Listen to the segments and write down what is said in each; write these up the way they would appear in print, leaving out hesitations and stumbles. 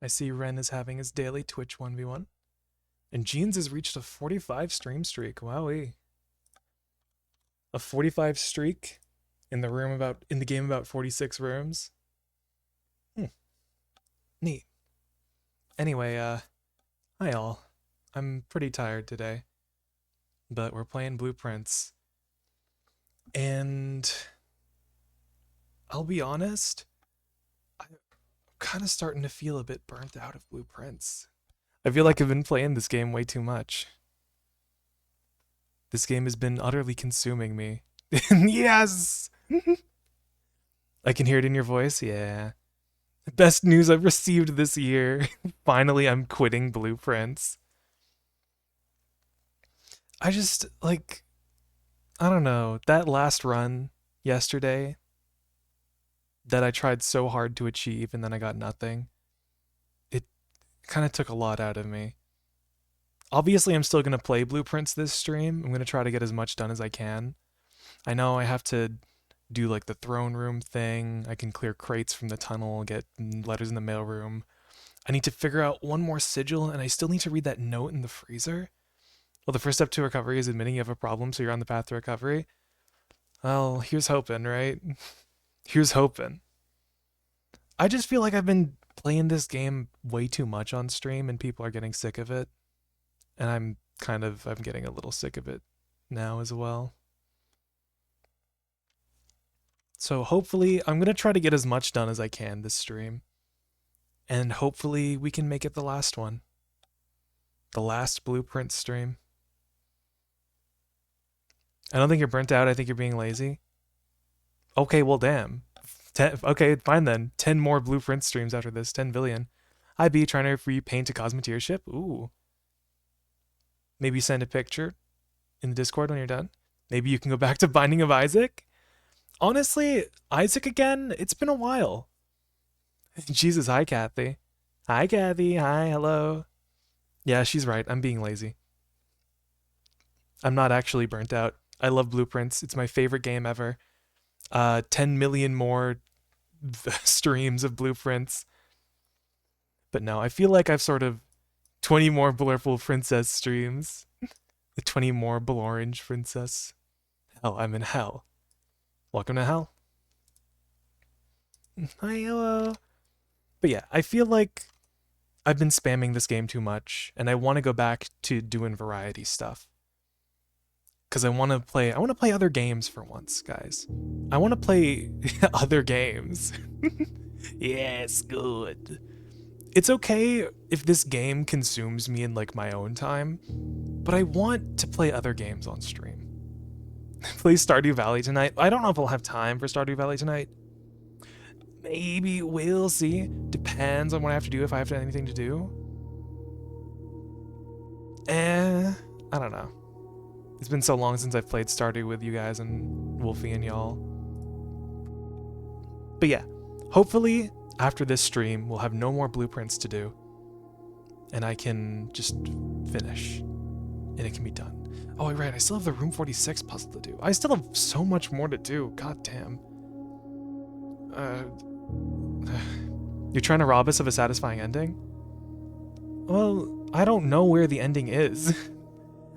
I see Ren is having his daily Twitch 1v1. And Jeans has reached a 45 stream streak. Wowee. A 45 streak in the game about 46 rooms. Neat. Anyway, hi all. I'm pretty tired today. But we're playing Blueprints. And I'll be honest, I'm kind of starting to feel a bit burnt out of Blueprints. I feel like I've been playing this game way too much. This game has been utterly consuming me. Yes! I can hear it in your voice, yeah. Best news I've received this year. Finally, I'm quitting Blueprints. I just, like, I don't know, that last run yesterday that I tried so hard to achieve and then I got nothing, it kind of took a lot out of me. Obviously, I'm still going to play Blueprints this stream. I'm going to try to get as much done as I can. I know I have to do like the throne room thing. I can clear crates from the tunnel, get letters in the mailroom. I need to figure out one more sigil, and I still need to read that note in the freezer. Well, the first step to recovery is admitting you have a problem, so you're on the path to recovery. Well, here's hoping, right? Here's hoping. I just feel like I've been playing this game way too much on stream, and people are getting sick of it. And I'm getting a little sick of it now as well. So hopefully, I'm going to try to get as much done as I can this stream. And hopefully we can make it the last one. The last Blueprint stream. I don't think you're burnt out, I think you're being lazy. Okay, well damn. Okay, fine then. 10 more Blueprint streams after this, 10 billion. Hi B, trying to repaint a Cosmeteer ship? Ooh. Maybe send a picture in the Discord when you're done. Maybe you can go back to Binding of Isaac. Honestly, Isaac again, it's been a while. Jesus, hi Kathy. Hi Kathy, hi, hello. Yeah, she's right, I'm being lazy. I'm not actually burnt out. I love Blueprints, it's my favorite game ever. 10 million more streams of Blueprints. But no, I feel like I've sort of 20 more Blurple Princess streams. The 20 more Blorange Princess. Hell, I'm in hell. Welcome to hell. Hi, hello. But yeah, I feel like I've been spamming this game too much, and I want to go back to doing variety stuff. Because I want to play other games for once, guys. I want to play other games. Yes, good. It's okay if this game consumes me in like my own time, but I want to play other games on stream. Play Stardew Valley tonight. I don't know if I'll have time for Stardew Valley tonight. Maybe we'll see. Depends on what I have to do, if I have anything to do. I don't know. It's been so long since I've played Stardew with you guys and Wolfie and y'all. But yeah, hopefully after this stream, we'll have no more Blueprints to do. And I can just finish. And it can be done. Oh, right, I still have the Room 46 puzzle to do. I still have so much more to do. God damn. You're trying to rob us of a satisfying ending? Well, I don't know where the ending is.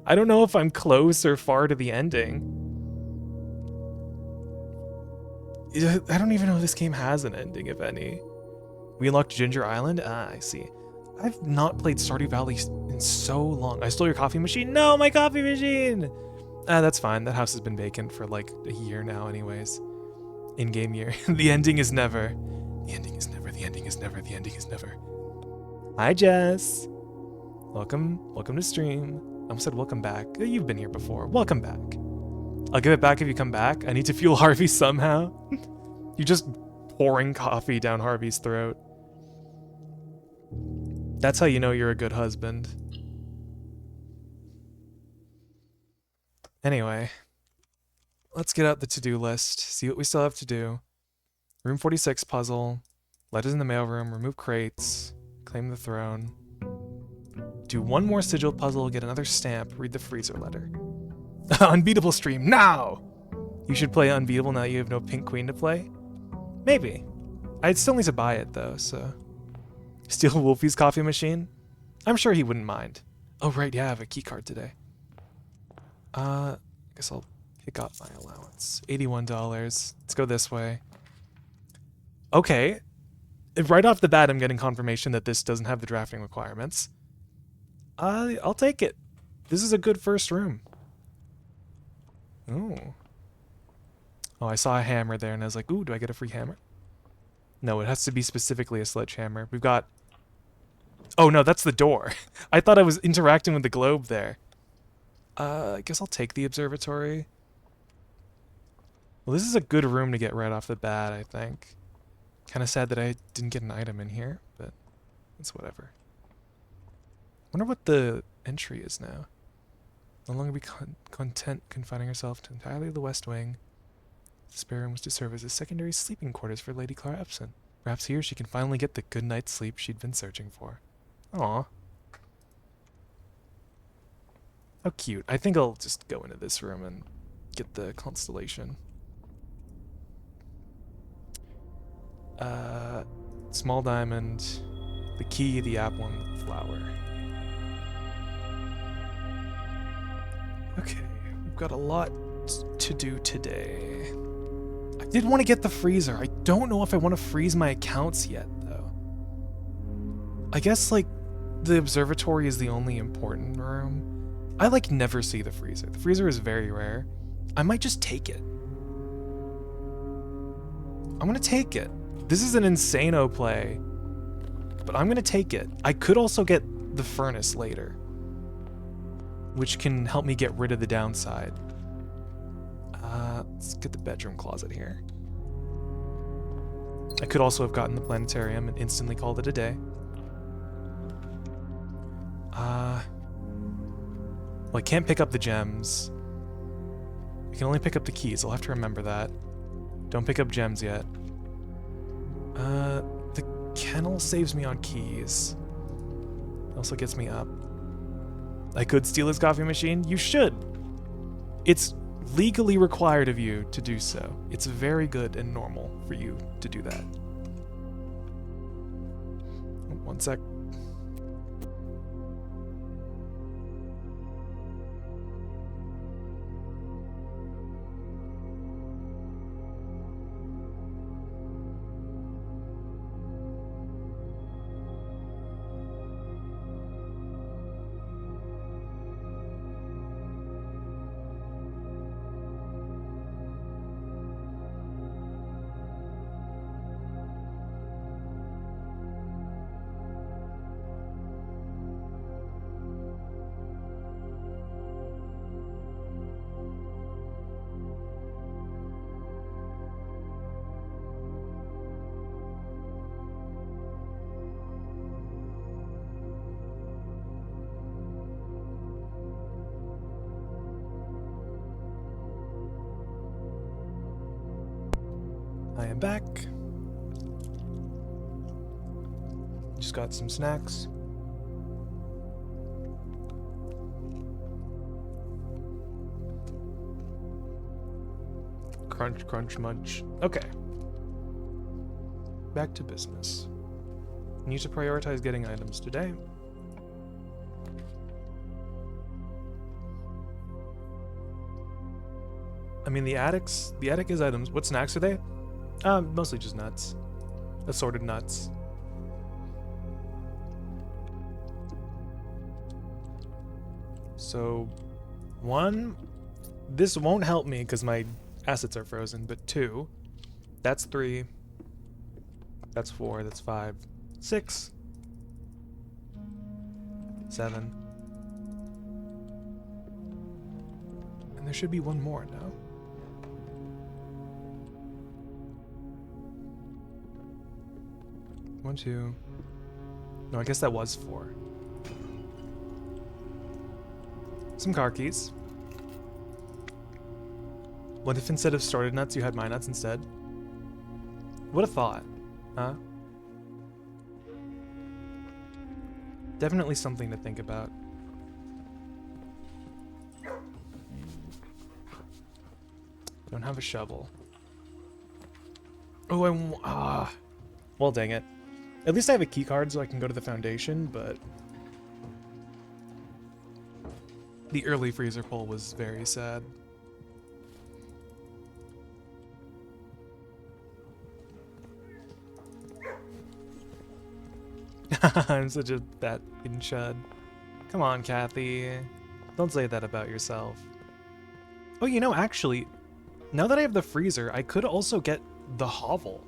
I don't know if I'm close or far to the ending. I don't even know if this game has an ending, if any. We unlocked Ginger Island? Ah, I see. I've not played Stardew Valley in so long. I stole your coffee machine? No, my coffee machine! Ah, that's fine. That house has been vacant for like a year now anyways. In-game year. The ending is never. The ending is never. The ending is never. The ending is never. Hi, Jess. Welcome to stream. I almost said welcome back. You've been here before. Welcome back. I'll give it back if you come back. I need to fuel Harvey somehow. You're just pouring coffee down Harvey's throat. That's how you know you're a good husband. Anyway, let's get out the to-do list, see what we still have to do. Room 46 puzzle, letters in the mailroom, remove crates, claim the throne. Do one more sigil puzzle, get another stamp, read the freezer letter. Unbeatable stream, now! You should play Unbeatable now you have no Pink Queen to play? Maybe. I'd still need to buy it though, so... Steal Wolfie's coffee machine? I'm sure he wouldn't mind. Oh, right, yeah, I have a key card today. I guess I'll pick up my allowance. $81. Let's go this way. Okay. Right off the bat, I'm getting confirmation that this doesn't have the drafting requirements. I'll take it. This is a good first room. Ooh. Oh, I saw a hammer there, and I was like, ooh, do I get a free hammer? No, it has to be specifically a sledgehammer. We've got... Oh, no, that's the door. I thought I was interacting with the globe there. I guess I'll take the observatory. Well, this is a good room to get right off the bat, I think. Kind of sad that I didn't get an item in here, but it's whatever. Wonder what the entry is now. No longer be content confining herself to entirely the West Wing. The spare room was to serve as a secondary sleeping quarters for Lady Clara Epson. Perhaps here she can finally get the good night's sleep she'd been searching for. Aww. How cute. I think I'll just go into this room and get the constellation. Small diamond, the key, the apple, and the flower. Okay, we've got a lot to do today. I did want to get the freezer. I don't know if I want to freeze my accounts yet, though. I guess, like, the observatory is the only important room. I, like, never see the freezer. The freezer is very rare. I might just take it. I'm gonna take it. This is an insano play, but I'm gonna take it. I could also get the furnace later, which can help me get rid of the downside. Let's get the bedroom closet here. I could also have gotten the planetarium and instantly called it a day. Well, I can't pick up the gems. I can only pick up the keys. I'll have to remember that. Don't pick up gems yet. The kennel saves me on keys. It also gets me up. I could steal his coffee machine. You should. It's legally required of you to do so. It's very good and normal for you to do that. Oh, one sec. I am back. Just got some snacks. Crunch, crunch, munch. Okay. Back to business. Need to prioritize getting items today. I mean, the attic is items. What snacks are they? Mostly just nuts. Assorted nuts. So, 1, this won't help me because my assets are frozen, but 2, that's 3, that's 4, that's 5, 6, 7, and there should be one more, no? One, 2. No, I guess that was 4. Some car keys. What if instead of sorted nuts you had my nuts instead? What a thought, huh? Definitely something to think about. Don't have a shovel. Oh, well, dang it. At least I have a key card so I can go to the foundation, but the early freezer pull was very sad. I'm such a fat fucking chud. Come on, Kathy. Don't say that about yourself. Oh, you know, actually, now that I have the freezer, I could also get the hovel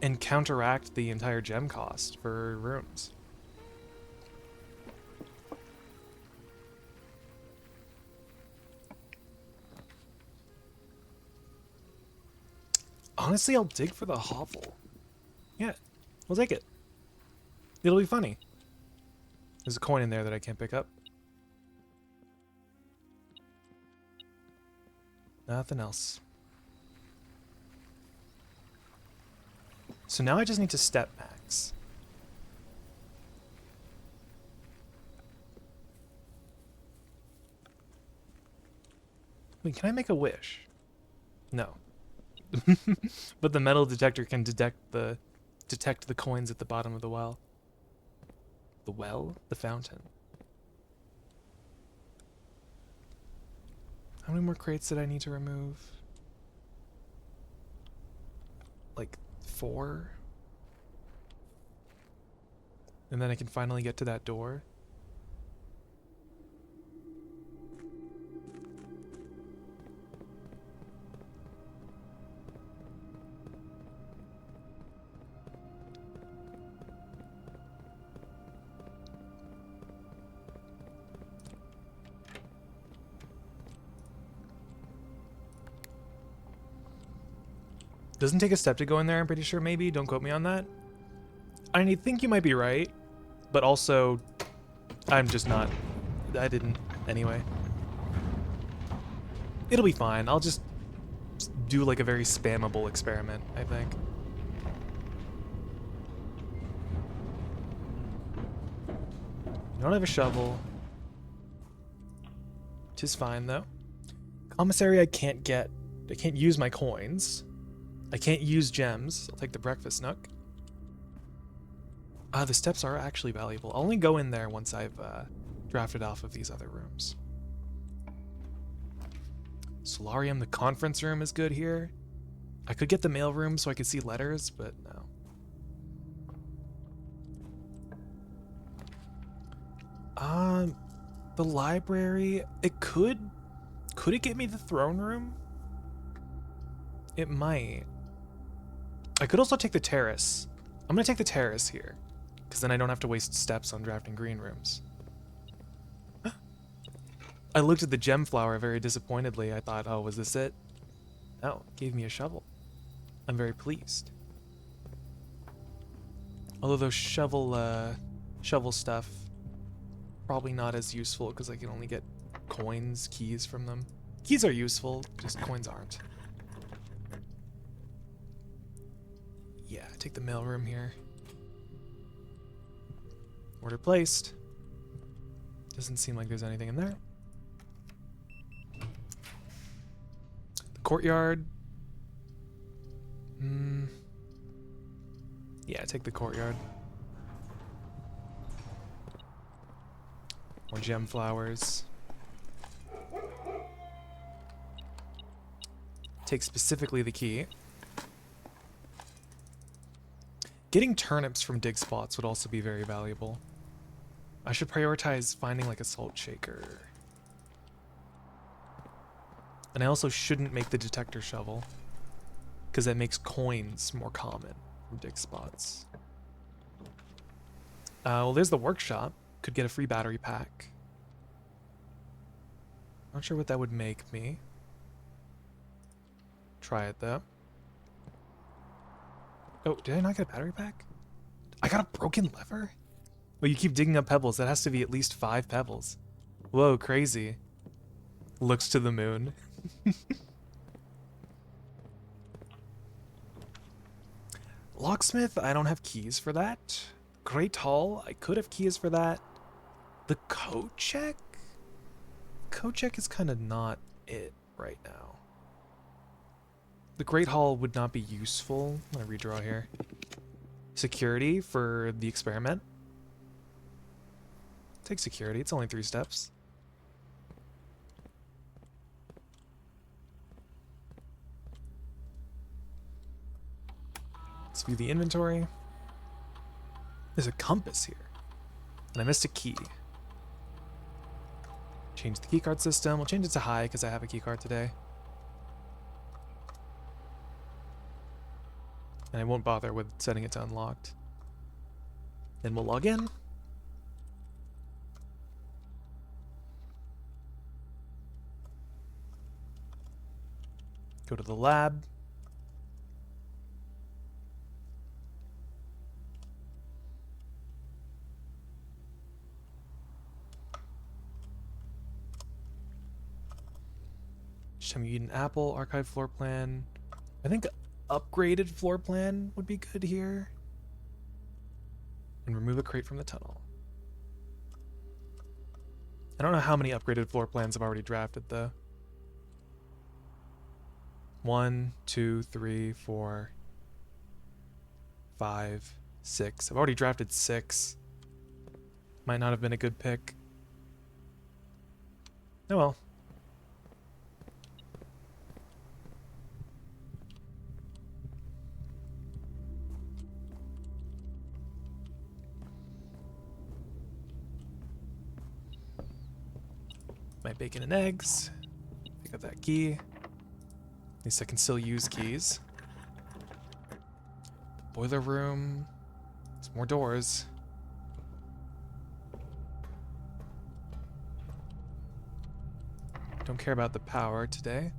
and counteract the entire gem cost for rooms. Honestly, I'll dig for the hovel. Yeah, we'll take it. It'll be funny. There's a coin in there that I can't pick up. Nothing else. So now I just need to step max. Wait, can I make a wish? No. But the metal detector can detect the coins at the bottom of the well. The well? The fountain. How many more crates did I need to remove? Like 4? And then I can finally get to that door. Doesn't take a step to go in there, I'm pretty sure, maybe. Don't quote me on that. I think you might be right, but also, I'm just not. I didn't, anyway. It'll be fine. I'll just do like a very spammable experiment, I think. You don't have a shovel. Tis fine, though. Commissary I can't get. I can't use my coins. I can't use gems. I'll take the breakfast nook. The steps are actually valuable. I'll only go in there once I've drafted off of these other rooms. Solarium, the conference room is good here. I could get the mail room so I could see letters, but no. The library, could it get me the throne room? It might. I could also take the terrace. I'm gonna take the terrace here, because then I don't have to waste steps on drafting green rooms. I looked at the gem flower very disappointedly. I thought, oh, was this it? No, it gave me a shovel. I'm very pleased. Although those shovel stuff, probably not as useful because I can only get coins, keys from them. Keys are useful, just coins aren't. Yeah, take the mailroom here. Order placed. Doesn't seem like there's anything in there. The courtyard. Yeah, take the courtyard. More gem flowers. Take specifically the key. Getting turnips from dig spots would also be very valuable. I should prioritize finding like a salt shaker. And I also shouldn't make the detector shovel, because that makes coins more common from dig spots. Well, there's the workshop. Could get a free battery pack. Not sure what that would make me. Try it though. Oh, did I not get a battery pack? I got a broken lever? Well, you keep digging up pebbles. That has to be at least 5 pebbles. Whoa, crazy. Looks to the moon. Locksmith, I don't have keys for that. Great Hall, I could have keys for that. The code check? Code check is kind of not it right now. The Great Hall would not be useful. I'm gonna redraw here. security for the experiment. Take security. It's only 3 steps. Let's view the inventory. There's a compass here. And I missed a key. Change the keycard system. We'll change it to high because I have a keycard today. And I won't bother with setting it to unlocked. Then we'll log in. Go to the lab. Show me an apple, archive floor plan. I think upgraded floor plan would be good here. And remove a crate from the tunnel. I don't know how many upgraded floor plans I've already drafted though. 1, 2, 3, 4, 5, 6. I've already drafted 6. Might not have been a good pick. Oh well. My bacon and eggs. Pick up that key. At least I can still use keys. Boiler room. There's more doors. Don't care about the power today.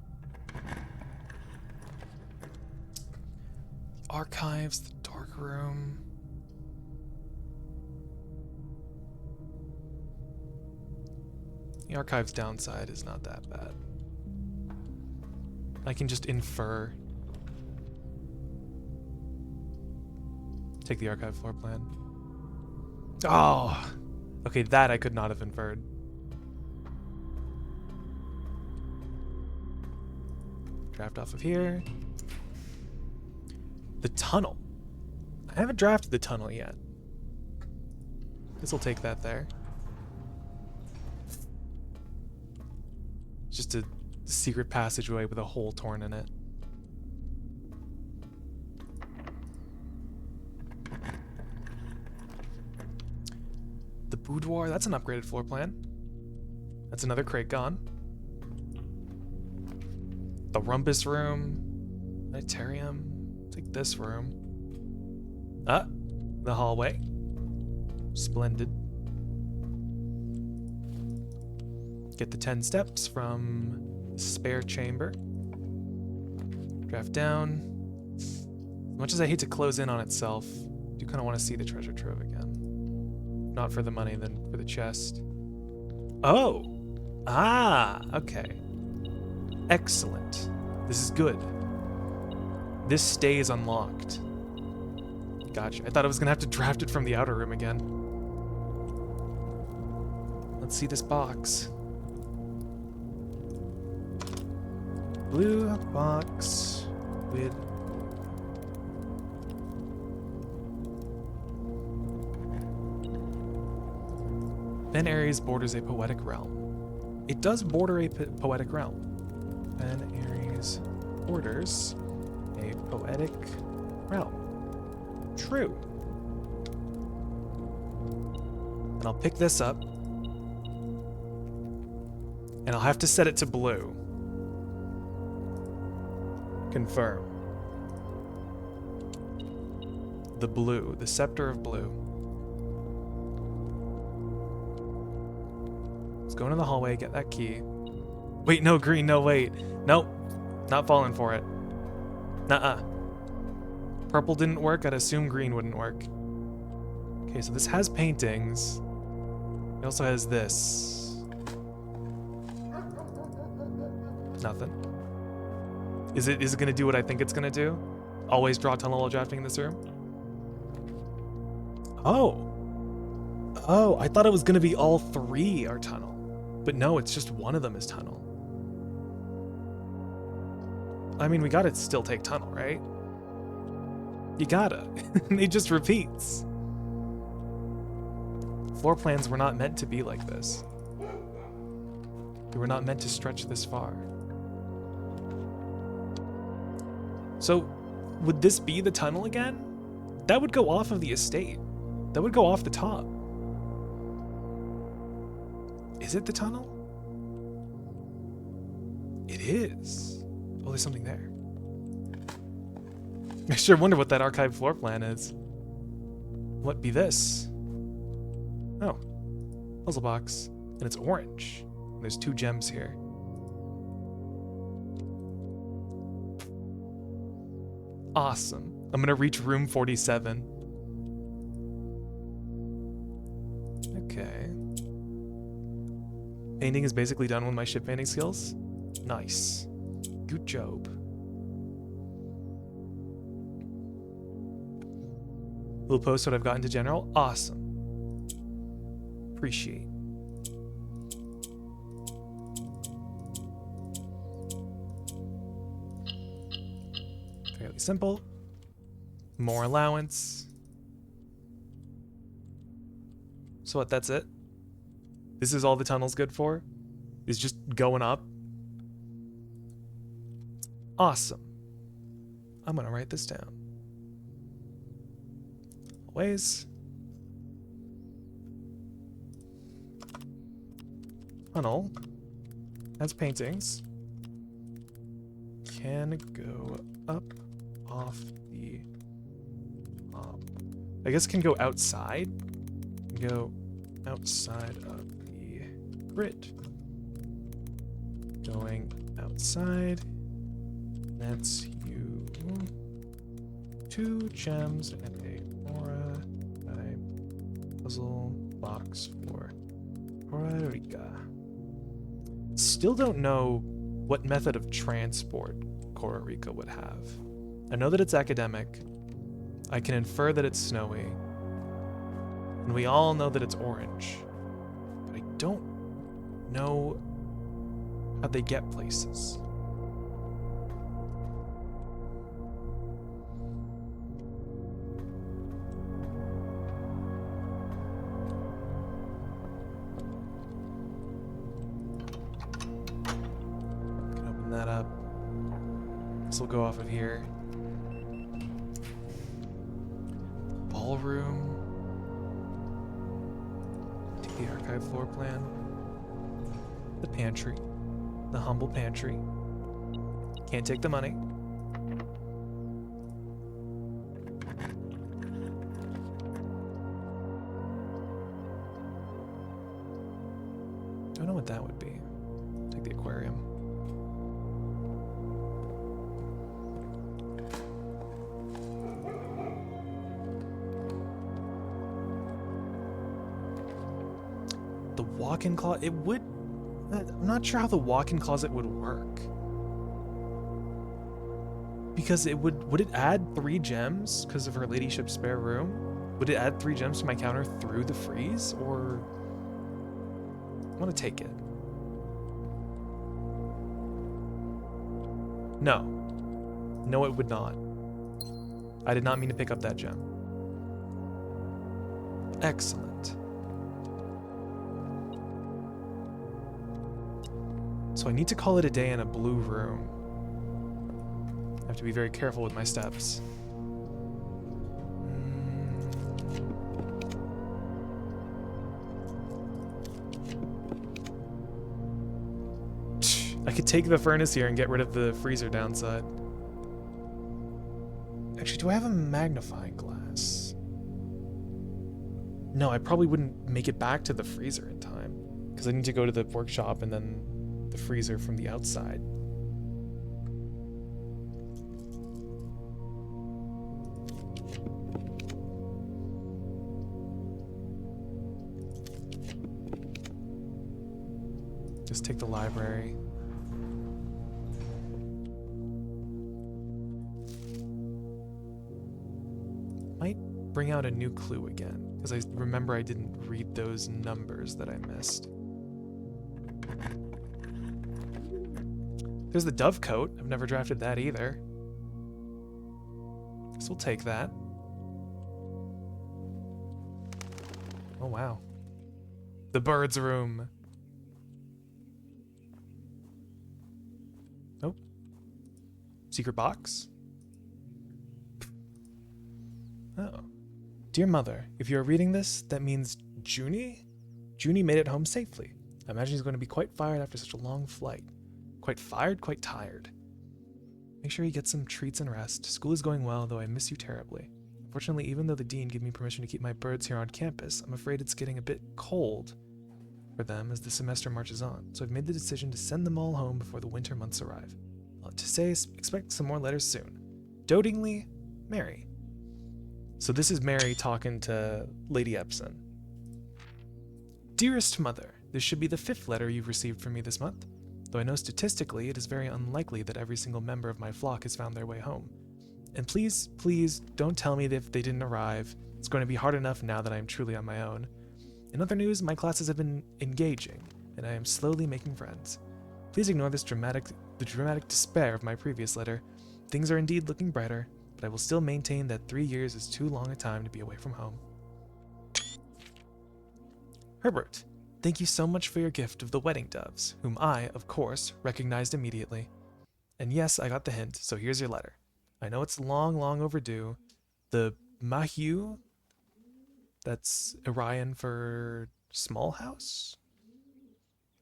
The archives, the dark room. The archive's downside is not that bad. I can just infer. Take the archive floor plan. Oh! Okay, that I could not have inferred. Draft off of here. The tunnel. I haven't drafted the tunnel yet. This will take that there. Just a secret passageway with a hole torn in it. The boudoir, that's an upgraded floor plan. That's another crate gone. The rumpus room. Planetarium. Take this room. Ah, the hallway. Splendid. Get the 10 steps from the spare chamber. Draft down. As much as I hate to close in on itself, I do kind of want to see the treasure trove again. Not for the money, then for the chest. Oh! Ah! Okay. Excellent. This is good. This stays unlocked. Gotcha. I thought I was going to have to draft it from the outer room again. Let's see this box. Blue box with Then Ares borders a poetic realm. It does border a poetic realm. Then Ares borders a poetic realm. True. And I'll pick this up. And I'll have to set it to blue. Confirm. The blue, the scepter of blue. Let's go into the hallway, get that key. Wait, no, green, no, wait. Nope, not falling for it. Nuh-uh. Purple didn't work, I'd assume green wouldn't work. Okay, so this has paintings. It also has this. Nothing. Is it gonna do what I think it's gonna do? Always draw tunnel while drafting in this room? Oh. Oh, I thought it was gonna be all 3 are tunnel. But no, it's just one of them is tunnel. I mean, we gotta still take tunnel, right? You gotta. It just repeats. Floor plans were not meant to be like this. They were not meant to stretch this far. So, would this be the tunnel again? That would go off of the estate. That would go off the top. Is it the tunnel? It is. Oh, there's something there. I sure wonder what that archived floor plan is. What be this? Oh, puzzle box. And it's orange. And there's 2 gems here. Awesome. I'm gonna reach room 47. Okay. Painting is basically done with my ship painting skills. Nice. Good job. We'll post what I've gotten to general. Awesome. Appreciate. Fairly simple. More allowance. So what, that's it? This is all the tunnel's good for? Is just going up? Awesome. I'm gonna write this down. Ways. Tunnel. Has paintings. Can go up off the top. I guess can go outside. Can go outside of the grid. Going outside. That's you. 2 gems and a aura type puzzle box for Foray. Still don't know what method of transport Costa Rica would have. I know that it's academic. I can infer that it's snowy. And we all know that it's orange. But I don't know how they get places. Can open that up. This will go off of here. Ballroom. Take the archive floor plan. The pantry. The humble pantry. Can't take the money. Don't know what that would be. Take the aquarium. The walk-in closet, it would... I'm not sure how the walk-in closet would work. Because it would it add 3 gems because of her ladyship's spare room? Would it add 3 gems to my counter through the freeze, or... I want to take it. No. No, it would not. I did not mean to pick up that gem. Excellent. So I need to call it a day in a blue room. I have to be very careful with my steps. I could take the furnace here and get rid of the freezer downside. Actually, do I have a magnifying glass? No, I probably wouldn't make it back to the freezer in time, because I need to go to the workshop and then the freezer from the outside. Just take the library. Might bring out a new clue again, because I remember I didn't read those numbers that I missed. There's the dove coat. I've never drafted that either. So we'll take that. Oh, wow. The bird's room. Nope. Secret box? Oh. Dear Mother, if you are reading this, that means Junie? Junie made it home safely. I imagine he's going to be quite fired after such a long flight. Quite fired, quite tired. Make sure he gets some treats and rest. School is going well, though I miss you terribly. Unfortunately, even though the dean gave me permission to keep my birds here on campus, I'm afraid it's getting a bit cold for them as the semester marches on, so I've made the decision to send them all home before the winter months arrive. To say, expect some more letters soon. Dotingly, Mary. So this is Mary talking to Lady Epson. Dearest Mother, this should be the 5th letter you've received from me this month, though I know statistically it is very unlikely that every single member of my flock has found their way home. And please, please, don't tell me that if they didn't arrive. It's going to be hard enough now that I am truly on my own. In other news, my classes have been engaging, and I am slowly making friends. Please ignore the dramatic despair of my previous letter. Things are indeed looking brighter, but I will still maintain that 3 years is too long a time to be away from home. Herbert, thank you so much for your gift of the wedding doves, whom I, of course, recognized immediately. And yes, I got the hint, so here's your letter. I know it's long, long overdue. The Mahiu, that's Orion for small house?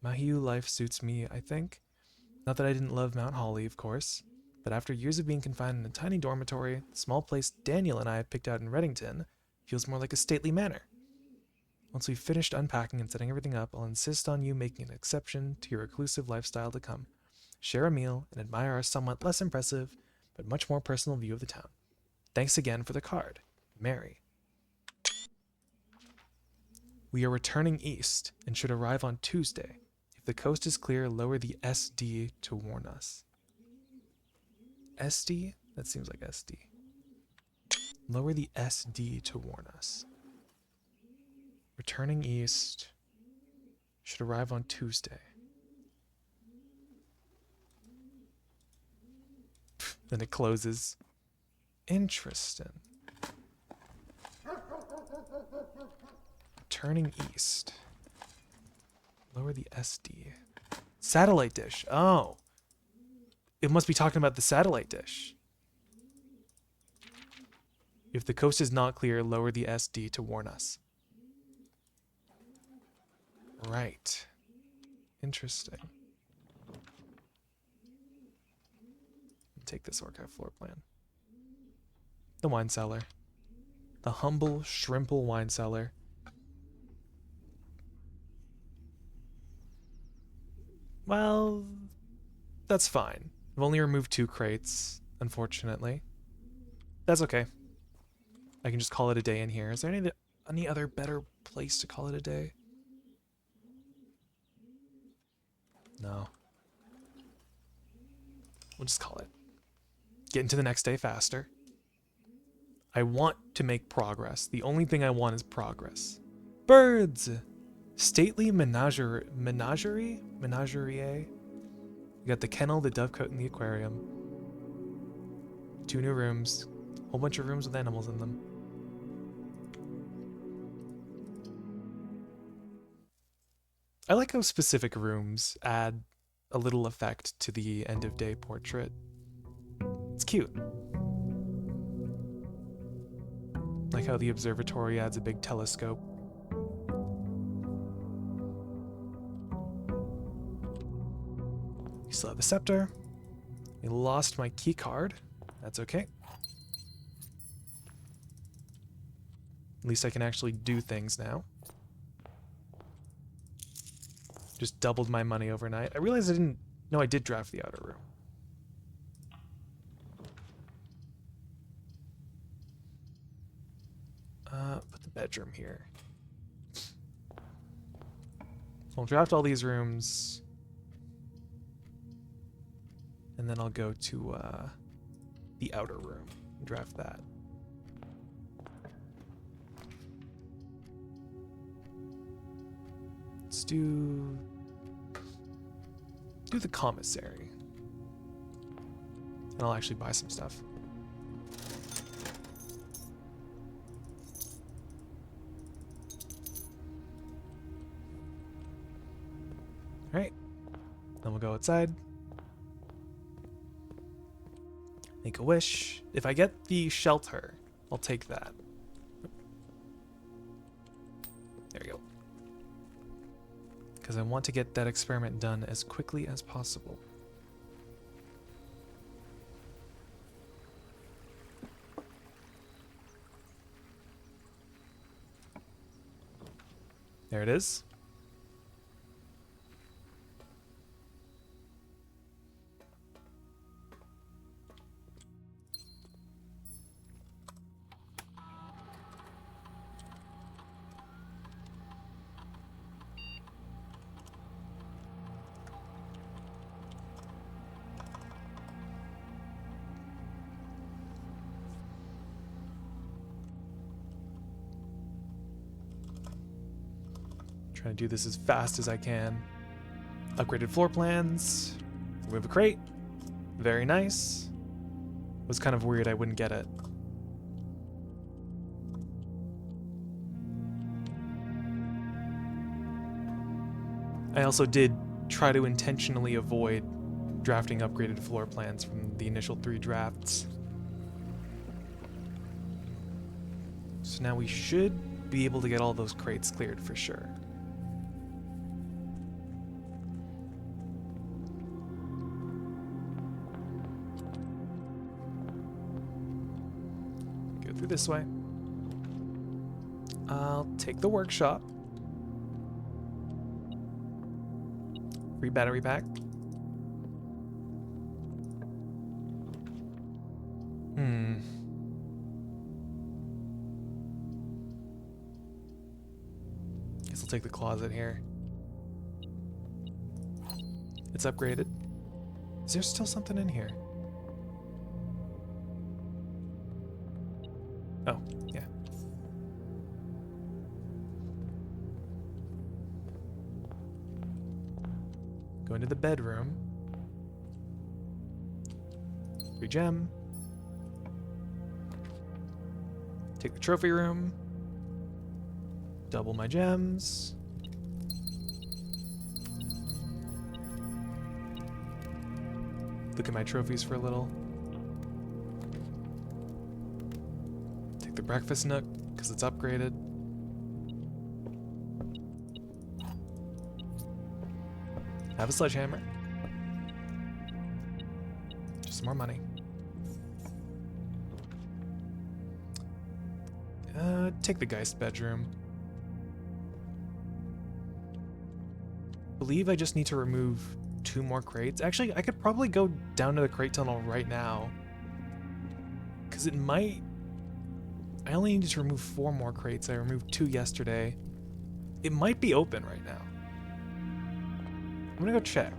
Mahiu life suits me, I think. Not that I didn't love Mount Holly, of course, but after years of being confined in a tiny dormitory, the small place Daniel and I have picked out in Reddington feels more like a stately manor. Once we've finished unpacking and setting everything up, I'll insist on you making an exception to your reclusive lifestyle to come. Share a meal and admire our somewhat less impressive, but much more personal view of the town. Thanks again for the card. Mary. We are returning east and should arrive on Tuesday. If the coast is clear, lower the SD to warn us. SD? That seems like SD. Lower the SD to warn us. Returning east. Should arrive on Tuesday. Then it closes. Interesting. Returning east. Lower the SD. Satellite dish. Oh. It must be talking about the satellite dish. If the coast is not clear, lower the SD to warn us. Right. Interesting. Take this archive floor plan. The wine cellar. The humble shrimple wine cellar. Well, that's fine. I've only removed 2 crates, unfortunately. That's okay. I can just call it a day in here. Is there any other better place to call it a day? No. We'll just call it. Get into the next day faster. I want to make progress. The only thing I want is progress. Birds! Stately menagerie? Menagerie? You got the kennel, the dovecote, and the aquarium. 2 new rooms. Whole bunch of rooms with animals in them. I like how specific rooms add a little effect to the end of day portrait. It's cute. Like how the observatory adds a big telescope. We still have the scepter. I lost my key card. That's okay. At least I can actually do things now. Just doubled my money overnight. I realized I didn't know I did draft the outer room. Put the bedroom here. So I'll draft all these rooms. And then I'll go to the outer room and draft that. Let's do the commissary. And I'll actually buy some stuff. Alright. Then we'll go outside. Make a wish. If I get the shelter, I'll take that. There you go. Because I want to get that experiment done as quickly as possible. There it is. Trying to do this as fast as I can. Upgraded floor plans. Remove a crate. Very nice. Was kind of weird I wouldn't get it. I also did try to intentionally avoid drafting upgraded floor plans from the initial 3 drafts. So now we should be able to get all those crates cleared for sure. Through this way. I'll take the workshop. Free battery pack. Guess I'll take the closet here. It's upgraded. Is there still something in here? Oh, yeah. Go into the bedroom. Free gem. Take the trophy room. Double my gems. Look at my trophies for a little. The breakfast nook because it's upgraded. Have a sledgehammer. Just some more money. Take the Geist bedroom. Believe I just need to remove 2 more crates. Actually, I could probably go down to the crate tunnel right now. Because it might... I only need to remove 4 more crates. I removed 2 yesterday. It might be open right now. I'm gonna go check.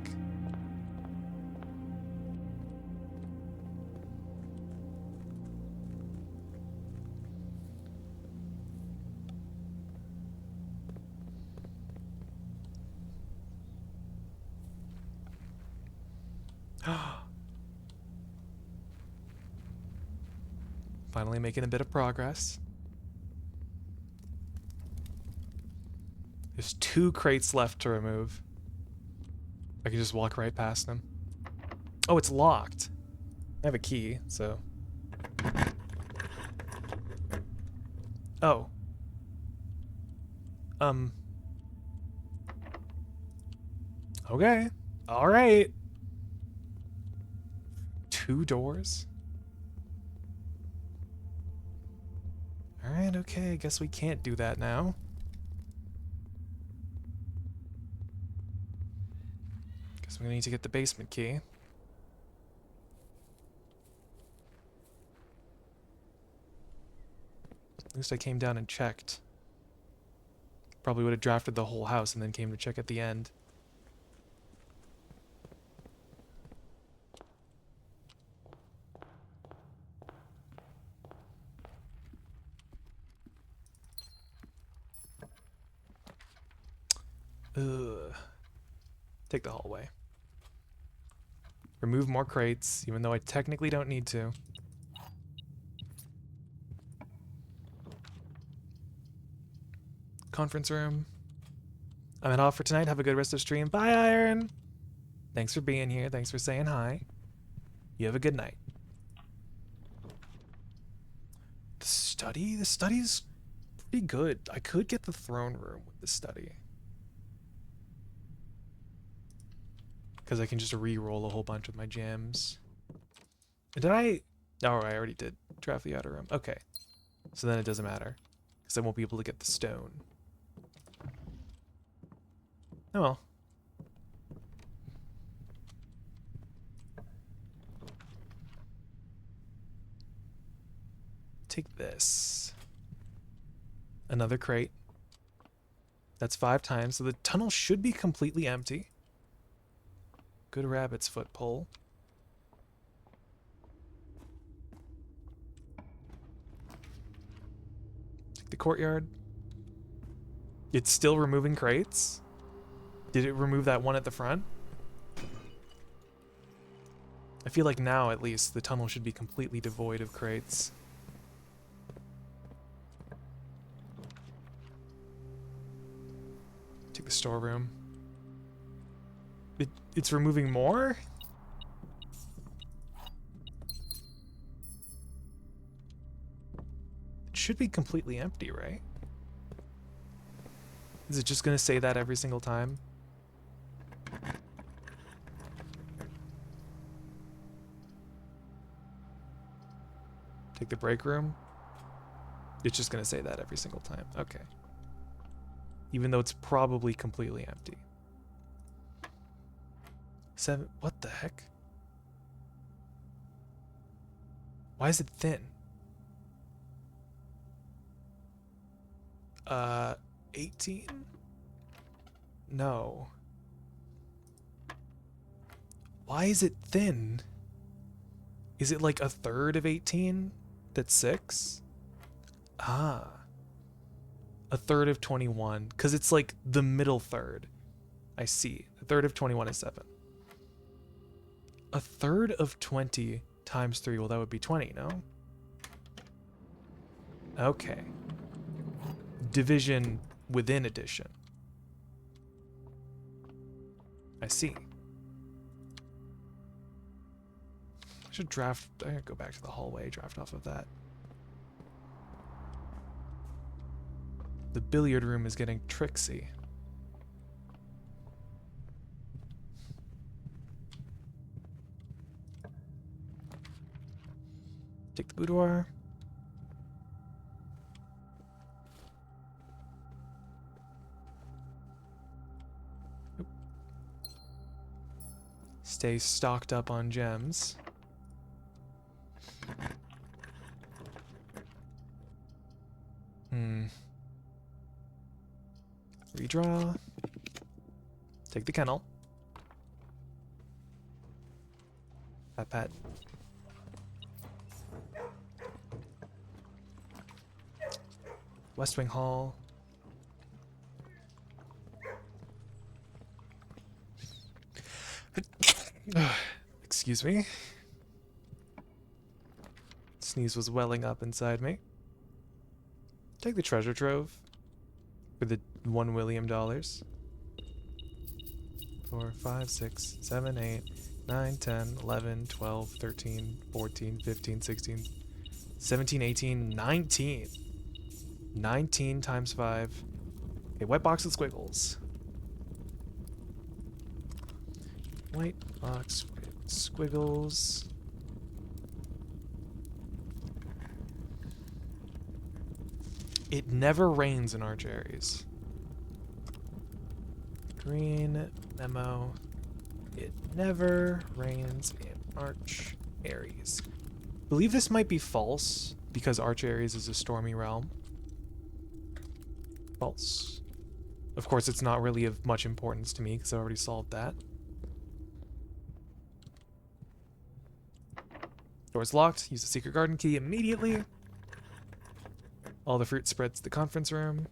Finally making a bit of progress. There's 2 crates left to remove. I could just walk right past them. Oh, it's locked. I have a key, so... Oh. Okay. Alright. 2 doors? Alright, okay, I guess we can't do that now. Guess we're gonna need to get the basement key. At least I came down and checked. Probably would have drafted the whole house and then came to check at the end. Ugh. Take the hallway. Remove more crates, even though I technically don't need to. Conference room. I'm off for tonight. Have a good rest of stream. Bye, Iron. Thanks for being here. Thanks for saying hi. You have a good night. The study? The study's pretty good. I could get the throne room with the study. Because I can just re-roll a whole bunch with my gems. Did I? Oh, I already did. Draft the outer room. Okay. So then it doesn't matter. Because I won't be able to get the stone. Oh well. Take this. Another crate. That's 5 times, so the tunnel should be completely empty. Good rabbit's foot pull. Take the courtyard. It's still removing crates? Did it remove that one at the front? I feel like now, at least, the tunnel should be completely devoid of crates. Take the storeroom. It's removing more? It should be completely empty, right? Is it just gonna say that every single time? Take the break room. It's just gonna say that every single time. Okay. Even though it's probably completely empty. 7. What the heck? Why is it thin? 18? No. Why is it thin? Is it like a third of 18? That's 6? Ah. A third of 21. Because it's like the middle third. I see. A third of 21 is 7. A third of 20 times 3. Well, that would be 20, no? Okay. Division within addition. I see. I should draft. I gotta go back to the hallway, draft off of that. The billiard room is getting tricksy. Take the boudoir. Oop. Stay stocked up on gems. Redraw. Take the kennel. Pat pat. West Wing Hall. Excuse me. Sneeze was welling up inside me. Take the treasure trove for the $1 William. 4, 5, 6, 7, 8, 9, 10, 11, 12, 13, 14, 15, 16, 17, 18, 19. 19 times 5. A white box with squiggles. White box with squiggles. It never rains in Arch Aries. Green memo. It never rains in Arch Aries. I believe this might be false because Arch Aries is a stormy realm. False. Of course, it's not really of much importance to me because I already solved that. Door's locked. Use the secret garden key immediately. All the fruit spreads to the conference room.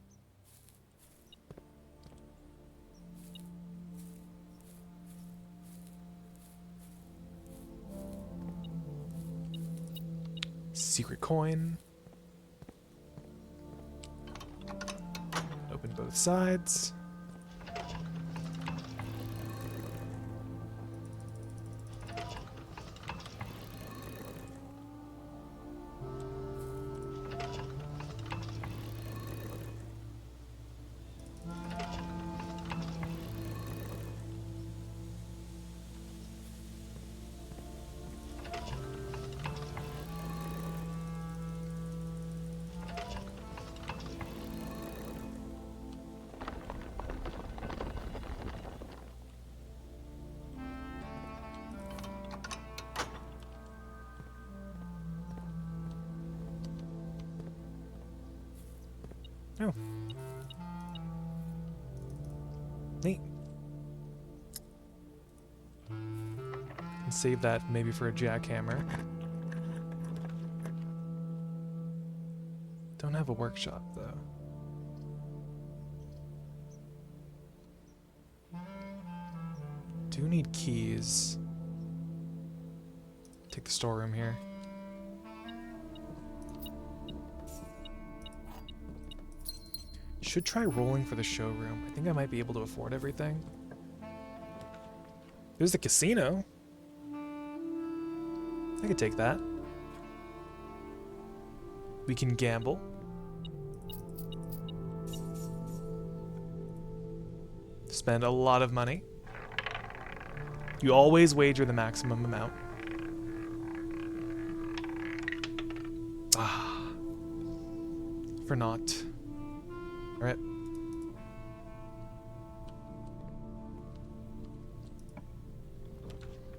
Secret coin. Open both sides. Oh. Neat. And save that maybe for a jackhammer. Don't have a workshop, though. Do need keys. Take the storeroom here. Should try rolling for the showroom. I think I might be able to afford everything. There's the casino. I could take that. We can gamble. Spend a lot of money. You always wager the maximum amount. Ah. For naught. Alright.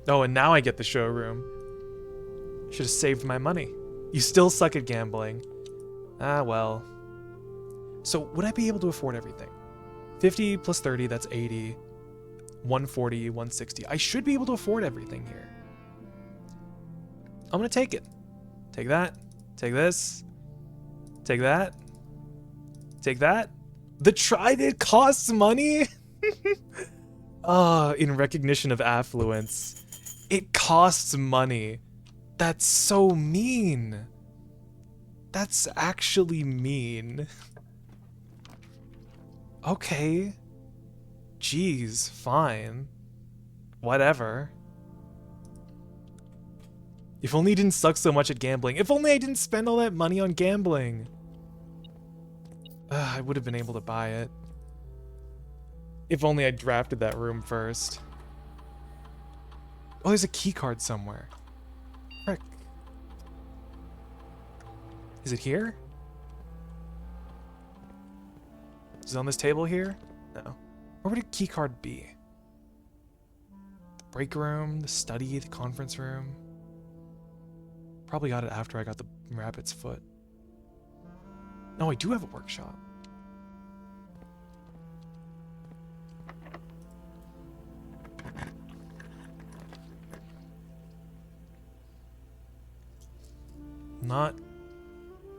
Oh, and now I get the showroom. Should have saved my money. You still suck at gambling. Ah, well. So, would I be able to afford everything? 50 plus 30, that's 80. 140, 160. I should be able to afford everything here. I'm gonna take it. Take that. Take this. Take that. Take that. The trident costs money? In recognition of affluence. It costs money. That's so mean. That's actually mean. Okay. Jeez, fine. Whatever. If only I didn't suck so much at gambling. If only I didn't spend all that money on gambling. I would have been able to buy it. If only I drafted that room first. Oh, there's a key card somewhere. Frick. Is it here? Is it on this table here? No. Where would a key card be? The break room, the study, the conference room. Probably got it after I got the rabbit's foot. No, I do have a workshop. Not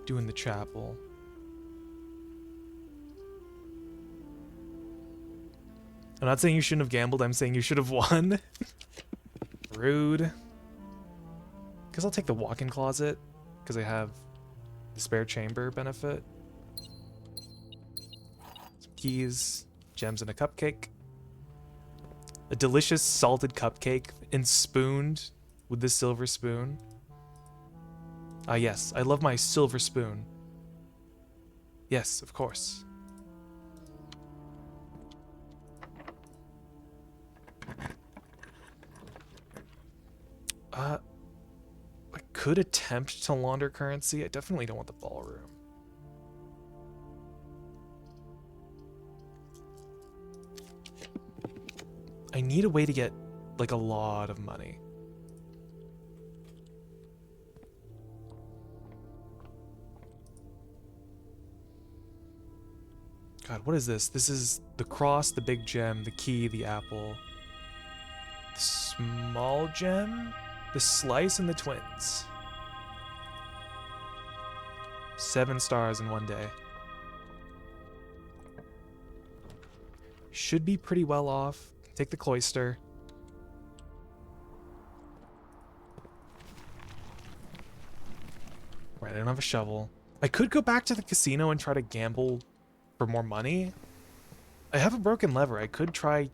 doing the chapel. I'm not saying you shouldn't have gambled, I'm saying you should have won. Rude. Guess I'll take the walk-in closet, because I have the spare chamber benefit. Some keys, gems, and a cupcake. A delicious salted cupcake and spooned with the silver spoon. Ah, yes, I love my silver spoon. Yes, of course. I could attempt to launder currency. I definitely don't want the ballroom. I need a way to get, like, a lot of money. God, what is this? This is the cross, the big gem, the key, the apple. The small gem? The slice and the twins. 7 stars in one day. Should be pretty well off. Take the cloister. Right, I don't have a shovel. I could go back to the casino and try to gamble for more money. I have a broken lever. I could try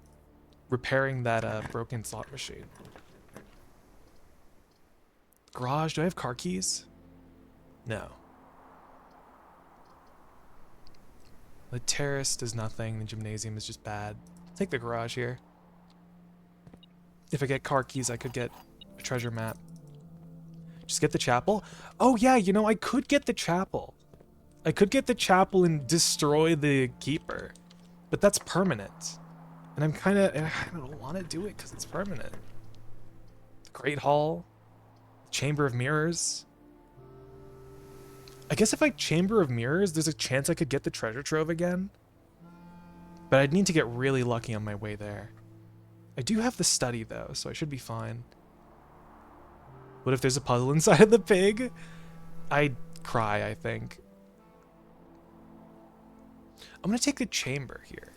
repairing that broken slot machine. Garage, do I have car keys? No. The terrace does nothing. The gymnasium is just bad. Take the garage here. If I get car keys, I could get a treasure map. Just get the chapel? Oh yeah, you know, I could get the chapel. I could get the chapel and destroy the keeper. But that's permanent. And I'm kind of... I don't want to do it because it's permanent. The Great Hall. Chamber of Mirrors. I guess if I Chamber of Mirrors, there's a chance I could get the treasure trove again. But I'd need to get really lucky on my way there. I do have the study, though, so I should be fine. What if there's a puzzle inside of the pig? I'd cry, I think. I'm gonna take the chamber here.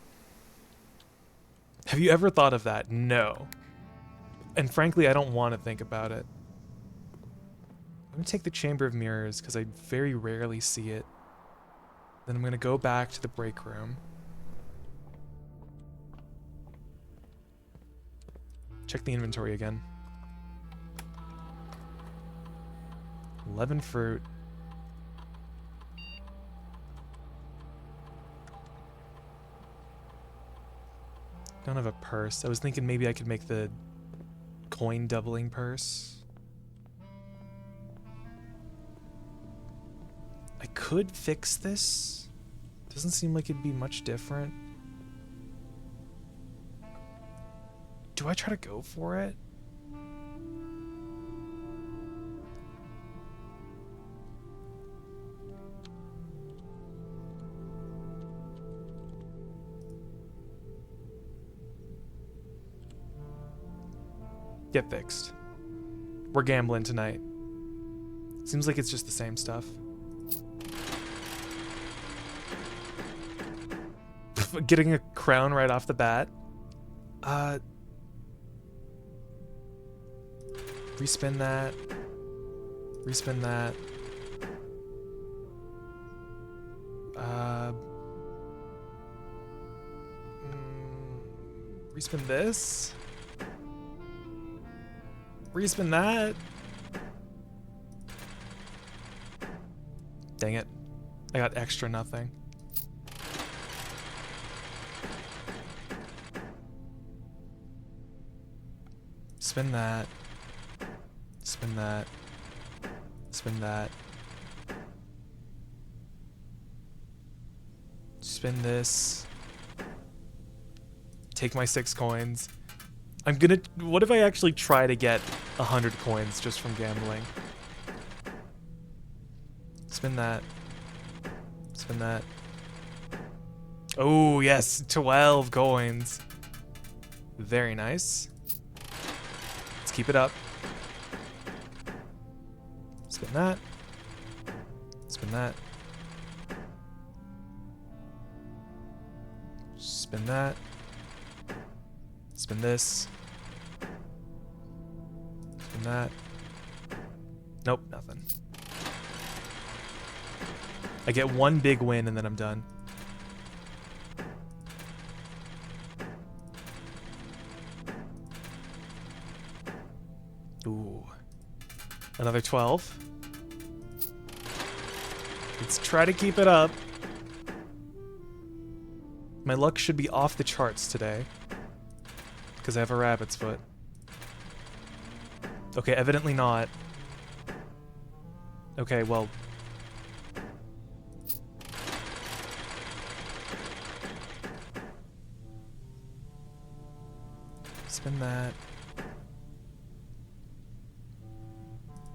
Have you ever thought of that? No. And frankly, I don't want to think about it. I'm gonna take the Chamber of Mirrors because I very rarely see it. Then I'm gonna go back to the break room. Check the inventory again. 11 fruit. Don't have a purse. I was thinking maybe I could make the coin doubling purse. I could fix this. Doesn't seem like it'd be much different. Do I try to go for it? Get fixed. We're gambling tonight. Seems like it's just the same stuff. Getting a crown right off the bat. Respin that. Respin that. Respin this. Respin that. Dang it. I got extra nothing. Spin that. Spin that. Spin that. Spin this. Take my 6 coins. I'm gonna... What if I actually try to get 100 coins just from gambling? Spin that. Spin that. Oh, yes. 12 coins. Very nice. Let's keep it up. Spin that. Spin that. Spin that. Spin this. Spin that. Nope, nothing. I get 1 big win and then I'm done. Ooh. Another 12. Let's try to keep it up. My luck should be off the charts today. Because I have a rabbit's foot. Okay, evidently not. Okay, well... Spin that.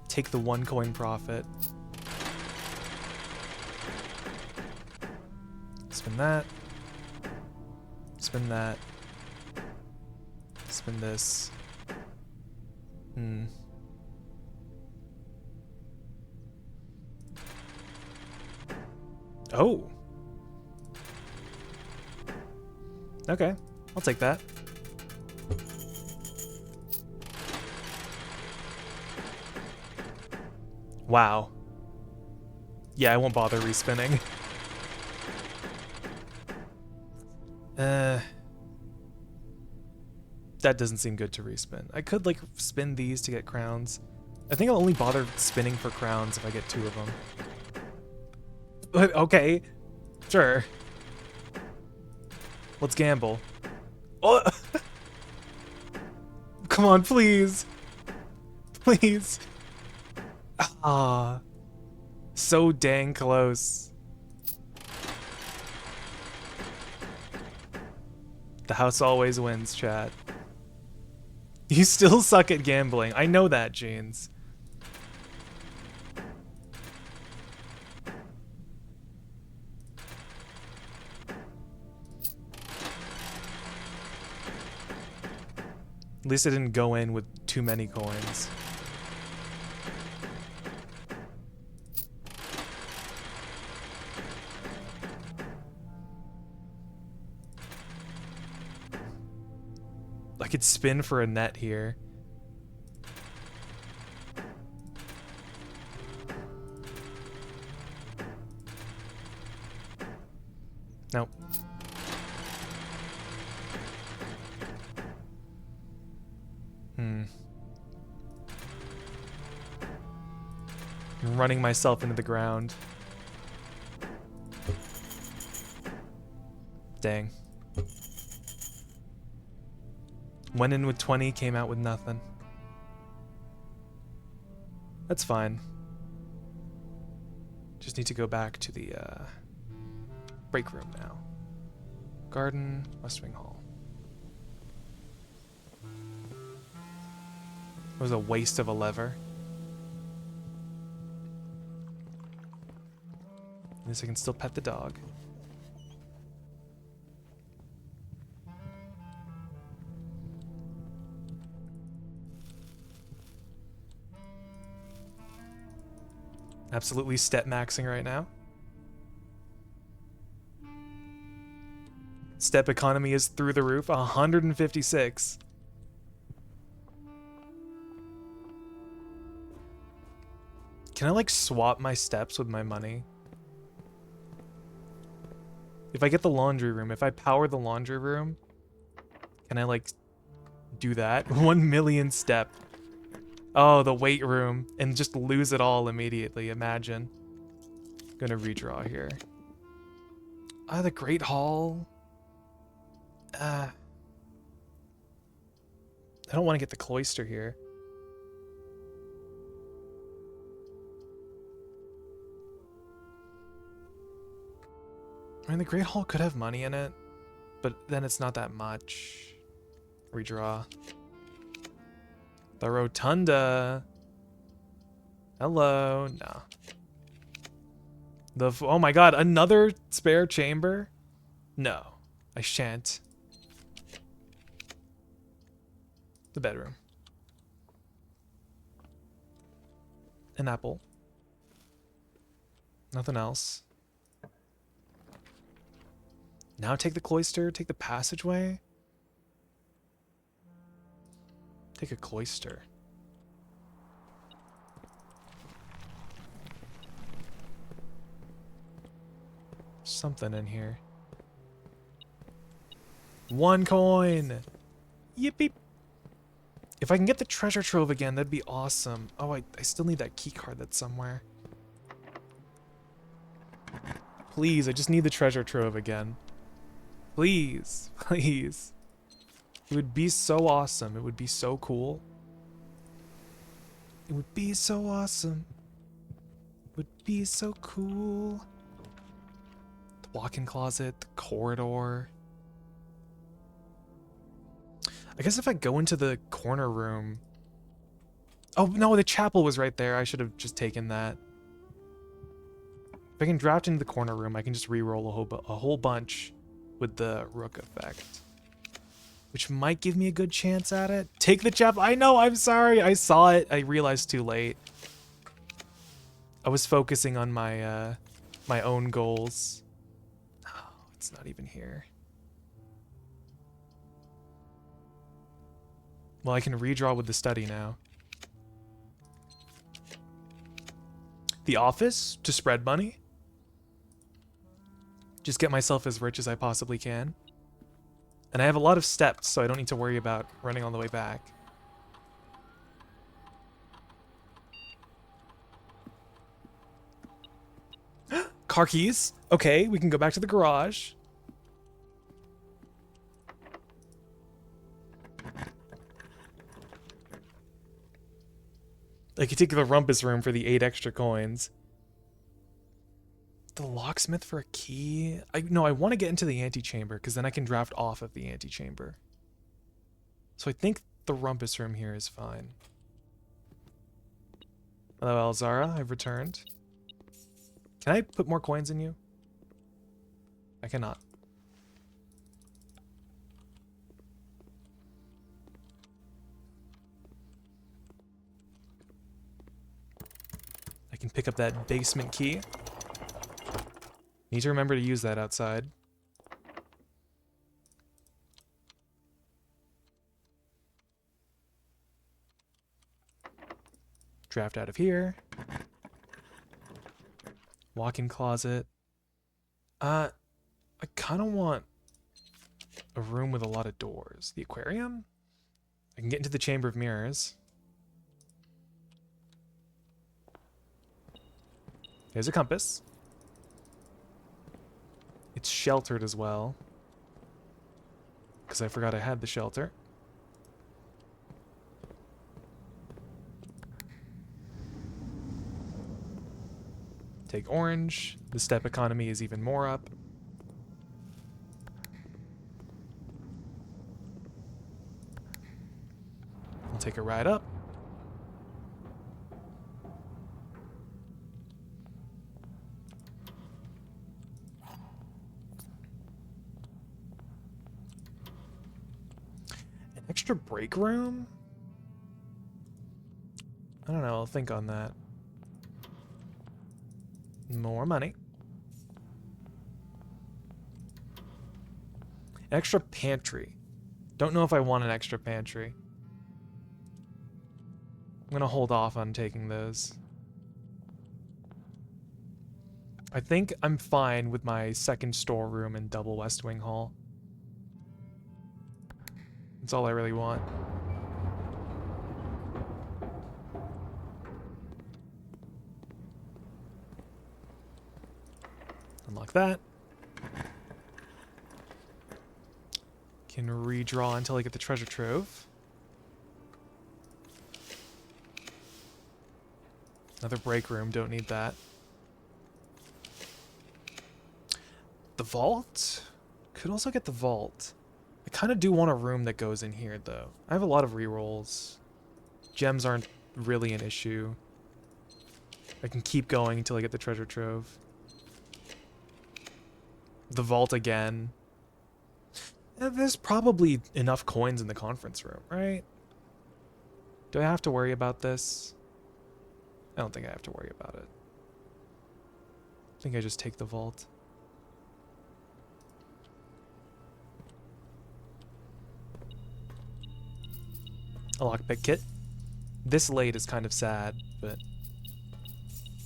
Take the 1 coin profit. Spin that. Spin that. Spin this. Oh. Okay, I'll take that. Wow. Yeah, I won't bother respinning. That doesn't seem good to respin. I could, like, spin these to get crowns. I think I'll only bother spinning for crowns if I get 2 of them. But, okay. Sure. Let's gamble. Oh! Come on, please. Please. Ah. So dang close. The house always wins, chat. You still suck at gambling. I know that, Jeans. At least I didn't go in with too many coins. I could spin for a net here. Nope. I'm running myself into the ground. Dang. Went in with 20, came out with nothing. That's fine. Just need to go back to the break room now. Garden, West Wing Hall. It was a waste of a lever. At least I can still pet the dog. Absolutely step maxing right now. Step economy is through the roof, 156. Can I like swap my steps with my money? If I get the laundry room, if I power the laundry room, can I like do that? 1 million step. Oh, the weight room, and just lose it all immediately, imagine. Gonna redraw here. Ah, the Great Hall. I don't want to get the cloister here. I mean, the Great Hall could have money in it, but then it's not that much. Redraw. The Rotunda. Hello. No. Oh my god, another spare chamber? No, I shan't. The bedroom. An apple. Nothing else. Now take the cloister, take the passageway. Take a cloister. Something in here. 1 coin! Yippee! If I can get the treasure trove again, that'd be awesome. Oh, I still need that key card that's somewhere. Please, I just need the treasure trove again. Please, please. It would be so awesome. It would be so cool. It would be so awesome. It would be so cool. The walk-in closet, the corridor. I guess if I go into the corner room... Oh, no, the chapel was right there. I should have just taken that. If I can draft into the corner room, I can just re-roll a whole bunch with the rook effect. Which might give me a good chance at it. Take the chapel. I know, I'm sorry. I saw it. I realized too late. I was focusing on my my own goals. Oh, it's not even here. Well, I can redraw with the study now. The office to spread money. Just get myself as rich as I possibly can. And I have a lot of steps, so I don't need to worry about running all the way back. Car keys. Okay, we can go back to the garage. I could take the rumpus room for the 8 extra coins. The locksmith for a key? No, I want to get into the antechamber because then I can draft off of the antechamber. So I think the rumpus room here is fine. Hello, Elzara. I've returned. Can I put more coins in you? I cannot. can pick up that basement key. Need to remember to use that outside. Draft out of here. Walk-in closet. I kind of want a room with a lot of doors. The aquarium? I can get into the chamber of mirrors. There's a compass. It's sheltered as well, because I forgot I had the shelter. Take orange. The step economy is even more up. We'll take a ride up. An extra break room? I don't know, I'll think on that. More money. Extra pantry. Don't know if I want an extra pantry. I'm gonna hold off on taking those. I think I'm fine with my second storeroom and double West Wing Hall. That's all I really want. Unlock that. Can redraw until I get the treasure trove. Another break room, don't need that. The vault? Could also get the vault. I kind of do want a room that goes in here, though. I have a lot of rerolls. Gems aren't really an issue. I can keep going until I get the treasure trove. The vault again. There's probably enough coins in the conference room, right? Do I have to worry about this? I don't think I have to worry about it. I think I just take the vault. A lockpick kit. This late is kind of sad, but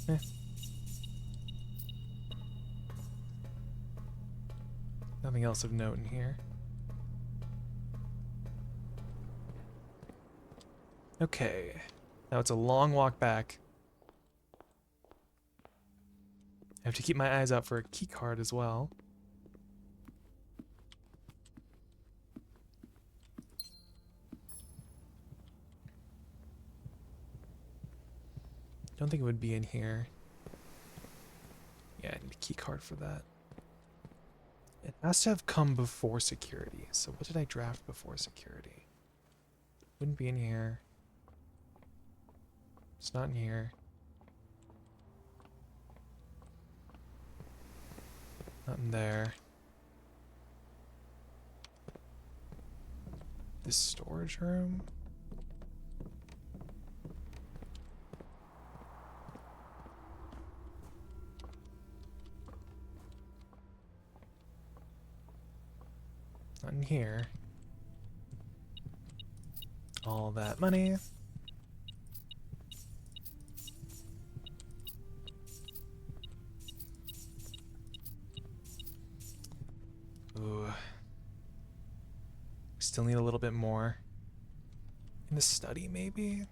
eh. Nothing else of note in here. Okay. Now it's a long walk back. I have to keep my eyes out for a key card as well. Don't think it would be in here. Yeah, I need a key card for that. It has to have come before security. So what did I draft before security? Wouldn't be in here. It's not in here. Not in there. This storage room? Not in here. All that money. Ooh. Still need a little bit more. In the study, maybe?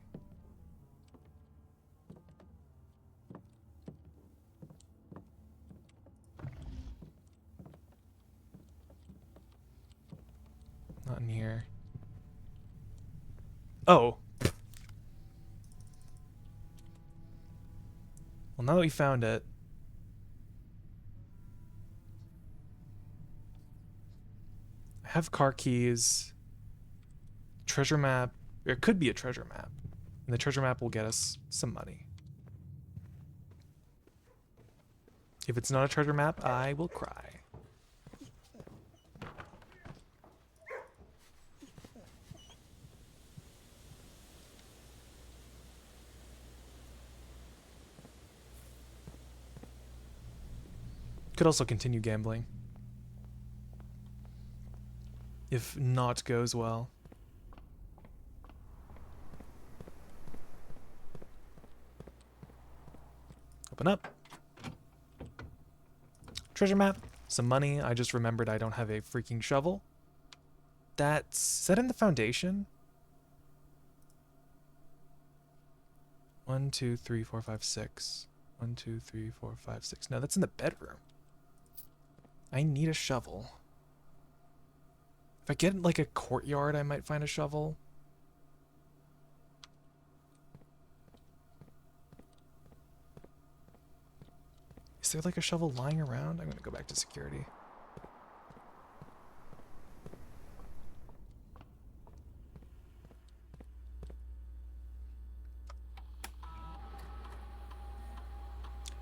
Not in here. Oh! Well, now that we found it, I have car keys, treasure map. It could be a treasure map, and the treasure map will get us some money. If it's not a treasure map, I will cry. Could also continue gambling. If not goes well. Open up. Treasure map. Some money. I just remembered I don't have a freaking shovel. Is that in the foundation? 1, 2, 3, 4, 5, 6. 1, 2, 3, 4, 5, 6. No, that's in the bedroom. I need a shovel. If I get like a courtyard, I might find a shovel. Is there like a shovel lying around? I'm gonna go back to security.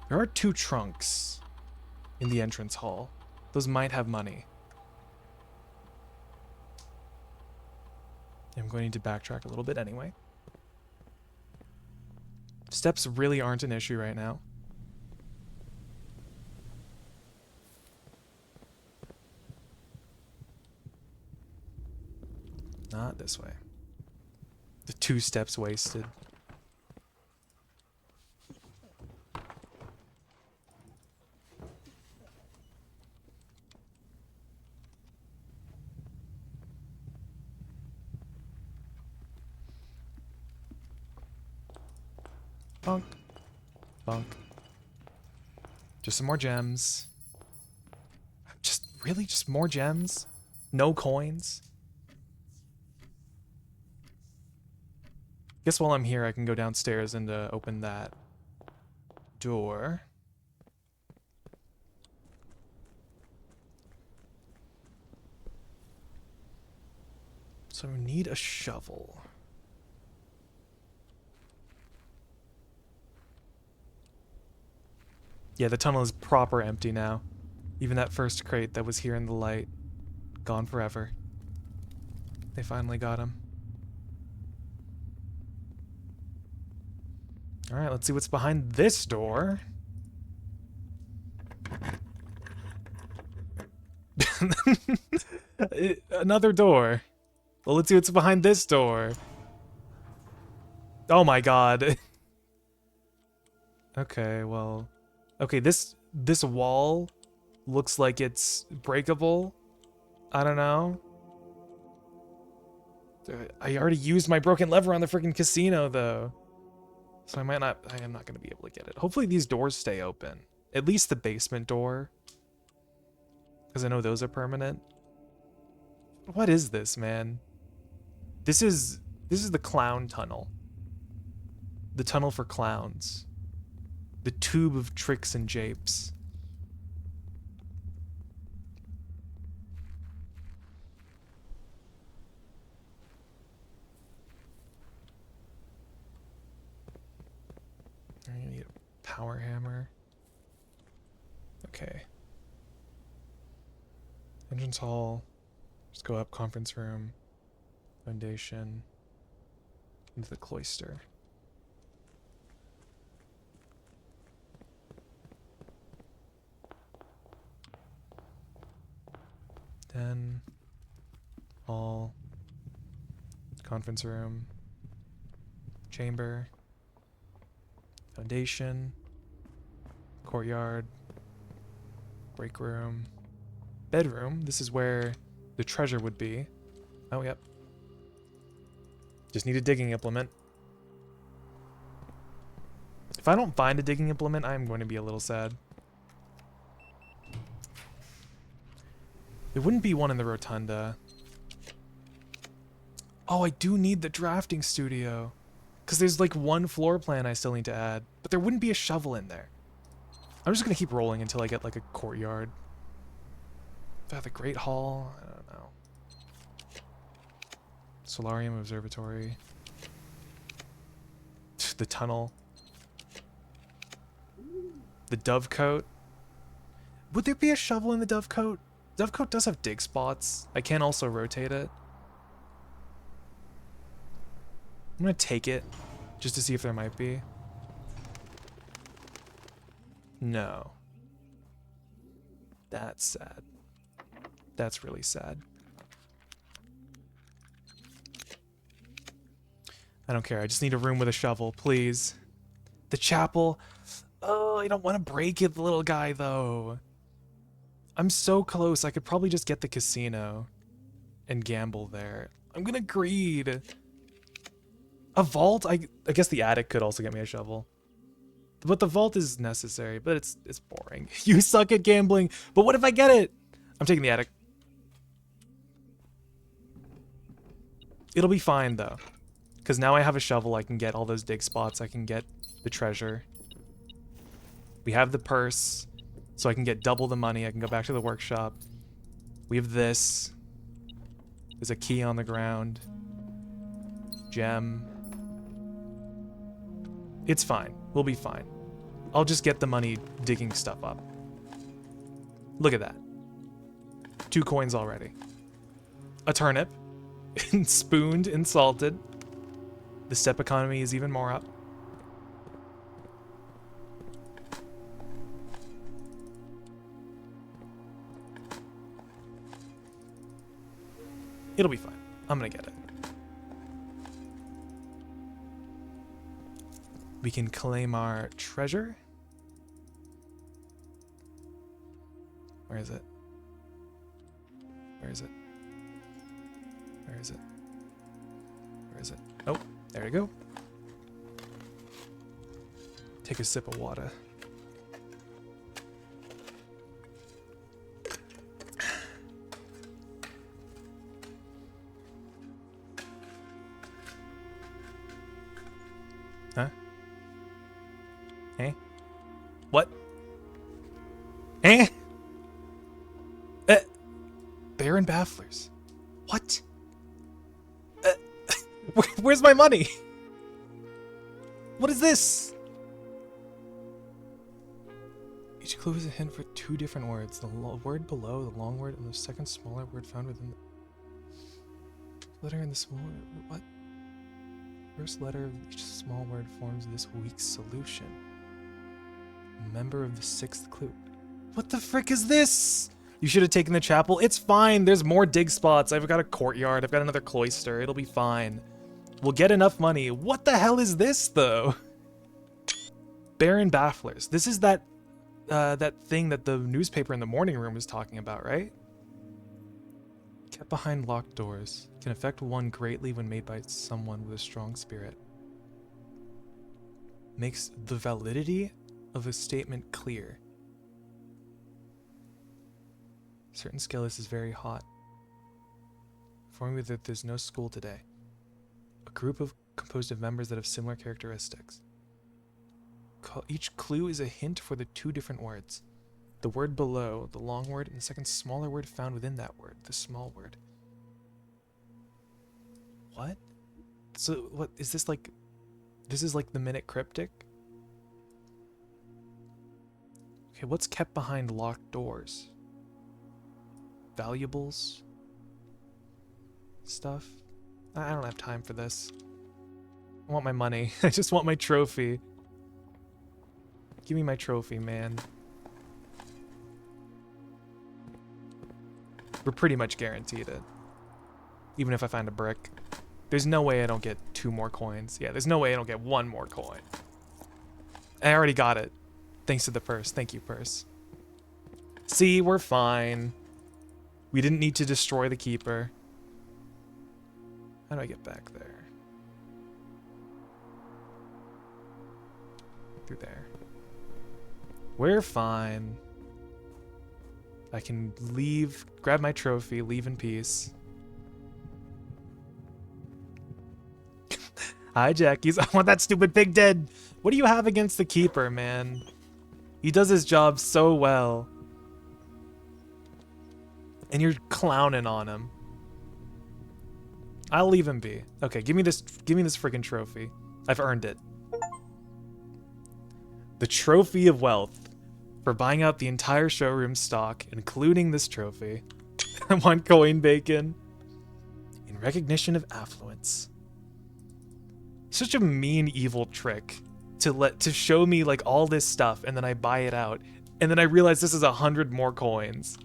There are 2 trunks in the entrance hall. Those might have money. I'm going to backtrack a little bit anyway. Steps really aren't an issue right now. Not this way. The 2 steps wasted. Bonk. Bonk. Just some more gems. Really? Just more gems? No coins? Guess while I'm here, I can go downstairs and open that door. So we need a shovel. Yeah, the tunnel is proper empty now. Even that first crate that was here in the light, gone forever. They finally got him. Alright, let's see what's behind this door. Another door. Well, let's see what's behind this door. Oh my god. Okay, well... Okay, this wall looks like it's breakable. I don't know. I already used my broken lever on the freaking casino, though. So I am not going to be able to get it. Hopefully these doors stay open. At least the basement door. Because I know those are permanent. What is this, man? This is the clown tunnel. The tunnel for clowns. The tube of tricks and japes. I need a power hammer. Okay. Entrance hall. Just go up, conference room. Foundation. Into the cloister. Den. Hall. Conference room. Chamber. Foundation. Courtyard. Break room. Bedroom. This is where the treasure would be. Oh, yep. Just need a digging implement. If I don't find a digging implement, I'm going to be a little sad. There wouldn't be one in the rotunda. Oh, I do need the drafting studio. Because there's like one floor plan I still need to add. But there wouldn't be a shovel in there. I'm just going to keep rolling until I get like a courtyard. The Great Hall? I don't know. Solarium Observatory. The tunnel. The Dovecote. Would there be a shovel in the Dovecote? Dovecote does have dig spots. I can also rotate it. I'm gonna take it just to see if there might be. No. That's sad. That's really sad. I don't care. I just need a room with a shovel, please. The chapel. Oh, I don't want to break it, little guy, though. I'm so close. I could probably just get the casino and gamble there. I'm gonna greed. A vault? I guess the attic could also get me a shovel. But the vault is necessary, but it's boring. You suck at gambling, but what if I get it? I'm taking the attic. It'll be fine, though. Because now I have a shovel, I can get all those dig spots, I can get the treasure. We have the purse, so I can get double the money, I can go back to the workshop. We have this. There's a key on the ground. Gem. It's fine. We'll be fine. I'll just get the money digging stuff up. Look at that. 2 coins already. A turnip. Spooned and salted. The step economy is even more up. It'll be fine. I'm gonna get it. We can claim our treasure. Where is it? Where is it? Where is it? Where is it? Oh, there we go. Take a sip of water. Huh? Eh? What? Eh? Baron Bafflers. What? Where's my money? What is this? Each clue is a hint for 2 different words. The word below, the long word, and the second smaller word found within the letter in the small word. What? First letter of each small word forms this week's solution. Member of the 6th clue. What the frick is this? You should have taken the chapel. It's fine. There's more dig spots. I've got a courtyard. I've got another cloister. It'll be fine. We'll get enough money. What the hell is this, though? Baron Bafflers. This is that thing that the newspaper in the morning room was talking about, right? Kept behind locked doors. Can affect one greatly when made by someone with a strong spirit. Makes the validity of a statement clear. Certain skillet is very hot. Informing me that there's no school today. A group composed of members that have similar characteristics. Each clue is a hint for the 2 different words. The word below, the long word, and the second smaller word found within that word, the small word. What? So, what is this like? This is like the minute cryptic? Okay, what's kept behind locked doors? Valuables? Stuff? I don't have time for this. I want my money. I just want my trophy. Give me my trophy, man. We're pretty much guaranteed it. Even if I find a brick. There's no way I don't get 2 more coins. Yeah, there's no way I don't get 1 more coin. I already got it. Thanks to the purse. Thank you, purse. See, we're fine. We didn't need to destroy the keeper. How do I get back there? Through there. We're fine. I can leave, grab my trophy, leave in peace. Hi, Jackies. I want that stupid pig dead. What do you have against the keeper, man? He does his job so well. And you're clowning on him. I'll leave him be. Okay, give me this freaking trophy. I've earned it. The trophy of wealth for buying out the entire showroom stock, including this trophy. I want coin bacon. In recognition of affluence. Such a mean, evil trick to show me like all this stuff and then I buy it out And then I realized this is 100 more coins.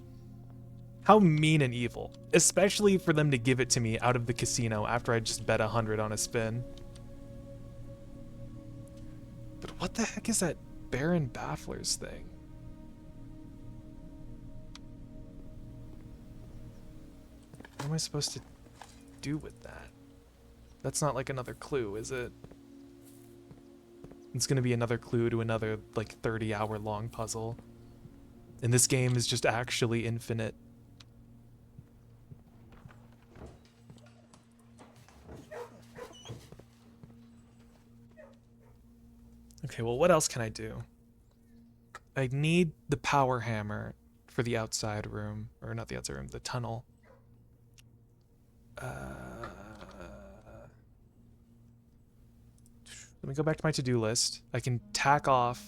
How mean and evil. Especially for them to give it to me out of the casino after I just bet 100 on a spin. But what the heck is that Baron Baffler's thing? What am I supposed to do with that? That's not like another clue, is it? It's gonna be another clue to another like 30-hour long puzzle. And this game is just actually infinite. Okay, well, what else can I do? I need the power hammer for the outside room. Or not the outside room, the tunnel. Let me go back to my to-do list. I can tack off,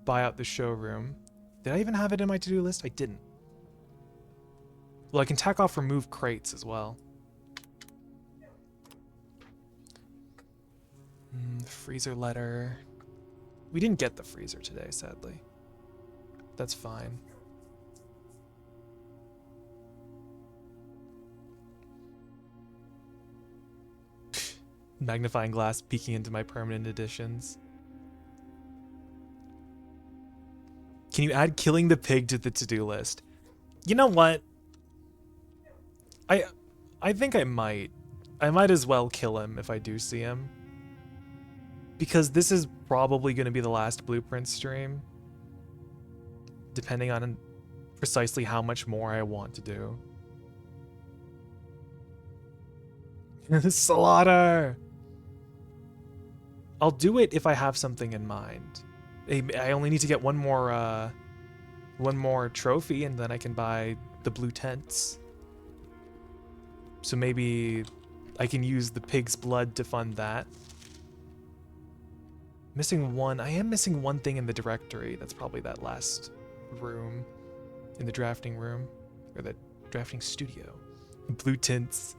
buy out the showroom. Did I even have it in my to-do list? I didn't. Well, I can tack off remove crates as well. Freezer letter. We didn't get the freezer today, sadly. That's fine. Magnifying glass peeking into my permanent editions. Can you add killing the pig to the to-do list? You know what? I think I might. I might as well kill him if I do see him. Because this is probably going to be the last blueprint stream. Depending on precisely how much more I want to do. Slaughter! I'll do it if I have something in mind. I only need to get one more trophy and then I can buy the blue tents. So maybe I can use the pig's blood to fund that. Missing one. I am missing one thing in the directory. That's probably that last room in the drafting room or the drafting studio. Blue tints.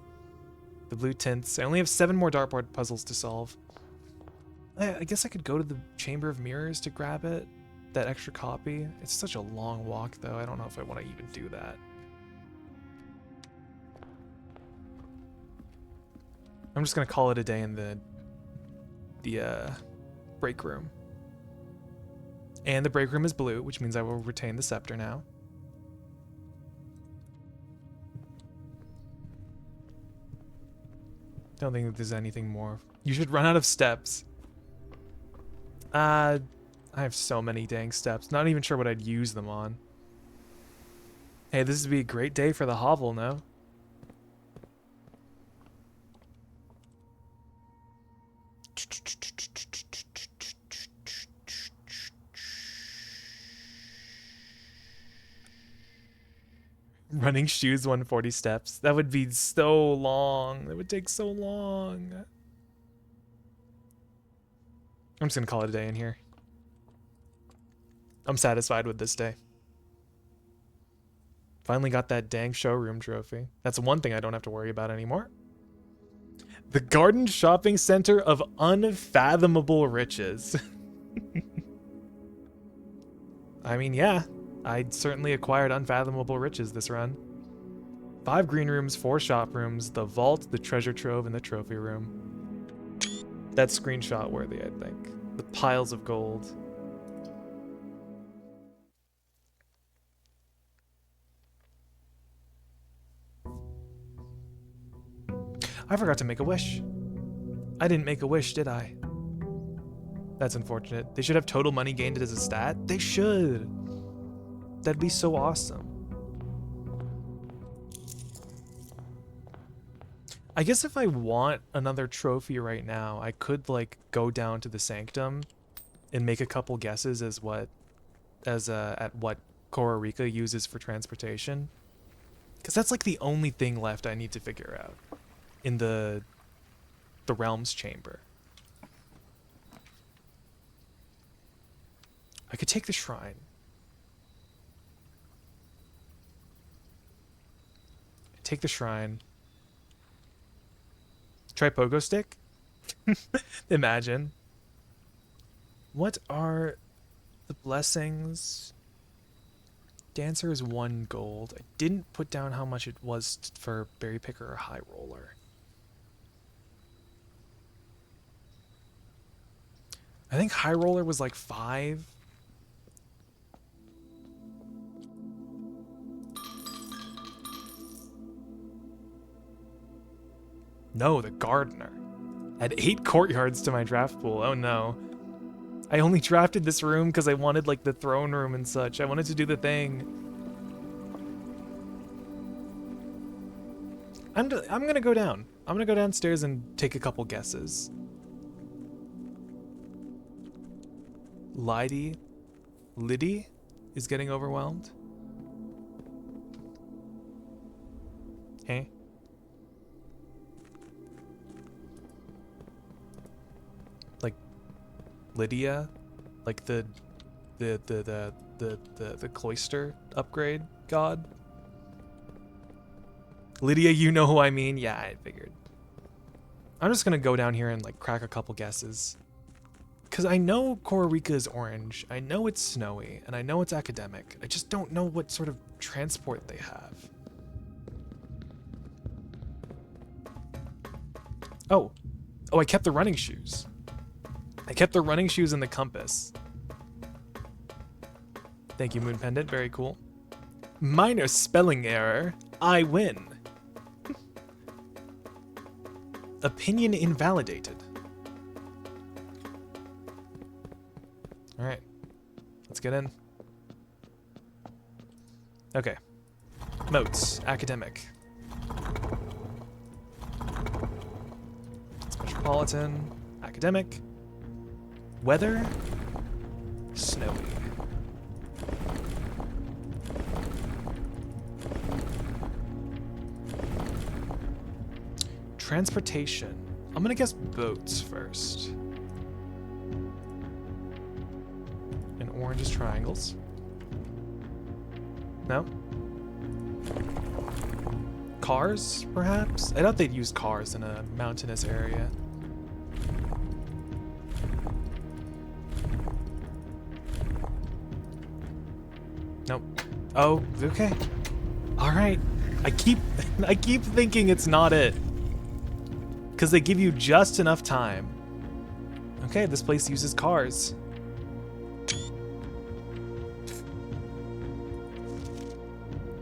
The blue tints. I only have 7 more dartboard puzzles to solve. I guess I could go to the Chamber of Mirrors to grab it. That extra copy. It's such a long walk though. I don't know if I want to even do that. I'm just gonna call it a day in the break room. And the break room is blue, which means I will retain the scepter now. Don't think that there's anything more. You should run out of steps. I have so many dang steps. Not even sure what I'd use them on. Hey, this would be a great day for the hovel, no? Running shoes 140 steps. That would be so long. That would take so long. I'm just gonna call it a day in here. I'm satisfied with this day. Finally got that dang showroom trophy. That's one thing I don't have to worry about anymore. The Garden Shopping Center of Unfathomable Riches. I mean, yeah. I certainly acquired unfathomable riches this run. 5 green rooms, 4 shop rooms, the vault, the treasure trove, and the trophy room. That's screenshot worthy, I think. The piles of gold. I forgot to make a wish. I didn't make a wish, did I? That's unfortunate. They should have total money gained as a stat. They should. That'd be so awesome. I guess if I want another trophy right now, I could like go down to the sanctum and make a couple guesses at what Kororika uses for transportation. Because that's like the only thing left I need to figure out in the realms chamber. I could take the shrine. Take the shrine. Try pogo stick? Imagine. What are The blessings. Dancer is 1 gold. I didn't put down how much it was for berry picker or high roller. I think high roller was like 5. No, the gardener. I had 8 courtyards to my draft pool. Oh no. I only drafted this room because I wanted like the throne room and such. I wanted to do the thing. I'm gonna go down. I'm gonna go downstairs and take a couple guesses. Liddy is getting overwhelmed. Hey. Like Lydia, like the cloister upgrade god. Lydia, you know who I mean? Yeah, I figured. I'm just gonna go down here and like crack a couple guesses. Because I know Kororika is orange, I know it's snowy, and I know it's academic. I just don't know what sort of transport they have. Oh, I kept the running shoes. I kept the running shoes and the compass. Thank you, Moon Pendant, very cool. Minor spelling error, I win. Opinion invalidated. Alright, let's get in. Okay. Moats, academic. Metropolitan, academic. Weather, snowy. Transportation. I'm gonna guess boats first. And orange is triangles. No? Cars, perhaps? I thought they'd use cars in a mountainous area. Nope. Oh, okay. All right. I keep thinking it's not it. Because they give you just enough time. Okay, this place uses cars.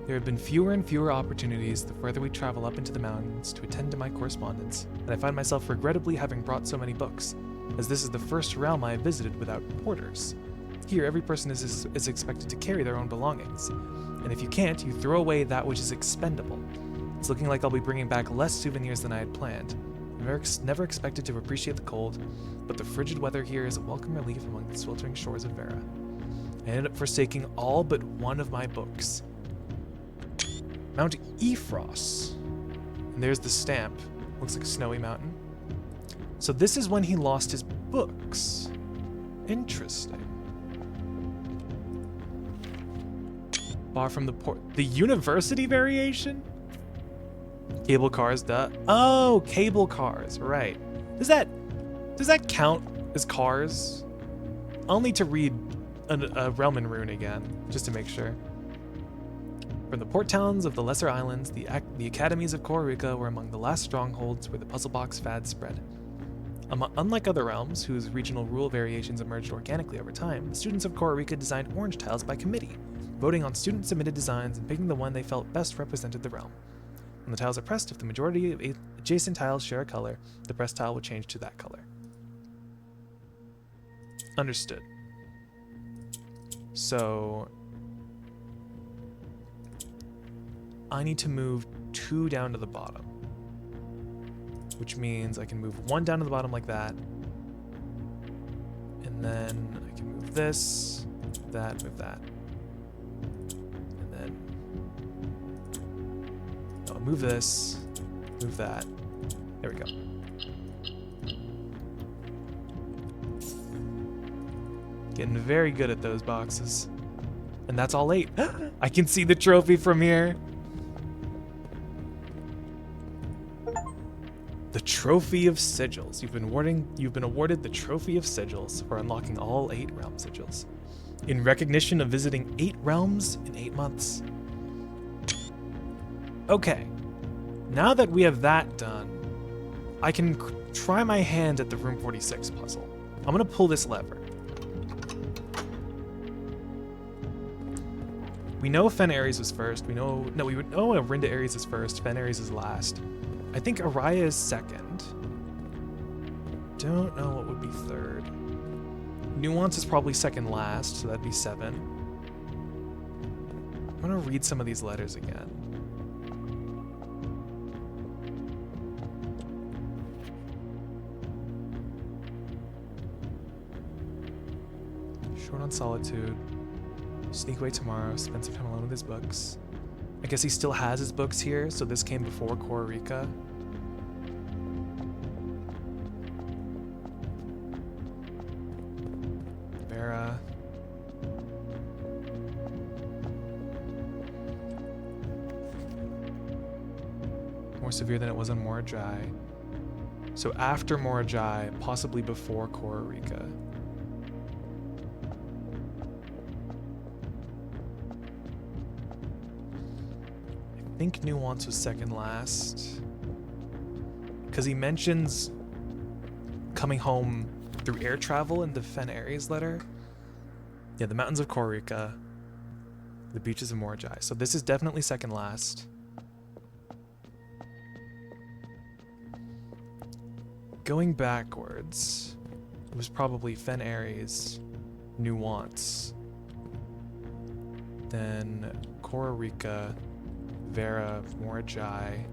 There have been fewer and fewer opportunities the further we travel up into the mountains to attend to my correspondence, and I find myself regrettably having brought so many books, as this is the first realm I have visited without porters. Here, every person is expected to carry their own belongings, and if you can't, you throw away that which is expendable. It's looking like I'll be bringing back less souvenirs than I had planned. Never expected to appreciate the cold, but the frigid weather here is a welcome relief among the sweltering shores of Vera. I ended up forsaking all but one of my books. Mount Ephros. And there's the stamp. Looks like a snowy mountain. So this is when he lost his books. Interesting. Bar from the port. The university variation? Cable cars, duh. Oh, cable cars, right. Does that count as cars? I'll need to read a Relman rune again, just to make sure. From the port towns of the lesser islands, the academies of Kororika were among the last strongholds where the puzzle box fad spread. Unlike other realms, whose regional rule variations emerged organically over time, the students of Kororika designed orange tiles by committee, voting on student-submitted designs and picking the one they felt best represented the realm. When the tiles are pressed, if the majority of adjacent tiles share a color, the pressed tile will change to that color. Understood. So I need to move 2 down to the bottom, which means I can move 1 down to the bottom like that, and then I can move this, move that, and then I'll move this, move that. There we go. Getting very good at those boxes. And that's all 8. I can see the trophy from here. The Trophy of Sigils. You've been awarded the Trophy of Sigils for unlocking all 8 realm sigils. in recognition of visiting 8 realms in 8 months. Okay, now that we have that done, I can try my hand at the Room 46 puzzle. I'm gonna pull this lever. We know Fen Ares was first. We know Arinda Ares is first. Fen Ares is last. I think Araya is second. Don't know what would be third. Nuance is probably second last, so that'd be 7. I'm gonna read some of these letters again. Short on solitude. Sneak away tomorrow. Spend some time alone with his books. I guess he still has his books here, so this came before Kororika. Vera. More severe than it was on Morajai. So after Morajai, possibly before Kororika. I think Nuance was second last. Because he mentions coming home through air travel in the Fen Ares letter. Yeah, the mountains of Kororika. The beaches of Morajai. So this is definitely second last. Going backwards, it was probably Fen Ares, Nuance, then Kororika, Vera, Morajai,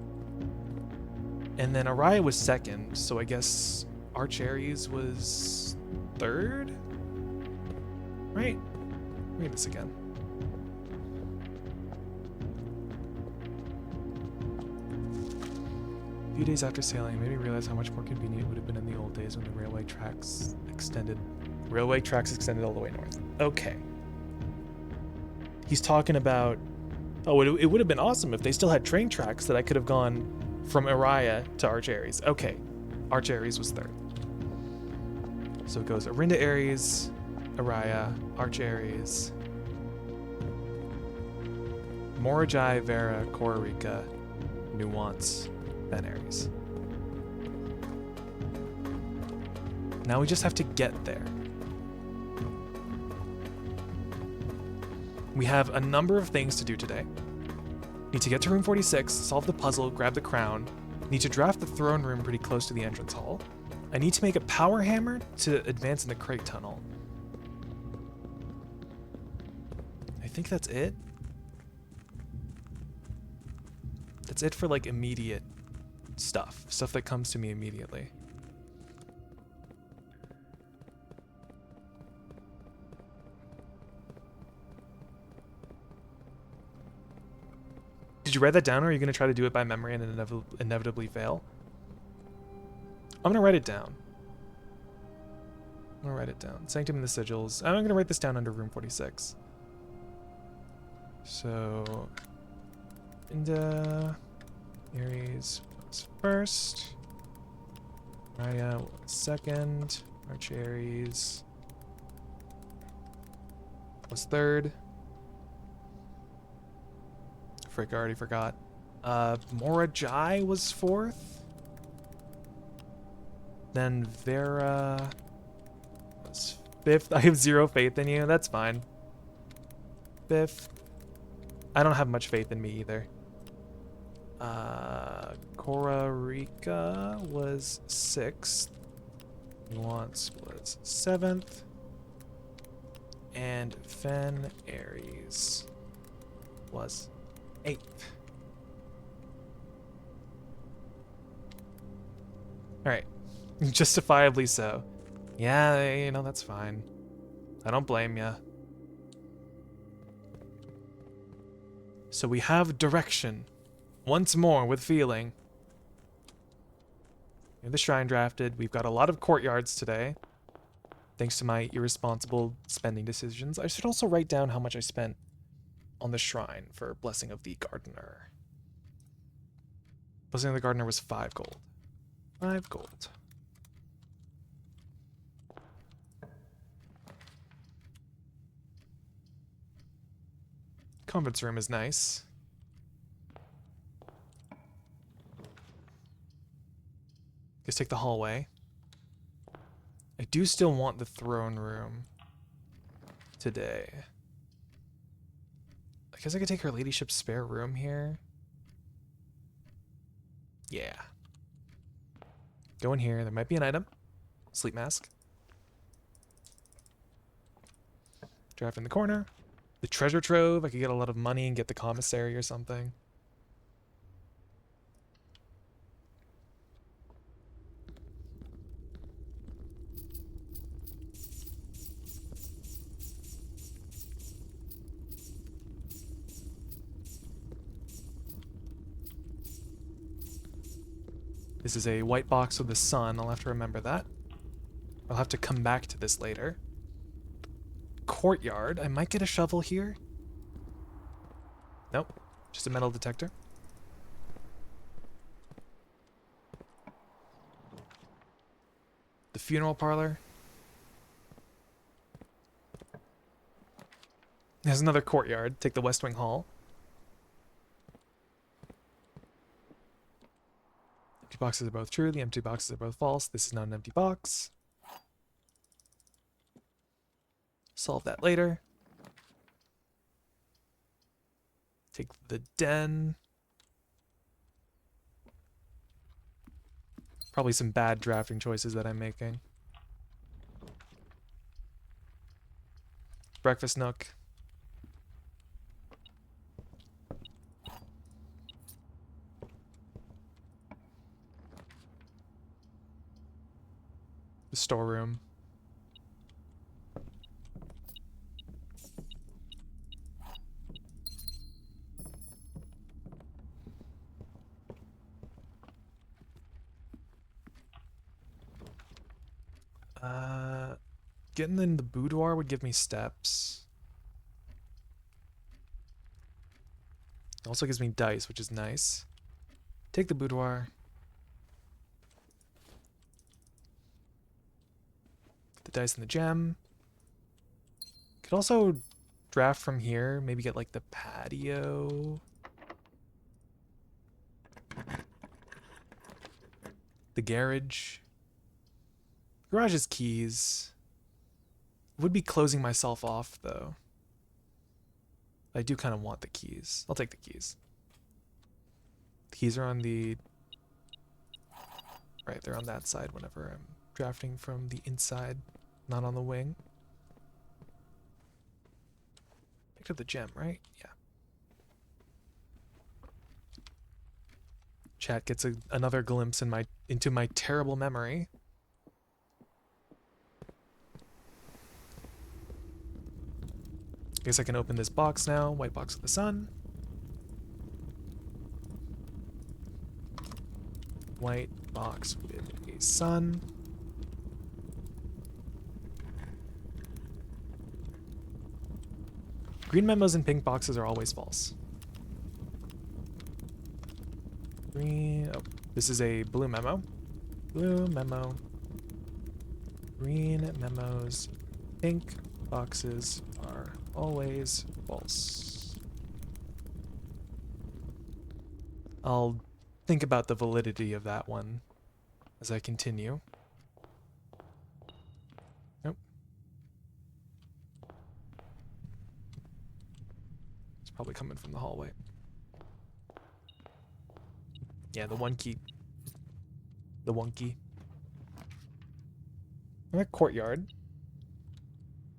and then Araya was second, so I guess Arch Ares was third? Right? Read this again. A few days after sailing, it made me realize how much more convenient it would have been in the old days when the railway tracks extended all the way north. Okay. He's talking about, oh, it would have been awesome if they still had train tracks that I could have gone from Araya to Arch Ares. Okay, Arch Ares was third. So it goes Arinda Ares, Araya, Arch Ares, Morajai, Vera, Kororika, Nuance, Fen Ares. Now we just have to get there. We have a number of things to do today. Need to get to room 46, solve the puzzle, grab the crown. Need to draft the throne room pretty close to the entrance hall. I need to make a power hammer to advance in the crate tunnel. I think that's it. That's it for like immediate stuff that comes to me immediately. Did you write that down, or are you going to try to do it by memory and inevitably fail? I'm going to write it down. I'm going to write it down. Sanctum and the sigils. I'm going to write this down under room 46. So, Inda Ares was first. Raya was second. Arch Ares was third. Frick, I already forgot. Morajai was fourth. Then Vera was fifth. I have 0 faith in you. That's fine. Fifth. I don't have much faith in me either. Kororika was 6th. Nuance was 7th. And Fen Ares was 8th. Alright. Justifiably so. Yeah, you know, that's fine. I don't blame ya. So we have direction. Once more with feeling. We have the shrine drafted. We've got a lot of courtyards today. Thanks to my irresponsible spending decisions. I should also write down how much I spent on the shrine for Blessing of the Gardener. Blessing of the Gardener was 5 gold. 5 gold. Conference room is nice. Just take the hallway. I do still want the throne room today. I guess I could take her ladyship's spare room here. Yeah. Go in here. There might be an item. Sleep mask. Draft in the corner. The treasure trove. I could get a lot of money and get the commissary or something. This is a white box with the sun. I'll have to remember that. I'll have to come back to this later. Courtyard. I might get a shovel here. Nope. Just a metal detector. The funeral parlor. There's another courtyard. Take the West Wing Hall. Empty boxes are both true. The empty boxes are both false. This is not an empty box. Solve that later. Take the den. Probably some bad drafting choices that I'm making. Breakfast nook. The storeroom. Getting in the boudoir would give me steps. It also gives me dice, which is nice. Take the boudoir. The dice and the gem. Could also draft from here. Maybe get like the patio. The garage. Garage's keys. Would be closing myself off though. I do kind of want the keys. I'll take the keys. The keys are on the... Right, they're on that side whenever I'm drafting from the inside, not on the wing. Picked up the gem, right? Yeah. Chat gets another glimpse into my terrible memory. I guess I can open this box now. White box with the sun. White box with a sun. Green memos and pink boxes are always false. Green. Oh, this is a blue memo. Blue memo. Green memos. Pink boxes are always false. I'll think about the validity of that one as I continue. Nope. It's probably coming from the hallway. Yeah, the one key. The one key. I'm at courtyard.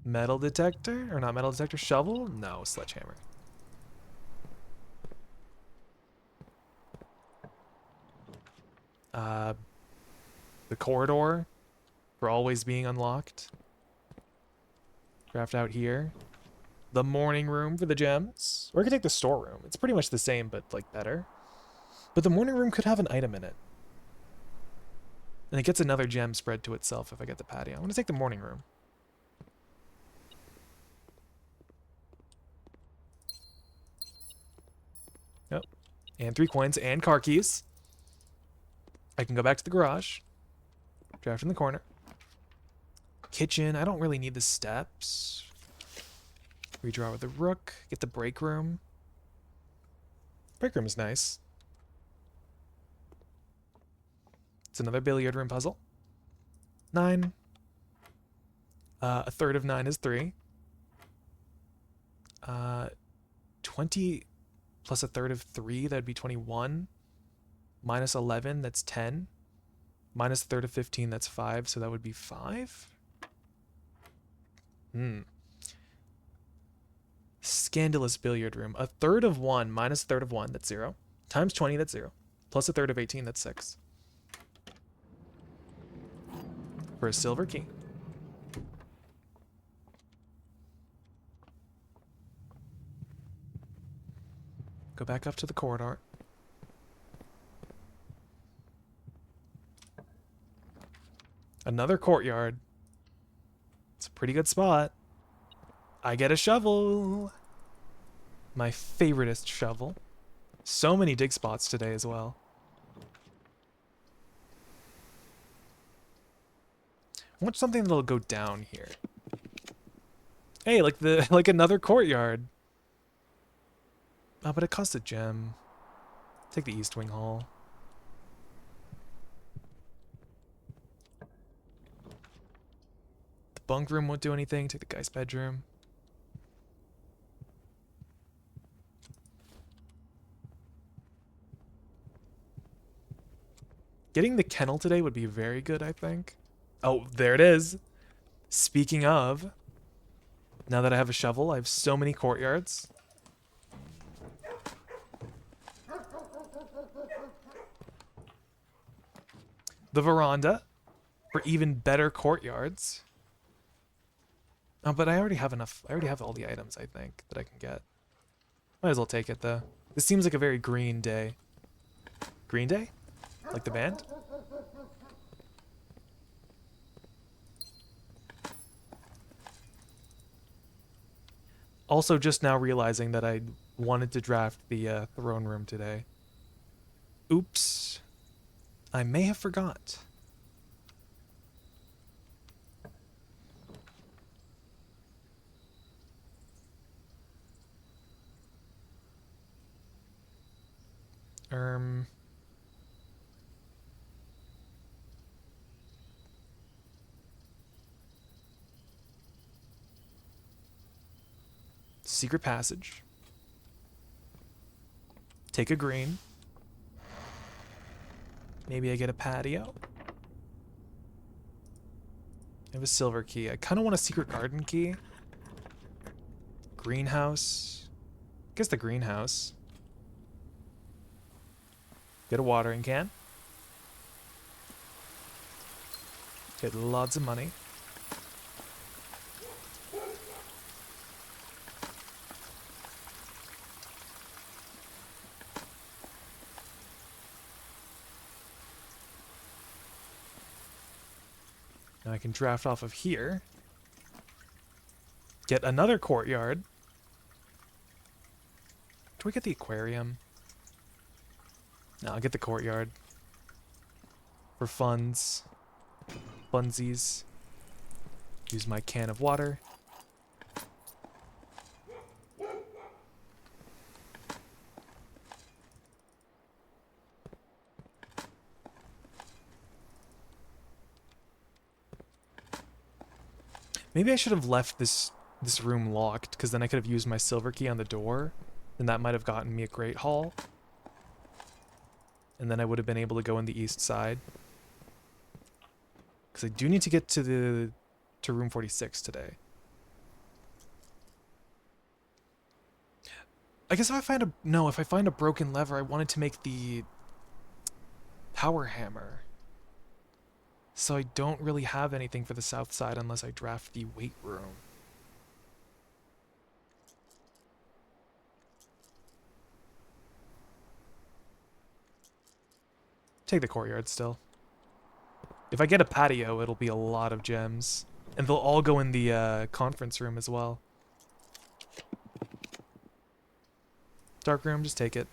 Metal detector? Or not metal detector? Shovel? No, sledgehammer. The corridor for always being unlocked. Draft out here. The morning room for the gems. Or I could take the storeroom. It's pretty much the same, but like better. But the morning room could have an item in it. And it gets another gem spread to itself if I get the patio. I'm going to take the morning room. Yep. And 3 coins and car keys. I can go back to the garage. Draft in the corner. Kitchen. I don't really need the steps. Redraw with the rook. Get the break room. Break room is nice. It's another billiard room puzzle. 9. A third of 9 is 3. 20 plus a third of 3, that'd be 21. Minus 11, that's 10. Minus a third of 15, that's 5, so that would be 5? Scandalous billiard room. A third of 1 minus a third of 1, that's 0. Times 20, that's 0. Plus a third of 18, that's 6. For a silver key. Go back up to the corridor. Another courtyard. It's a pretty good spot. I get a shovel. My favoriteest shovel. So many dig spots today as well. I want something that'll go down here. Hey, like another courtyard. Oh, but it costs a gem. Take the East Wing Hall. The bunk room won't do anything. Take the guy's bedroom. Getting the kennel today would be very good, I think. Oh, there it is. Speaking of, now that I have a shovel, I have so many courtyards. The veranda for even better courtyards. Oh, but I already have enough. I already have all the items, I think, that I can get. Might as well take it, though. This seems like a very green day. Green Day? Like the band? Also, just now realizing that I wanted to draft the throne room today. Oops. I may have forgot. Secret passage. Take a green. Maybe I get a patio. I have a silver key. I kind of want a secret garden key. Greenhouse. I guess the greenhouse. Get a watering can. Get lots of money. Now I can draft off of here. Get another courtyard. Do we get the aquarium? No, I'll get the courtyard. For funds. Funsies. Use my can of water. Maybe I should have left this room locked, because then I could have used my silver key on the door, and that might have gotten me a great haul. And then I would have been able to go in the east side. Because I do need to get to room 46 today. I guess if I find a broken lever, I wanted to make the power hammer. So I don't really have anything for the south side unless I draft the weight room. Take the courtyard still. If I get a patio, it'll be a lot of gems. And they'll all go in the conference room as well. Dark room, just take it.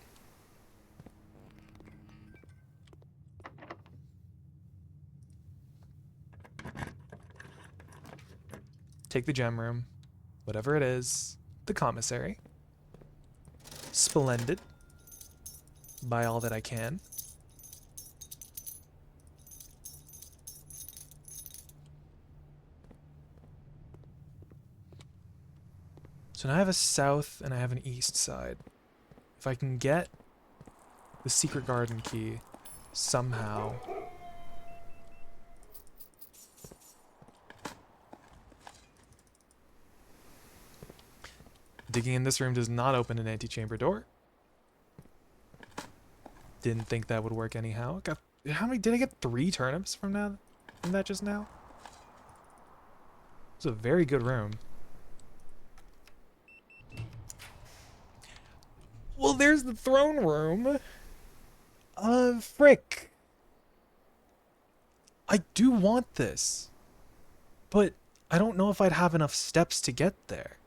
Take the gem room. Whatever it is. the commissary. Splendid. Buy all that I can. So now I have a south and I have an east side. If I can get the secret garden key somehow. Digging in this room does not open an antechamber door. Didn't think that would work anyhow. How many did I get? 3 turnips from that just now? It's a very good room. Well, there's the throne room. Frick. I do want this. But I don't know if I'd have enough steps to get there.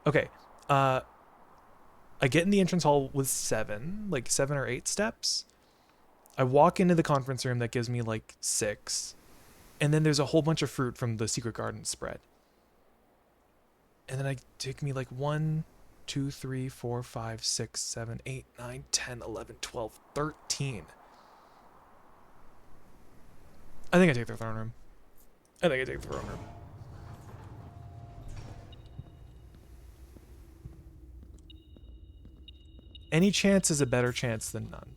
Okay, I get in the entrance hall with 7 or 8 steps. I walk into the conference room that gives me like 6. And then there's a whole bunch of fruit from the secret garden spread. And then I take me like 1, 2, 3, 4, 5, 6, 7, 8, 9, 10, 11, 12, 13. I think I take the throne room. Any chance is a better chance than none.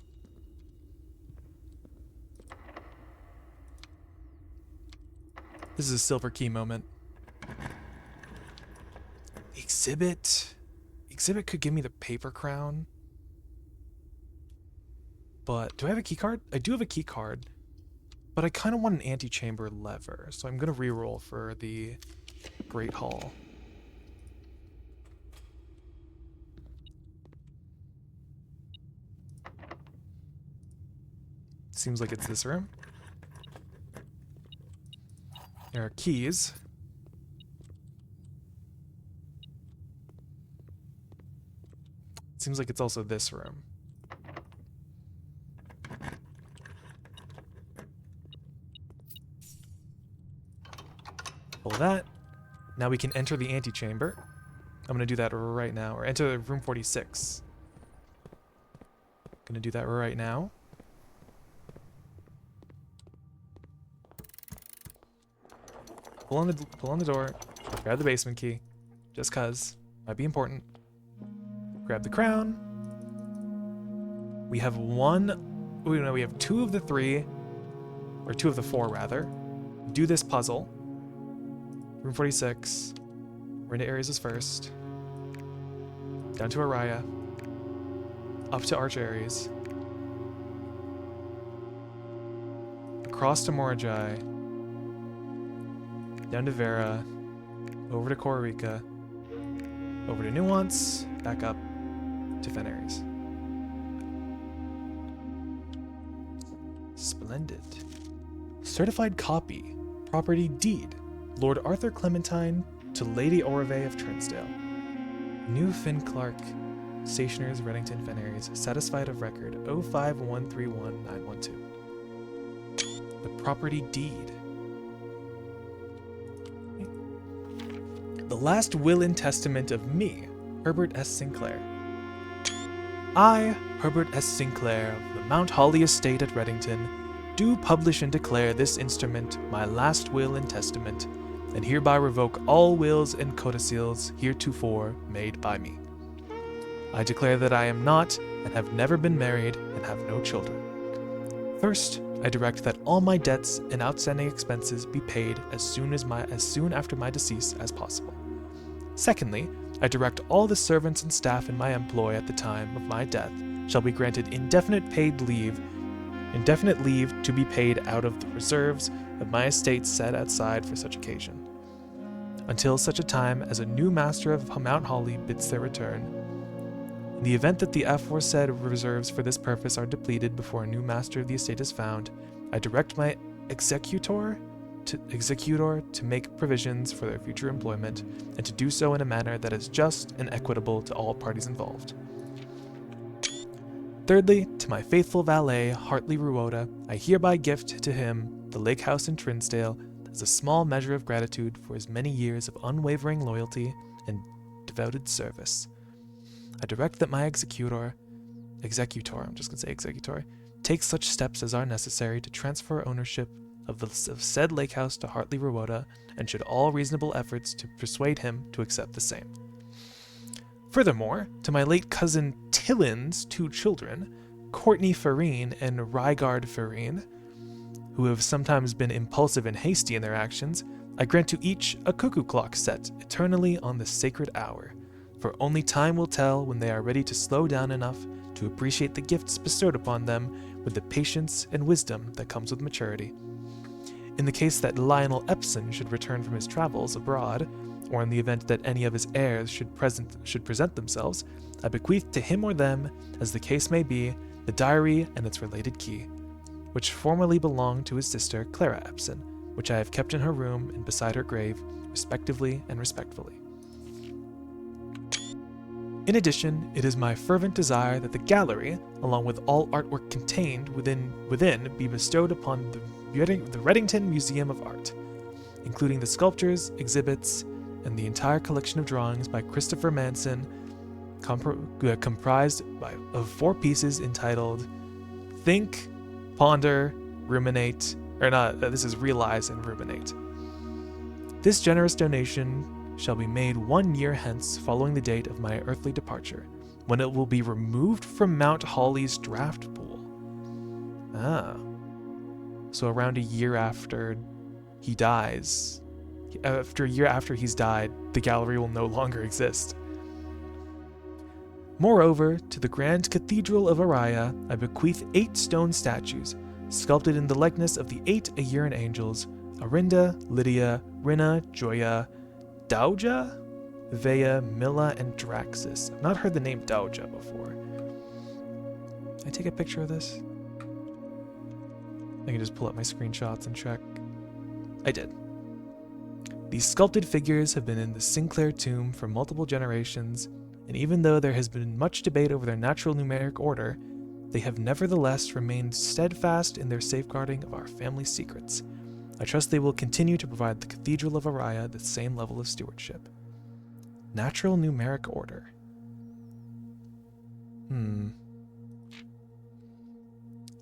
This is a silver key moment. Exhibit could give me the paper crown. But do I have a key card? I do have a key card. But I kind of want an antechamber lever. So I'm going to reroll for the Great Hall. Seems like it's this room. There are keys. Seems like it's also this room. Pull that. Now we can enter the antechamber. I'm gonna do that right now, or enter room 46. Gonna do that right now. Pull on the door. Grab the basement key, just cause might be important. Grab the crown. We have we have 2 of the 3, or 2 of the 4 rather. Do this puzzle. Room 46. We're into Ares' first. Down to Araya. Up to Arch Ares. Across to Morajai. Down to Vera. Over to Kororika. Over to Nuance. Back up to Fenares. Splendid. Certified copy. Property deed. Lord Arthur Clementine to Lady Orve of Trinsdale. New Finn Clark. Stationers, Reddington, Fenares. Satisfied of record 05131-912. The property deed. The last will and testament of me, Herbert S. Sinclair. I, Herbert S. Sinclair, of the Mount Holly Estate at Reddington, do publish and declare this instrument my last will and testament, and hereby revoke all wills and codicils heretofore made by me. I declare that I am not, and have never been married, and have no children. First, I direct that all my debts and outstanding expenses be paid as soon after my decease as possible. Secondly, I direct all the servants and staff in my employ at the time of my death shall be granted indefinite leave to be paid out of the reserves of my estate set aside for such occasion, until such a time as a new master of Mount Holly bids their return. In the event that the aforesaid reserves for this purpose are depleted before a new master of the estate is found, I direct my executor to make provisions for their future employment, and to do so in a manner that is just and equitable to all parties involved. Thirdly, to my faithful valet, Hartley Ruoda, I hereby gift to him the lake house in Trinsdale as a small measure of gratitude for his many years of unwavering loyalty and devoted service. I direct that my executor, take such steps as are necessary to transfer ownership of said lake house to Hartley Rowota, and should all reasonable efforts to persuade him to accept the same. Furthermore, to my late cousin Tillin's 2 children, Courtney Farine and Rygard Farine, who have sometimes been impulsive and hasty in their actions, I grant to each a cuckoo clock set eternally on the sacred hour, for only time will tell when they are ready to slow down enough to appreciate the gifts bestowed upon them with the patience and wisdom that comes with maturity. In the case that Lionel Epson should return from his travels abroad, or in the event that any of his heirs should present themselves, I bequeath to him or them, as the case may be, the diary and its related key, which formerly belonged to his sister Clara Epson, which I have kept in her room and beside her grave, respectively and respectfully. In addition, it is my fervent desire that the gallery, along with all artwork contained within be bestowed upon the Reddington Museum of Art, including the sculptures, exhibits, and the entire collection of drawings by Christopher Manson, comprised of 4 pieces entitled Think, Ponder, Ruminate, this is Realize and Ruminate. This generous donation shall be made 1 year hence following the date of my earthly departure, when it will be removed from Mount Holly's draft pool. So around a year after he dies, after a year after he's died, the gallery will no longer exist. Moreover, to the Grand Cathedral of Araya, I bequeath 8 stone statues, sculpted in the likeness of the 8 Aegeran angels, Arinda, Lydia, Rinna, Joya, Dauja, Vea, Milla, and Draxus. I've not heard the name Dauja before. Can I take a picture of this? I can just pull up my screenshots and check. I did. These sculpted figures have been in the Sinclair tomb for multiple generations, and even though there has been much debate over their natural numeric order, they have nevertheless remained steadfast in their safeguarding of our family secrets. I trust they will continue to provide the Cathedral of Araya the same level of stewardship. Natural numeric order.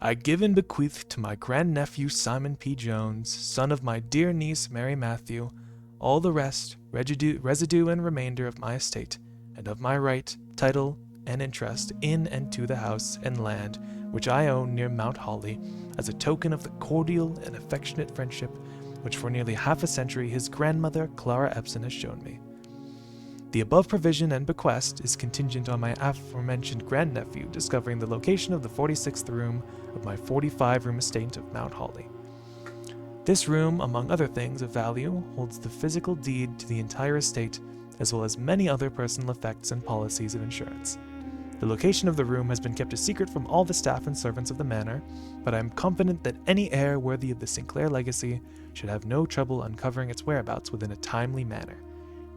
I give and bequeath to my grandnephew Simon P. Jones, son of my dear niece Mary Matthew, all the rest, residue and remainder of my estate, and of my right, title, and interest in and to the house and land which I own near Mount Holly, as a token of the cordial and affectionate friendship which for nearly half a century his grandmother Clara Epson has shown me. The above provision and bequest is contingent on my aforementioned grandnephew discovering the location of the 46th room of my 45-room estate of Mount Holly. This room, among other things of value, holds the physical deed to the entire estate, as well as many other personal effects and policies of insurance. The location of the room has been kept a secret from all the staff and servants of the manor, but I am confident that any heir worthy of the Sinclair legacy should have no trouble uncovering its whereabouts within a timely manner.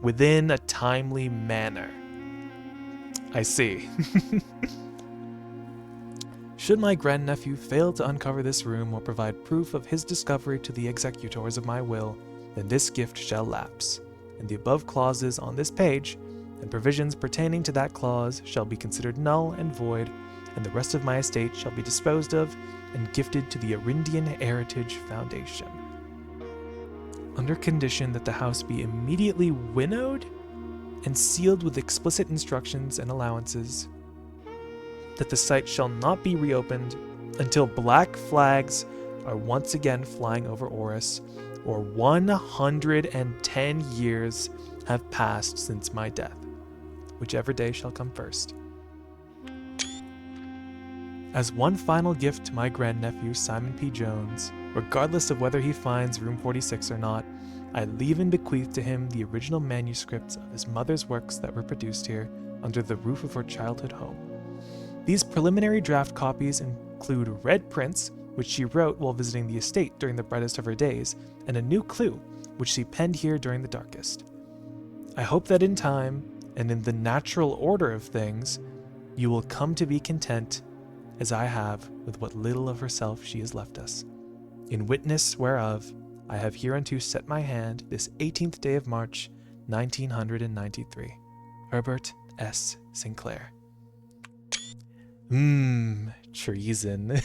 Within a timely manner. I see. Should my grandnephew fail to uncover this room or provide proof of his discovery to the executors of my will, then this gift shall lapse, and the above clauses on this page and provisions pertaining to that clause shall be considered null and void, and the rest of my estate shall be disposed of and gifted to the Arindian Heritage Foundation, under condition that the house be immediately winnowed and sealed with explicit instructions and allowances, that the site shall not be reopened until black flags are once again flying over Oris, or 110 years have passed since my death, whichever day shall come first. As one final gift to my grandnephew Simon P. Jones, regardless of whether he finds room 46 or not, I leave and bequeath to him the original manuscripts of his mother's works that were produced here under the roof of her childhood home. These preliminary draft copies include red prints, which she wrote while visiting the estate during the brightest of her days, and a new clue, which she penned here during the darkest. I hope that in time, and in the natural order of things, you will come to be content, as I have with what little of herself she has left us. In witness whereof, I have hereunto set my hand this 18th day of March, 1993. Herbert S. Sinclair. Treason.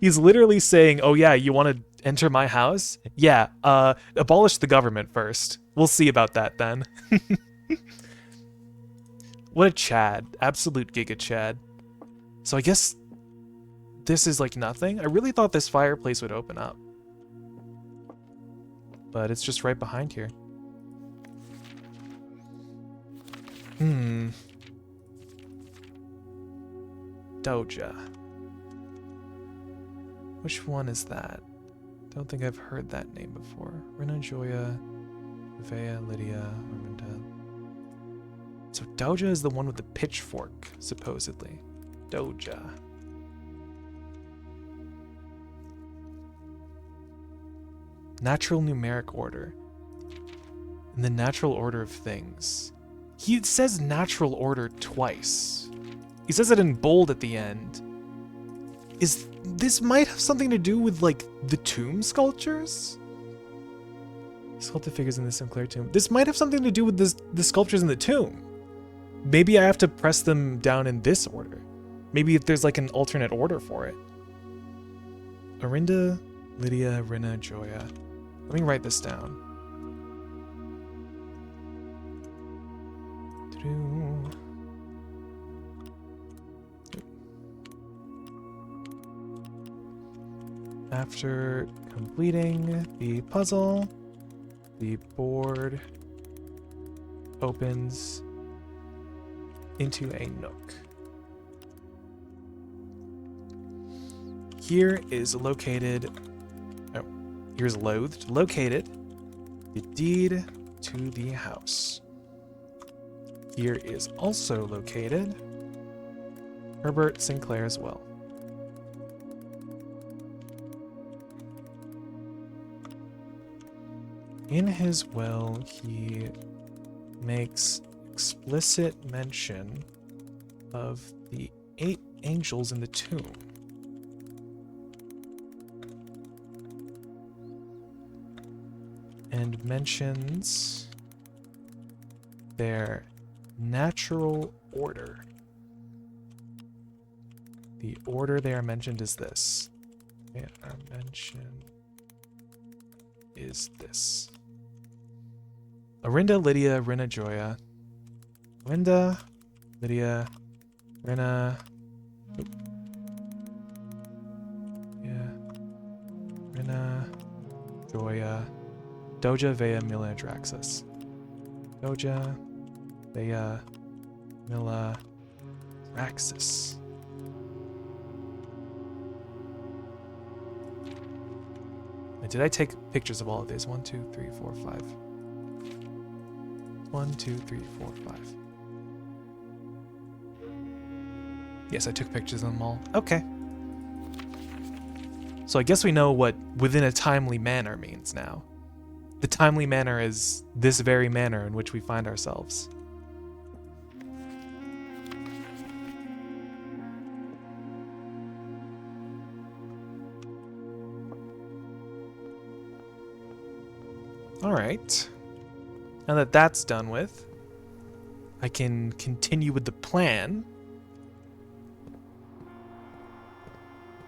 He's literally saying, oh yeah, you want to enter my house? Yeah, abolish the government first. We'll see about that then. What a Chad. Absolute Giga Chad. So I guess this is like nothing. I really thought this fireplace would open up. But it's just right behind here. Doja. Which one is that? Don't think I've heard that name before. Rina, Joya, Vea, Lydia, Arminda. So Doja is the one with the pitchfork, supposedly. Doja. Natural numeric order. In the natural order of things. He says natural order twice. He says it in bold at the end. This might have something to do with, like, the tomb sculptures? Sculpted figures in the Sinclair tomb. This might have something to do with the sculptures in the tomb. Maybe I have to press them down in this order. Maybe if there's, like, an alternate order for it. Arinda, Lydia, Rina, Joya. Let me write this down. After completing the puzzle, the board opens into a nook. Here is located, here's located the deed to the house. Here is also located Herbert Sinclair as well. In his will, he makes explicit mention of the 8 angels in the tomb. And mentions their natural order. The order they are mentioned is this. They are mentioned is this. Arinda, Lydia, Rina, Joya. Arinda, Lydia, Rina. Yeah. Rina, Joya. Doja, Vea, Mila, Draxus. Doja, Vea, Mila, Draxus. Did I take pictures of all of these? 1, 2, 3, 4, 5. 1, 2, 3, 4, 5. Yes, I took pictures of them all. Okay. So I guess we know what within a timely manner means now. The timely manner is this very manner in which we find ourselves. Alright. Now that that's done with, I can continue with the plan.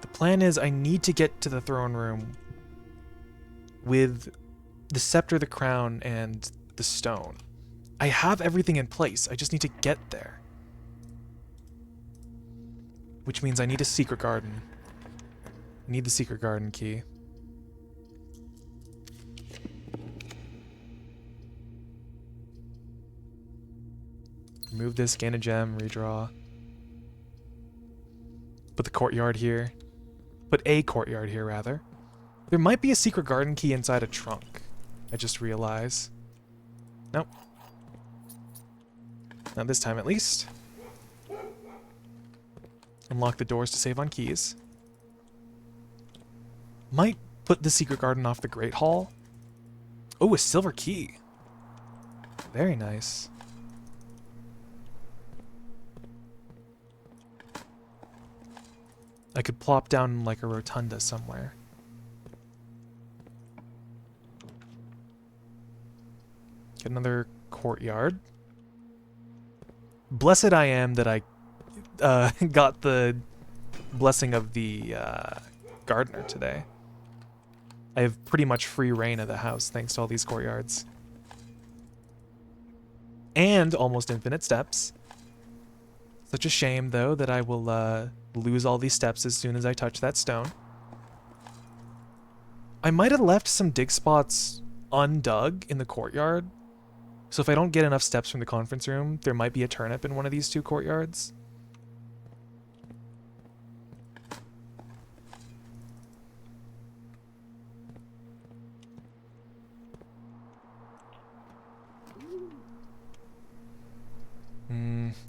The plan is I need to get to the throne room with the scepter, the crown, and the stone. I have everything in place. I just need to get there. Which means I need a secret garden. I need the secret garden key. Remove this, gain a gem, redraw. Put the courtyard here. Put a courtyard here, rather. There might be a secret garden key inside a trunk. I just realized. Nope. Not this time, at least. Unlock the doors to save on keys. Might put the secret garden off the Great Hall. Oh, a silver key. Very nice. I could plop down like a rotunda somewhere. Get another courtyard. Blessed I am that I got the blessing of the gardener today. I have pretty much free reign of the house thanks to all these courtyards. And almost infinite steps. Such a shame, though, that I will lose all these steps as soon as I touch that stone. I might have left some dig spots undug in the courtyard. So if I don't get enough steps from the conference room, there might be a turnip in one of these two courtyards.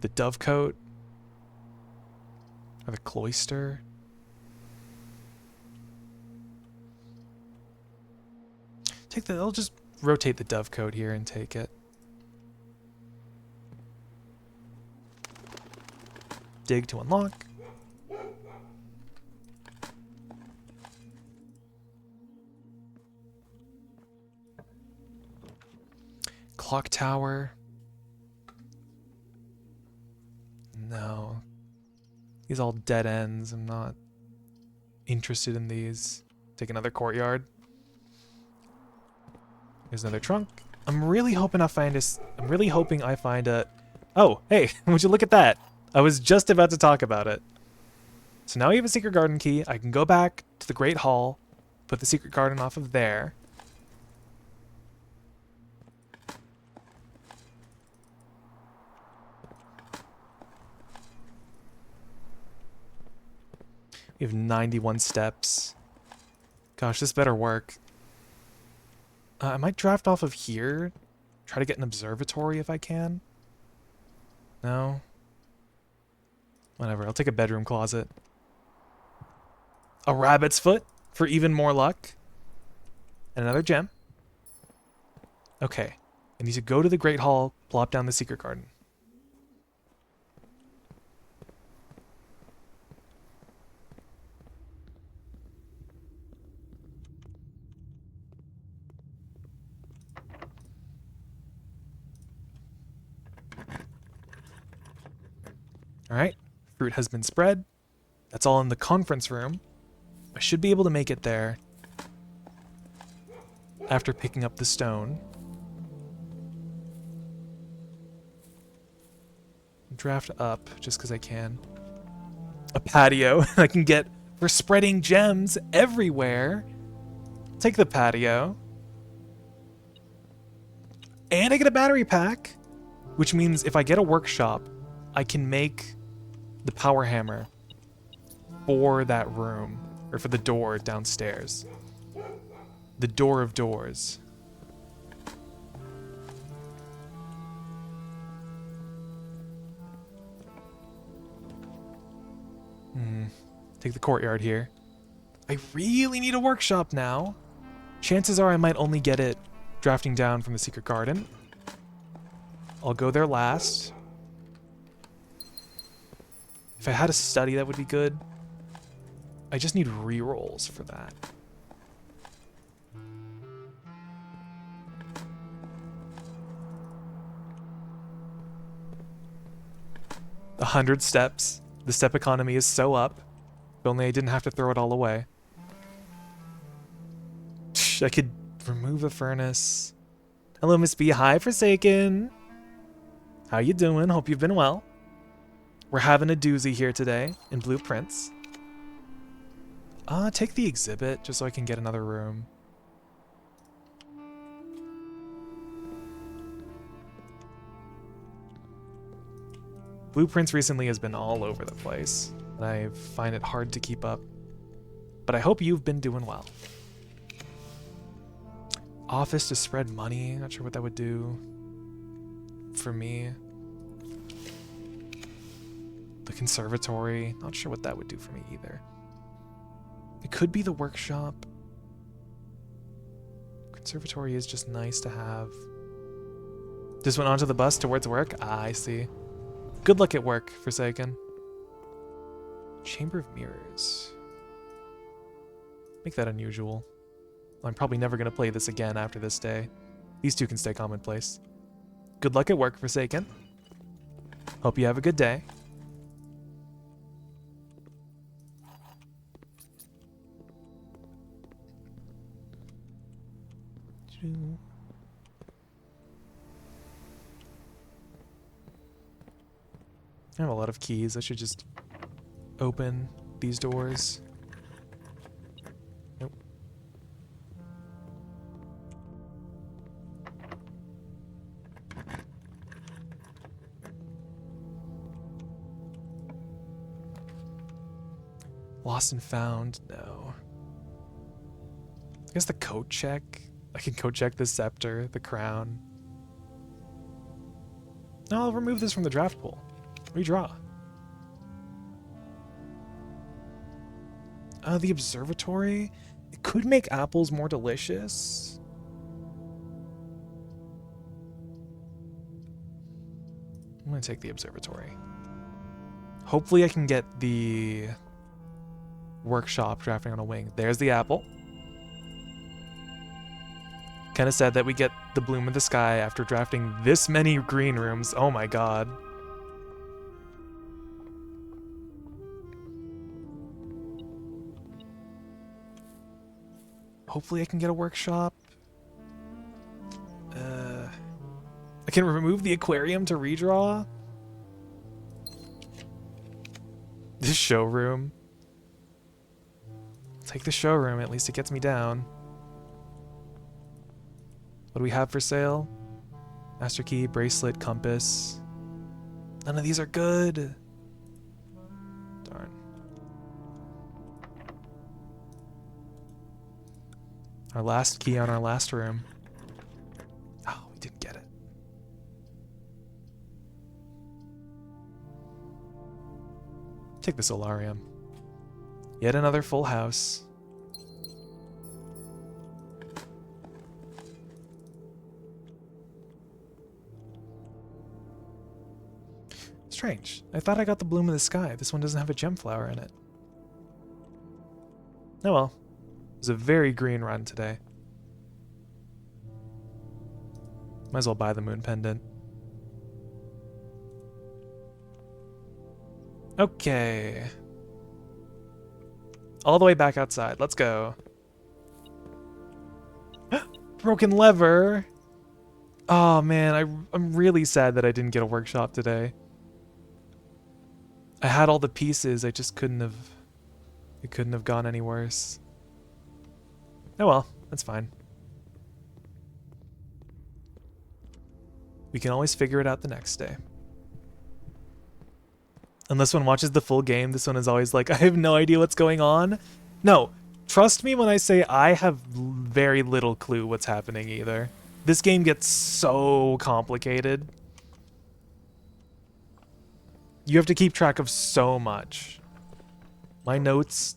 The dovecote. Or the cloister. Take the, I'll just rotate the dovecote here and take it. Dig to unlock. Clock tower. No. These all dead ends. I'm not interested in these. Take another courtyard. There's another trunk. I'm really hoping I find a... Oh, hey, would you look at that? I was just about to talk about it. So now we have a secret garden key. I can go back to the Great Hall, put the secret garden off of there. We have 91 steps. Gosh, this better work. I might draft off of here. Try to get an observatory if I can. No? Whatever, I'll take a bedroom closet. A rabbit's foot for even more luck. And another gem. Okay. I need to go to the Great Hall, plop down the secret garden. Alright, fruit has been spread. That's all in the conference room. I should be able to make it there after picking up the stone. Draft up, just because I can. A patio I can get for spreading gems everywhere. Take the patio. And I get a battery pack, which means if I get a workshop, I can make the power hammer for that room, or for the door downstairs. The door of doors. Take the courtyard here. I really need a workshop now. Chances are I might only get it drafting down from the secret garden. I'll go there last. If I had a study, that would be good. I just need rerolls for that. A 100 steps. The step economy is so up. If only I didn't have to throw it all away. I could remove a furnace. Hello, Miss B. Hi, Forsaken. How you doing? Hope you've been well. We're having a doozy here today in blueprints. Take the exhibit just so I can get another room. Blueprints recently has been all over the place, and I find it hard to keep up. But I hope you've been doing well. Office to spread money, not sure what that would do for me. The conservatory, not sure what that would do for me either. It could be the workshop. Conservatory is just nice to have. Just went onto the bus towards work? Ah, I see. Good luck at work, Forsaken. Chamber of Mirrors. Make that unusual. I'm probably never going to play this again after this day. These two can stay commonplace. Good luck at work, Forsaken. Hope you have a good day. I have a lot of keys. I should just open these doors. Nope. Lost and found? No. I guess the coat check. I can coat check the scepter, the crown. No, I'll remove this from the draft pool. Redraw. The observatory? It could make apples more delicious. I'm gonna take the observatory. Hopefully I can get the workshop drafting on a wing. There's the apple. Kind of sad that we get the bloom of the sky after drafting this many green rooms. Oh my god. Hopefully I can get a workshop. I can remove the aquarium to redraw. This showroom. Take the showroom, at least it gets me down. What do we have for sale? Master key, bracelet, compass. None of these are good. Darn. Our last key on our last room. Oh, we didn't get it. Take the solarium. Yet another full house. Strange. I thought I got the bloom of the sky. This one doesn't have a gem flower in it. Oh well. It was a very green run today. Might as well buy the moon pendant. Okay. All the way back outside. Let's go. Broken lever. Oh man, I'm really sad that I didn't get a workshop today. I had all the pieces, I just couldn't have... It couldn't have gone any worse. Oh well, that's fine. We can always figure it out the next day. Unless one watches the full game, this one is always like, I have no idea what's going on. No, trust me when I say I have very little clue what's happening either. This game gets so complicated. You have to keep track of so much. My notes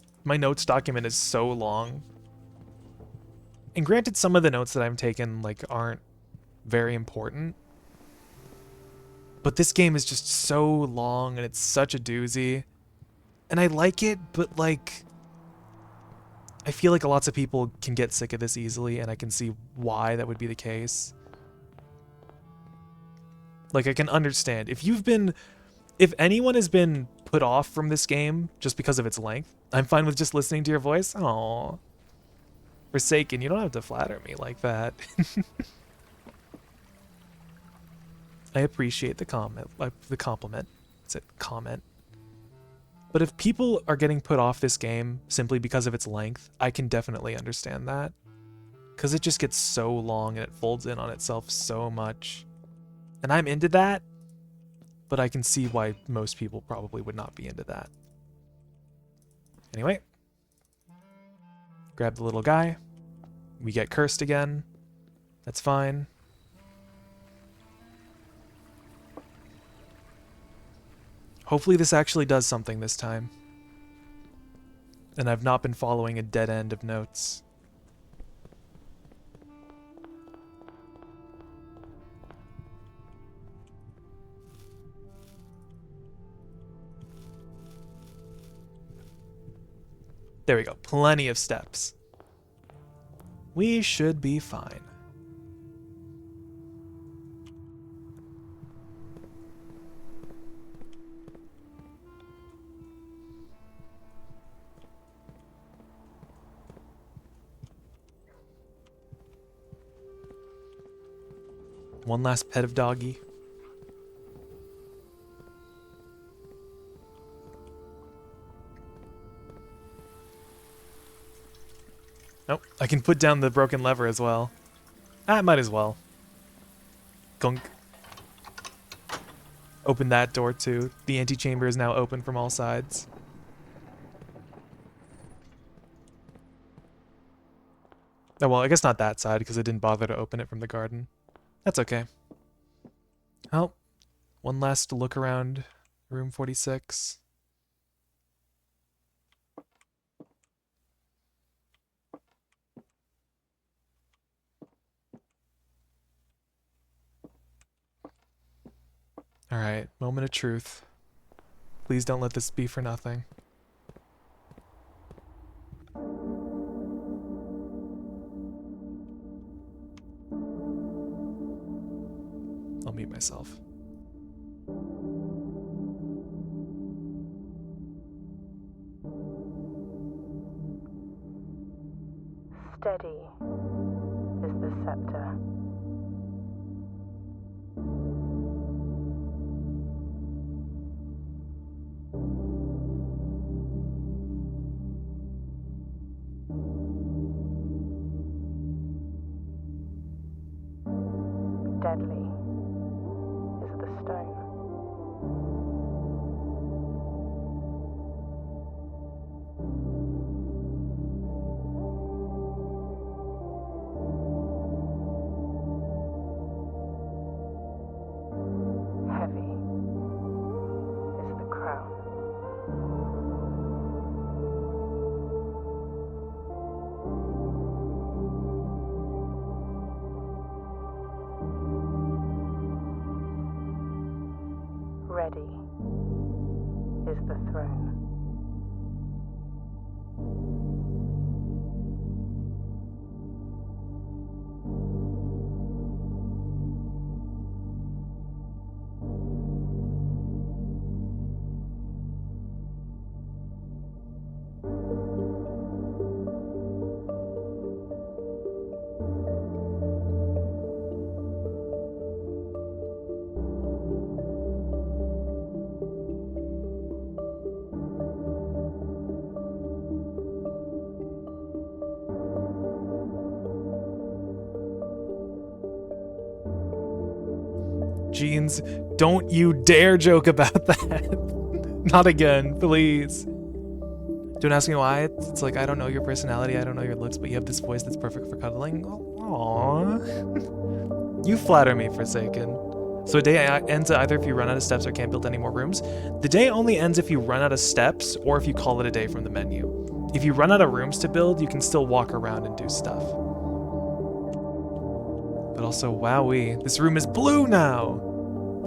document is so long. And granted, some of the notes that I'm taking like aren't very important. But this game is just so long and it's such a doozy. And I like it, but like I feel like lots of people can get sick of this easily, and I can see why that would be the case. Like I can understand if anyone has been put off from this game just because of its length, I'm fine with just listening to your voice. Aww. Forsaken, you don't have to flatter me like that. I appreciate the compliment. It's a comment. But if people are getting put off this game simply because of its length, I can definitely understand that. Because it just gets so long and it folds in on itself so much. And I'm into that. But I can see why most people probably would not be into that. Anyway. Grab the little guy. We get cursed again. That's fine. Hopefully this actually does something this time. And I've not been following a dead end of notes. There we go. Plenty of steps. We should be fine. One last pet of doggy. Nope, I can put down the broken lever as well. I might as well. Gunk. Open that door too. The antechamber is now open from all sides. Oh, well, I guess not that side because I didn't bother to open it from the garden. That's okay. Oh, one last look around room 46. Alright, moment of truth. Please don't let this be for nothing. I'll mute myself. Steady is the scepter. Deadly is the stone. Heavy is the crown. Ready is the throne. Jeans, don't you dare joke about that. Not again, please. Don't ask me why. It's like, I don't know your personality, I don't know your looks, but you have this voice that's perfect for cuddling. Aww. You flatter me, Forsaken. So a day ends either if you run out of steps or can't build any more rooms. The day only ends if you run out of steps or if you call it a day from the menu. If you run out of rooms to build, you can still walk around and do stuff. But also, wowee, this room is blue now!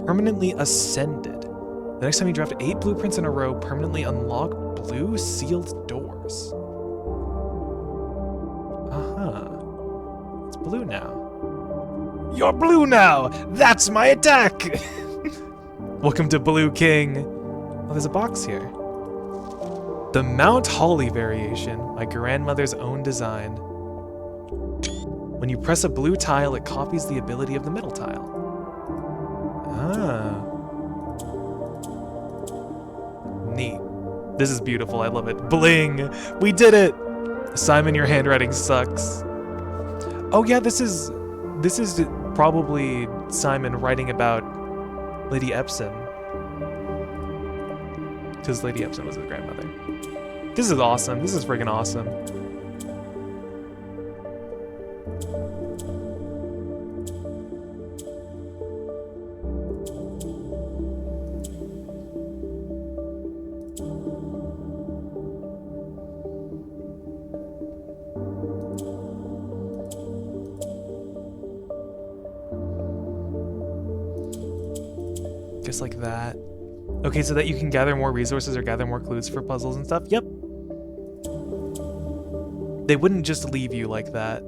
Permanently ascended. The next time you draft 8 blueprints in a row, permanently unlock blue sealed doors. It's blue now. You're blue now! That's my attack! Welcome to Blue King. Oh, there's a box here. The Mount Holly variation, my grandmother's own design. When you press a blue tile, it copies the ability of the middle tile. Ah. Neat. This is beautiful, I love it. Bling! We did it! Simon, your handwriting sucks. Oh yeah, this is probably Simon writing about Lady Epson. Because Lady Epson was his grandmother. This is awesome, this is friggin' awesome. Just like that. Okay, so that you can gather more resources or gather more clues for puzzles and stuff? Yep. They wouldn't just leave you like that.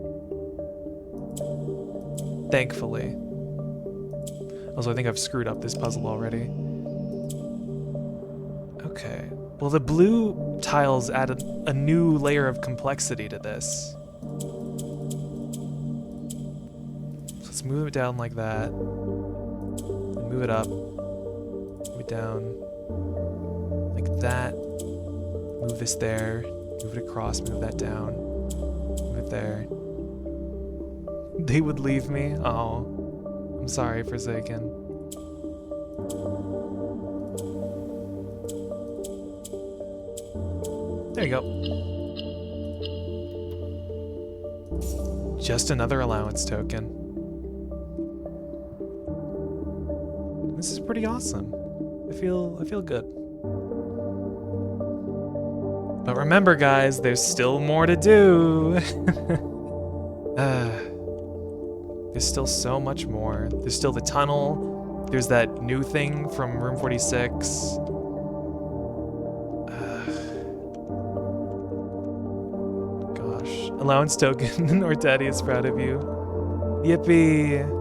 Thankfully. Also, I think I've screwed up this puzzle already. Okay. Well, the blue tiles add a new layer of complexity to this. So let's let's move it down like that. And move it up. Move it down. Like that. Move this there. Move it across. Move that down. Move it there. They would leave me? Oh. I'm sorry, Forsaken. There you go. Just another allowance token. This is pretty awesome. I feel good. But remember, guys, there's still more to do. There's still so much more. There's still the tunnel. There's that new thing from room 46. Gosh. Allowance token, or Daddy is proud of you. Yippee.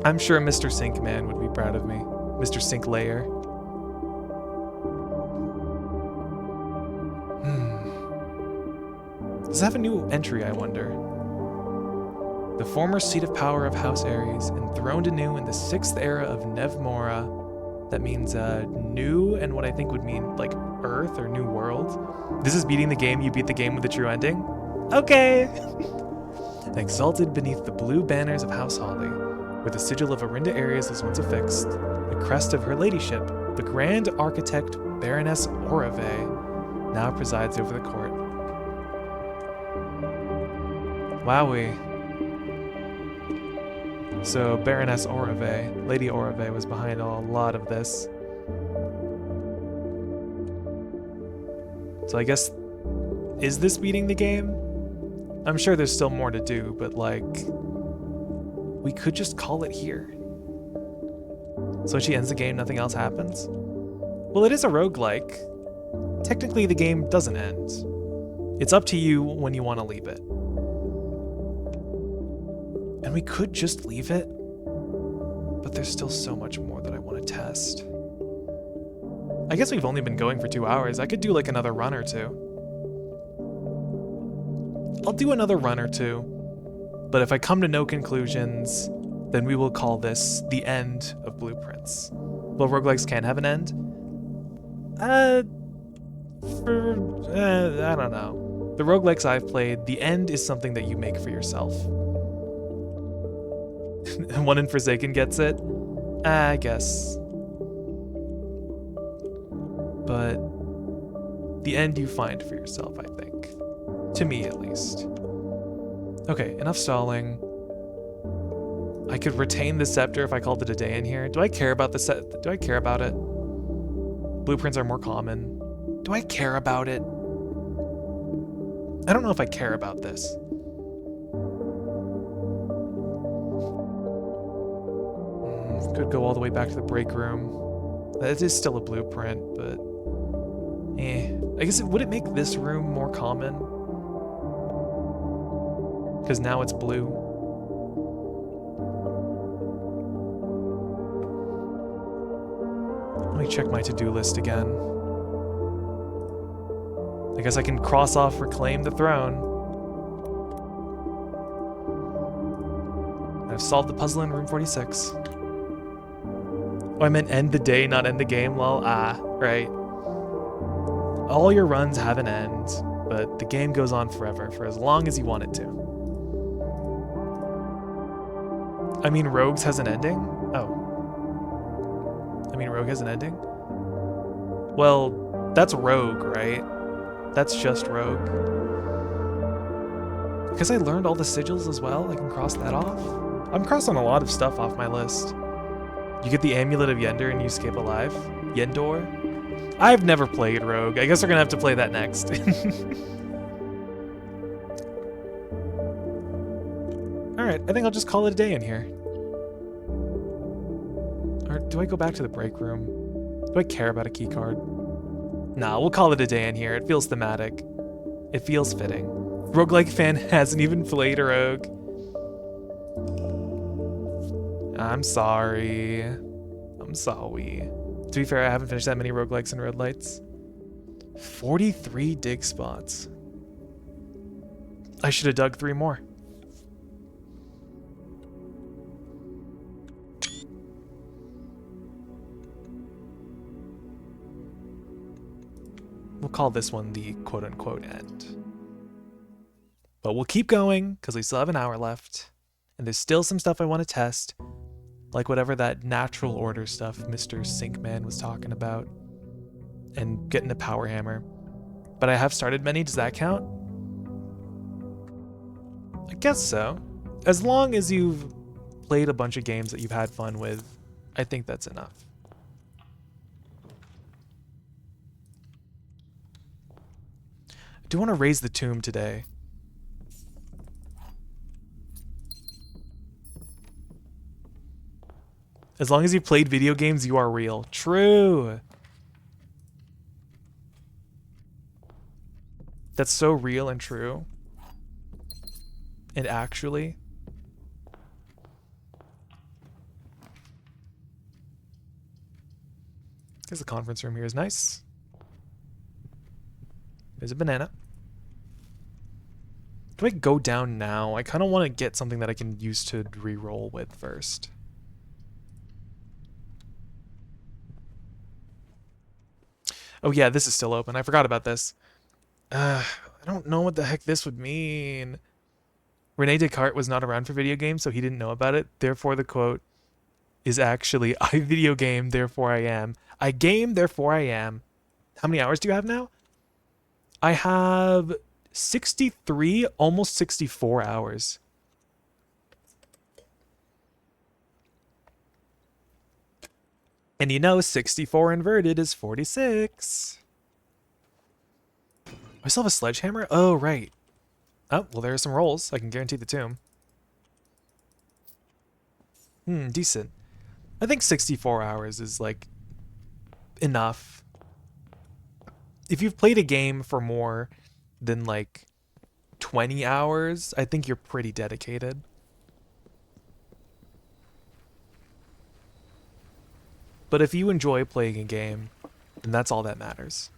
I'm sure Mr. Sink Man would be proud of me. Mr. Sink Layer. Does it have a new entry, I wonder? The former seat of power of House Ares, enthroned anew in the 6th era of Nevmora. That means new, and what I think would mean like Earth or New World. This is beating the game. You beat the game with the true ending. Okay. And exalted beneath the blue banners of House Holly, where the sigil of Arinda Ares was once affixed, the crest of her ladyship, the Grand Architect Baroness Orave, now presides over the court. Wowee. So Baroness Orave, Lady Orave, was behind a lot of this. So I guess, is this beating the game? I'm sure there's still more to do, but like, we could just call it here. So when she ends the game, nothing else happens? Well, it is a roguelike. Technically, the game doesn't end. It's up to you when you want to leave it. And we could just leave it, but there's still so much more that I want to test. I guess we've only been going for 2 hours. I could do like another run or two. I'll do another run or two, but if I come to no conclusions, then we will call this the end of Blueprints. Well, roguelikes can't have an end? I don't know. The roguelikes I've played, the end is something that you make for yourself. One in Forsaken gets it? I guess. But the end you find for yourself, I think. To me, at least. Okay, enough stalling. I could retain the scepter if I called it a day in here. Do I care about the set? Do I care about it? Blueprints are more common. Do I care about it? I don't know if I care about this. Could go all the way back to the break room. That is still a blueprint, but I guess would it make this room more common? Because now it's blue. Let me check my to-do list again. I guess I can cross off Reclaim the Throne. I've solved the puzzle in room 46. Oh, I meant end the day, not end the game. Well, right. All your runs have an end, but the game goes on forever, for as long as you want it to. I mean, Rogues has an ending? Oh. I mean, Rogue has an ending? Well, that's Rogue, right? That's just Rogue. Because I learned all the sigils as well, I can cross that off. I'm crossing a lot of stuff off my list. You get the Amulet of Yendor and you escape alive? Yendor? I've never played Rogue. I guess we're gonna have to play that next. Alright, I think I'll just call it a day in here. Or do I go back to the break room? Do I care about a key card? Nah, we'll call it a day in here. It feels thematic. It feels fitting. Roguelike fan hasn't even played a Rogue. I'm sorry. I'm sorry. To be fair, I haven't finished that many roguelikes and red lights. 43 dig spots. I should have dug 3 more. we'll call this one the quote-unquote end. But we'll keep going, because we still have an hour left. And there's still some stuff I want to test. Like whatever that natural order stuff Mr. Sinkman was talking about. And getting a power hammer. But I have started many, does that count? I guess so. As long as you've played a bunch of games that you've had fun with, I think that's enough. I do want to raise the tomb today. As long as you've played video games, you are real. True. That's so real and true. And actually. Because the conference room here is nice. There's a banana. Do I go down now? I kind of want to get something that I can use to re-roll with first. Oh yeah, this is still open. I forgot about this. I don't know what the heck this would mean. Rene Descartes was not around for video games, so he didn't know about it. Therefore, the quote is actually, I video game, therefore I am. I game, therefore I am. How many hours do you have now? I have 63, almost 64 hours. And you know, 64 inverted is 46. I still have a sledgehammer? Oh, right. Oh, well, there are some rolls. I can guarantee the tomb. Decent. I think 64 hours is, like, enough. If you've played a game for more than, like, 20 hours, I think you're pretty dedicated. But if you enjoy playing a game, then that's all that matters.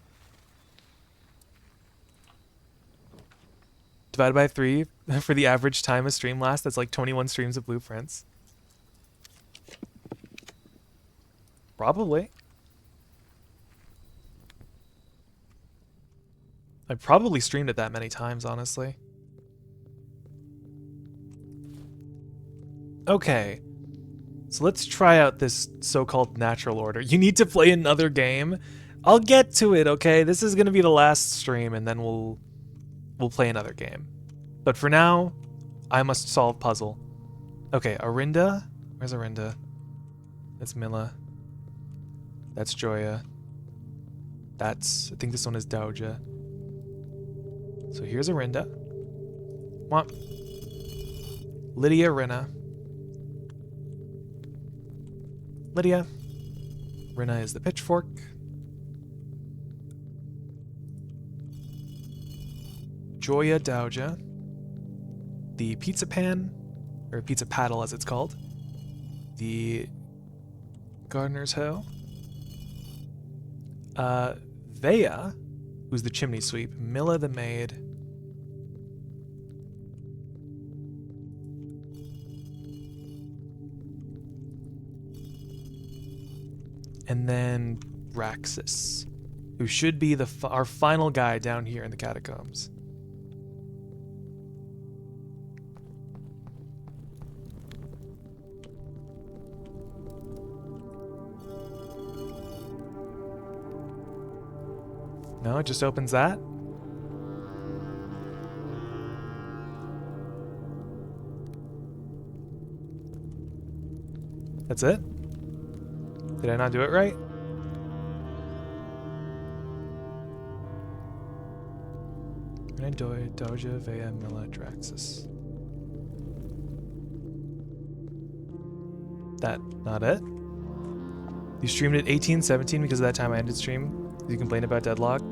Divided by 3 for the average time a stream lasts, that's like 21 streams of blueprints. Probably. I probably streamed it that many times, honestly. Okay. So let's try out this so-called natural order. You need to play another game. I'll get to it, okay? This is gonna be the last stream, and then we'll play another game. But for now, I must solve puzzle. Okay, Arinda. Where's Arinda? That's Mila. That's Joya. I think this one is Doja. So here's Arinda. Come on. Lydia, Rena. Lydia. Rena is the pitchfork. Joya, Doja. The pizza pan, or pizza paddle as it's called. The gardener's hoe. Vea, who's the chimney sweep. Mila the maid. And then Raxus, who should be our final guy down here in the catacombs. No, it just opens that. That's it? Did I not do it right? Doja, Vea, Mila, Draxus. That not it? You streamed at 18:17 because of that time I ended stream. You complained about deadlock.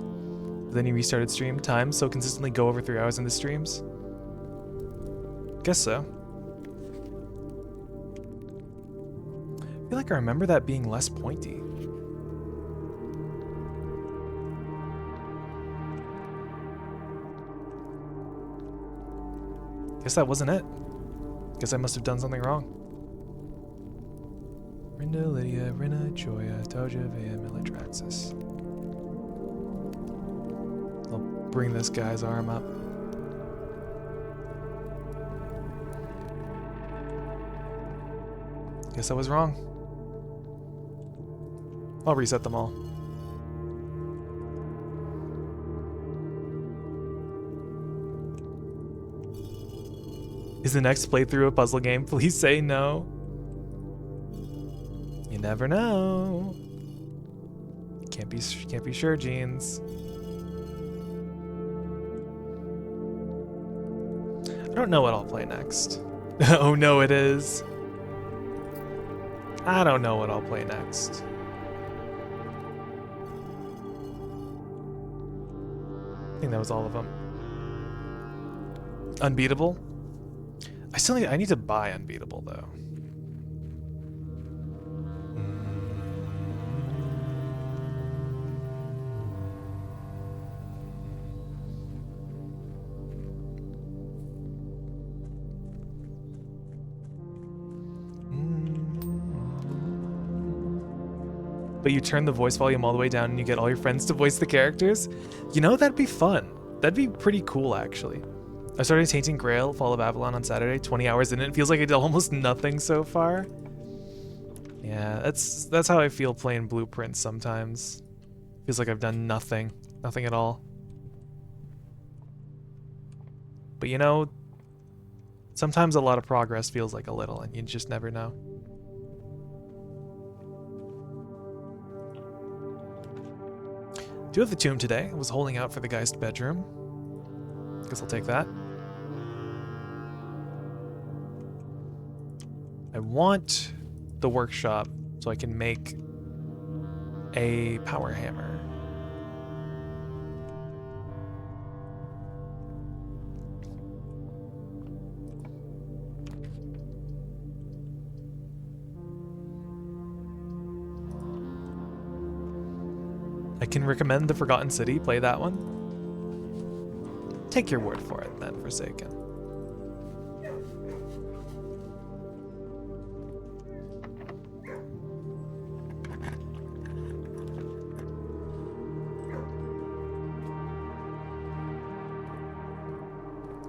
Then you restarted stream. Times so consistently go over 3 hours in the streams? Guess so. I feel like I remember that being less pointy. Guess that wasn't it. Guess I must have done something wrong. Rinda, Lydia, Rina, Joya, Doja, Vea, Mila, Draxus. bring this guy's arm up. Guess I was wrong. I'll reset them all. Is the next playthrough a puzzle game? Please say no. You never know. Can't be sure, Jeans. I don't know what I'll play next. Oh no, it is. I don't know what I'll play next. I think that was all of them. Unbeatable? I need to buy Unbeatable though. But you turn the voice volume all the way down and you get all your friends to voice the characters? You know, that'd be fun. That'd be pretty cool, actually. I started Tainting Grail, Fall of Avalon on Saturday, 20 hours in it. It feels like I did almost nothing so far. Yeah, that's how I feel playing Blueprints sometimes. Feels like I've done nothing. Nothing at all. But you know, sometimes a lot of progress feels like a little, and you just never know. Do have the tomb today. I was holding out for the Geist bedroom. Guess I'll take that. I want the workshop so I can make a power hammer. I can recommend The Forgotten City. Play that one. Take your word for it, then, Forsaken.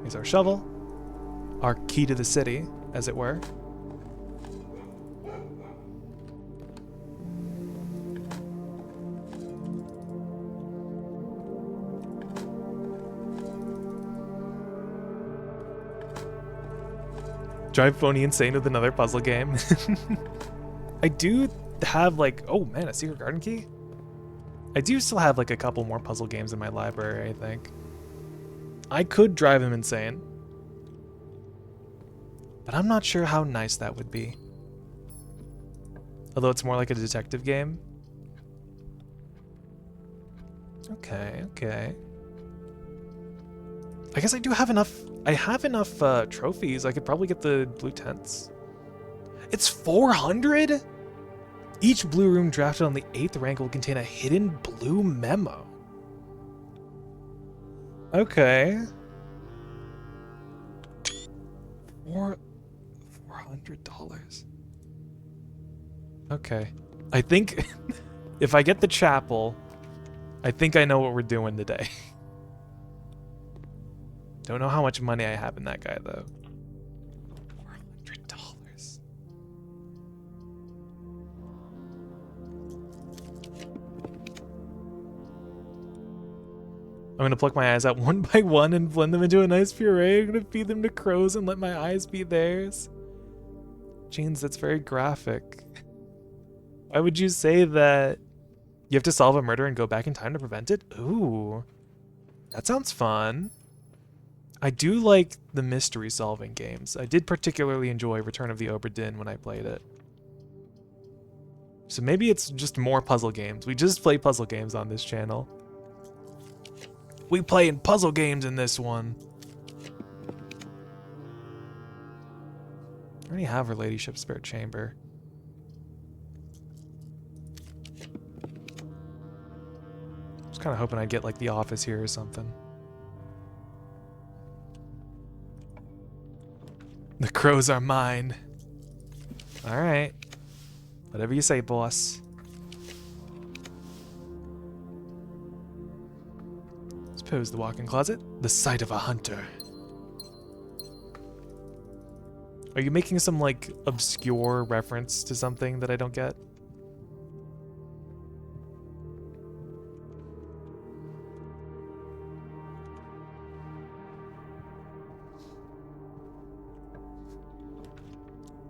Here's our shovel. Our key to the city, as it were. Drive Phony insane with another puzzle game. I do have like, oh man, a secret garden key? I do still have like a couple more puzzle games in my library, I think. I could drive him insane. But I'm not sure how nice that would be. Although it's more like a detective game. Okay, okay. I guess I do have enough. I have enough trophies. I could probably get the blue tents. It's 400? Each blue room drafted on the 8th rank will contain a hidden blue memo. Okay. $400. Okay. I think if I get the chapel, I think I know what we're doing today. Don't know how much money I have in that guy, though. $400. I'm gonna pluck my eyes out one by one and blend them into a nice puree. I'm gonna feed them to crows and let my eyes be theirs. Jeans, that's very graphic. Why would you say that? You have to solve a murder and go back in time to prevent it? Ooh. That sounds fun. I do like the mystery solving games. I did particularly enjoy Return of the Obra Dinn when I played it. So maybe it's just more puzzle games. We just play puzzle games on this channel. We playing puzzle games in this one. I already have her ladyship spare chamber. I was kind of hoping I'd get like the office here or something. The crows are mine. Alright. Whatever you say, boss. This Pose the walk-in closet. The sight of a hunter. Are you making some, like, obscure reference to something that I don't get?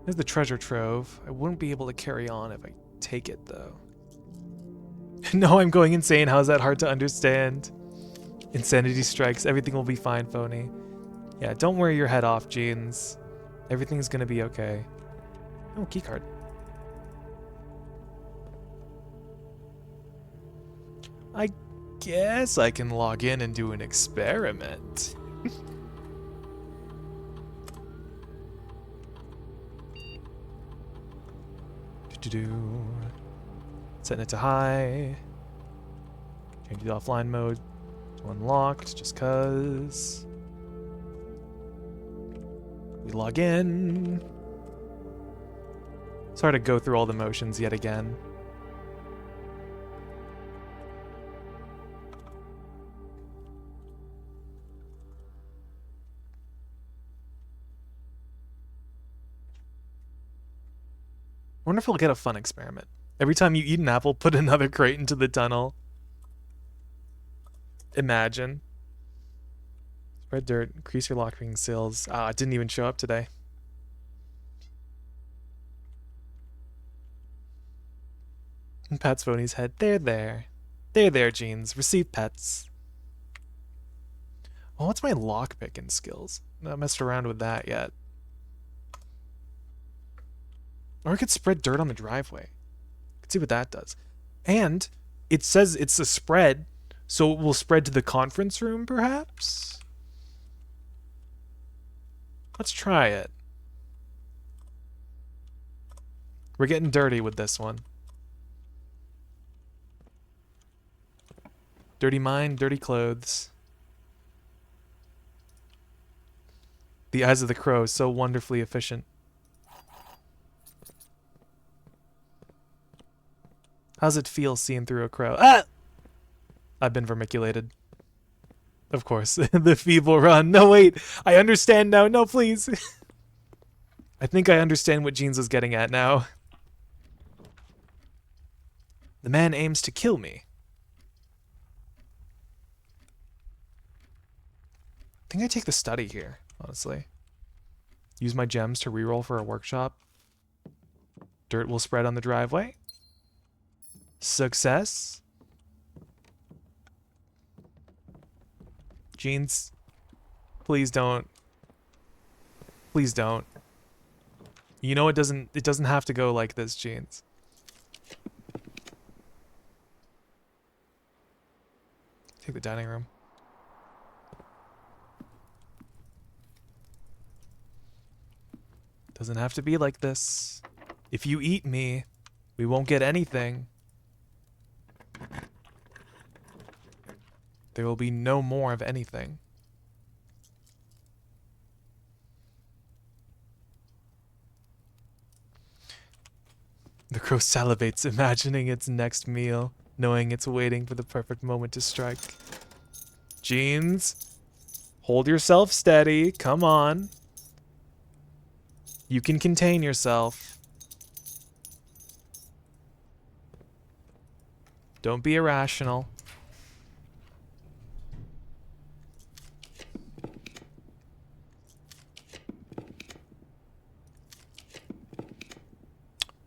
There's the treasure trove. I wouldn't be able to carry on if I take it, though. No, I'm going insane. How's that hard to understand? Insanity strikes. Everything will be fine, phony. Yeah, don't worry your head off, Jeans. Everything's gonna be okay. Oh, keycard. I guess I can log in and do an experiment. Setting it to high. Change the offline mode to unlocked, just cause. We log in. Sorry to go through all the motions yet again. I wonder if we'll get a fun experiment. Every time you eat an apple, put another crate into the tunnel. Imagine. Spread dirt, increase your lockpicking skills. Ah, it didn't even show up today. And pats Phony's head. There, there. There, Jeans. Receive pets. Oh, what's my lockpicking skills? Not messed around with that yet. Or I could spread dirt on the driveway. Let's see what that does. And it says it's a spread, so it will spread to the conference room, perhaps? Let's try it. We're getting dirty with this one. Dirty mind, dirty clothes. The eyes of the crow, so wonderfully efficient. How's it feel seeing through a crow? Ah! I've been vermiculated. Of course. The feeble run. No, wait. I understand now. No, please. I think I understand what Jeans was getting at now. The man aims to kill me. I think I take the study here, honestly. Use my gems to reroll for a workshop. Dirt will spread on the driveway. Success. Jeans, please don't. Please don't. You know it doesn't have to go like this, Jeans. Take the dining room. Doesn't have to be like this. If you eat me, we won't get anything. There will be no more of anything. The crow salivates, imagining its next meal, knowing it's waiting for the perfect moment to strike. Jeans, hold yourself steady. Come on. You can contain yourself. Don't be irrational.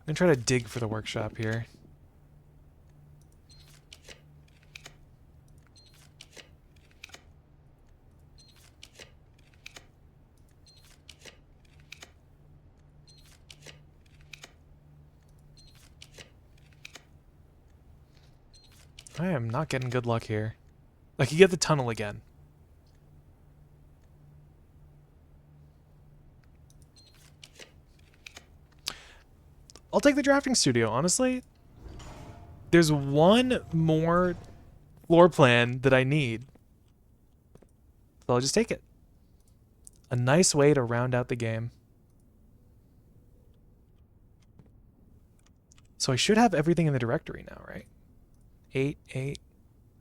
I'm gonna try to dig for the workshop here. I am not getting good luck here. I could get the tunnel again. I'll take the drafting studio, honestly. There's one more floor plan that I need. So I'll just take it. A nice way to round out the game. So I should have everything in the directory now, right? 8, 8,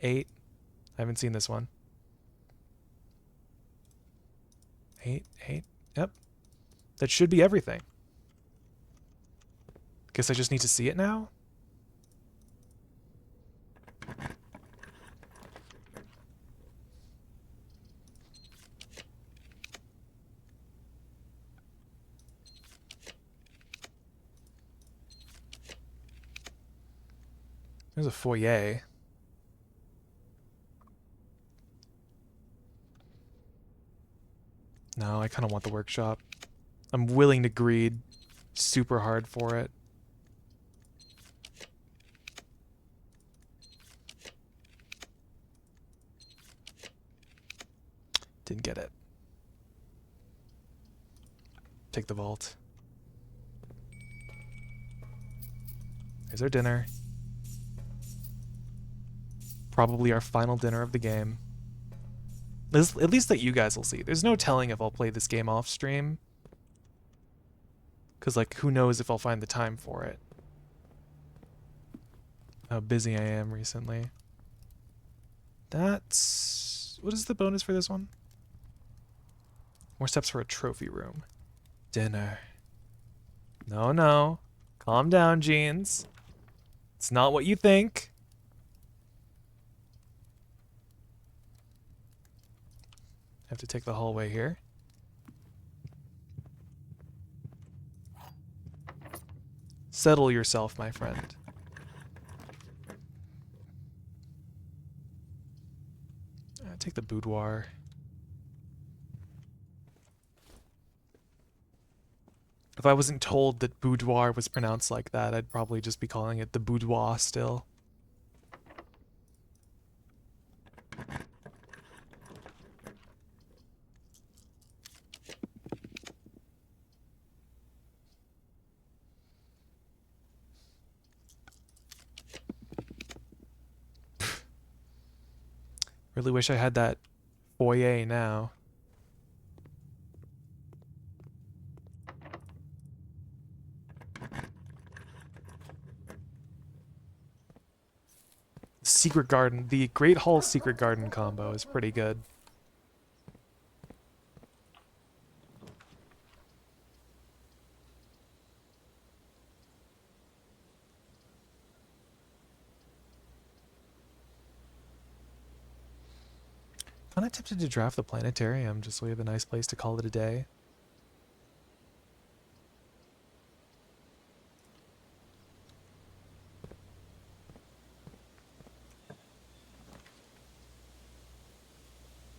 8. I haven't seen this one. 8, 8. Yep. That should be everything. Guess I just need to see it now? There's a foyer. No, I kind of want the workshop. I'm willing to greed super hard for it. Didn't get it. Take the vault. There's our dinner. Probably our final dinner of the game. At least that you guys will see. There's no telling if I'll play this game off stream. Because, like, who knows if I'll find the time for it. How busy I am recently. That's... What is the bonus for this one? More steps for a trophy room. Dinner. No, no. Calm down, Jeans. It's not what you think. Have to take the hallway here. Settle yourself, my friend. Take the boudoir. If I wasn't told that boudoir was pronounced like that, I'd probably just be calling it the boudoir still. Really wish I had that foyer now. Secret Garden, the Great Hall Secret Garden combo is pretty good. Kinda tempted to draft the planetarium just so we have a nice place to call it a day.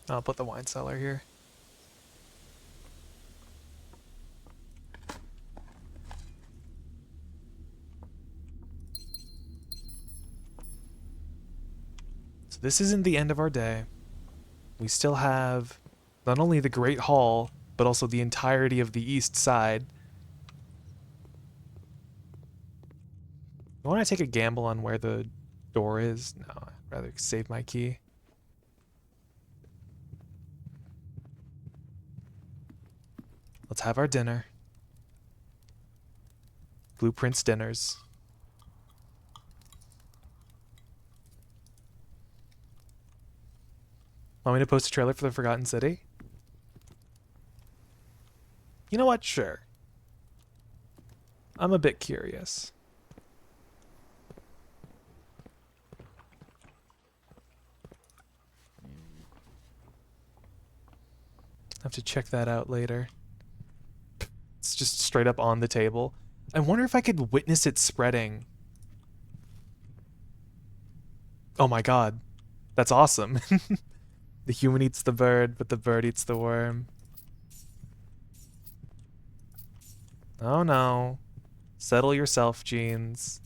I'll put the wine cellar here. So this isn't the end of our day. We still have not only the Great Hall, but also the entirety of the east side. I want to take a gamble on where the door is. No, I'd rather save my key. Let's have our dinner. Blueprints dinners. Want me to post a trailer for the Forgotten City? You know what? Sure. I'm a bit curious. I have to check that out later. It's just straight up on the table. I wonder if I could witness it spreading. Oh my god. That's awesome. The human eats the bird, but the bird eats the worm. Oh no. Settle yourself, Jeans.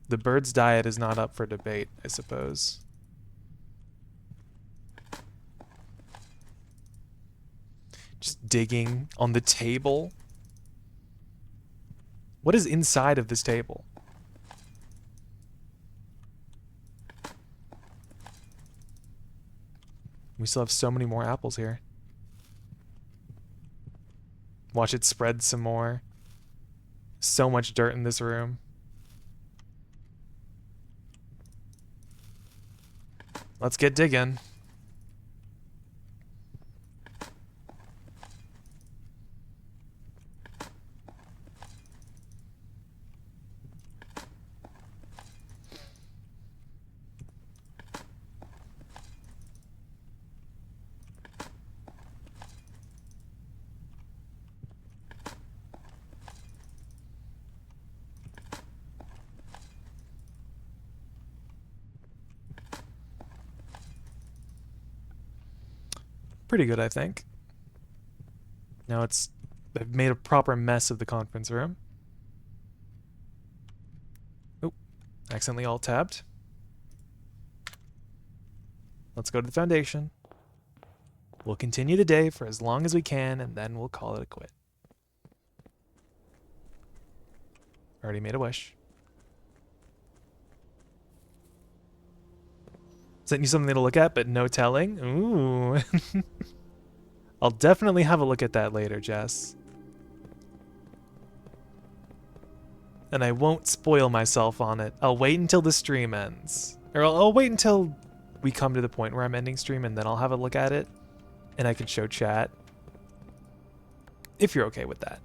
The bird's diet is not up for debate, I suppose. Just digging on the table. What is inside of this table? We still have so many more apples here. Watch it spread some more. So much dirt in this room. Let's get digging. Pretty good, I think. Now I've made a proper mess of the conference room. Oh, accidentally alt-tabbed. Let's go to the foundation. We'll continue the day for as long as we can, and then we'll call it a quit. Already made a wish. Sent you something to look at, but no telling. Ooh. I'll definitely have a look at that later, Jess. And I won't spoil myself on it. I'll wait until the stream ends. Or I'll wait until we come to the point where I'm ending stream, and then I'll have a look at it. And I can show chat. If you're okay with that.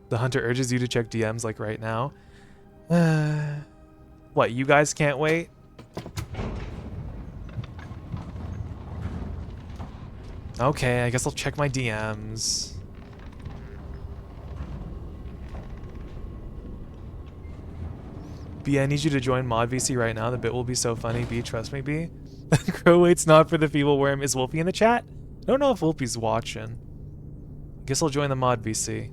The hunter urges you to check DMs like right now. What, you guys can't wait? Okay, I guess I'll check my DMs. B, I need you to join Mod VC right now. The bit will be so funny. B, trust me, B. Crow waits not for the feeble worm. Is Wolfie in the chat? I don't know if Wolfie's watching. Guess I'll join the Mod VC.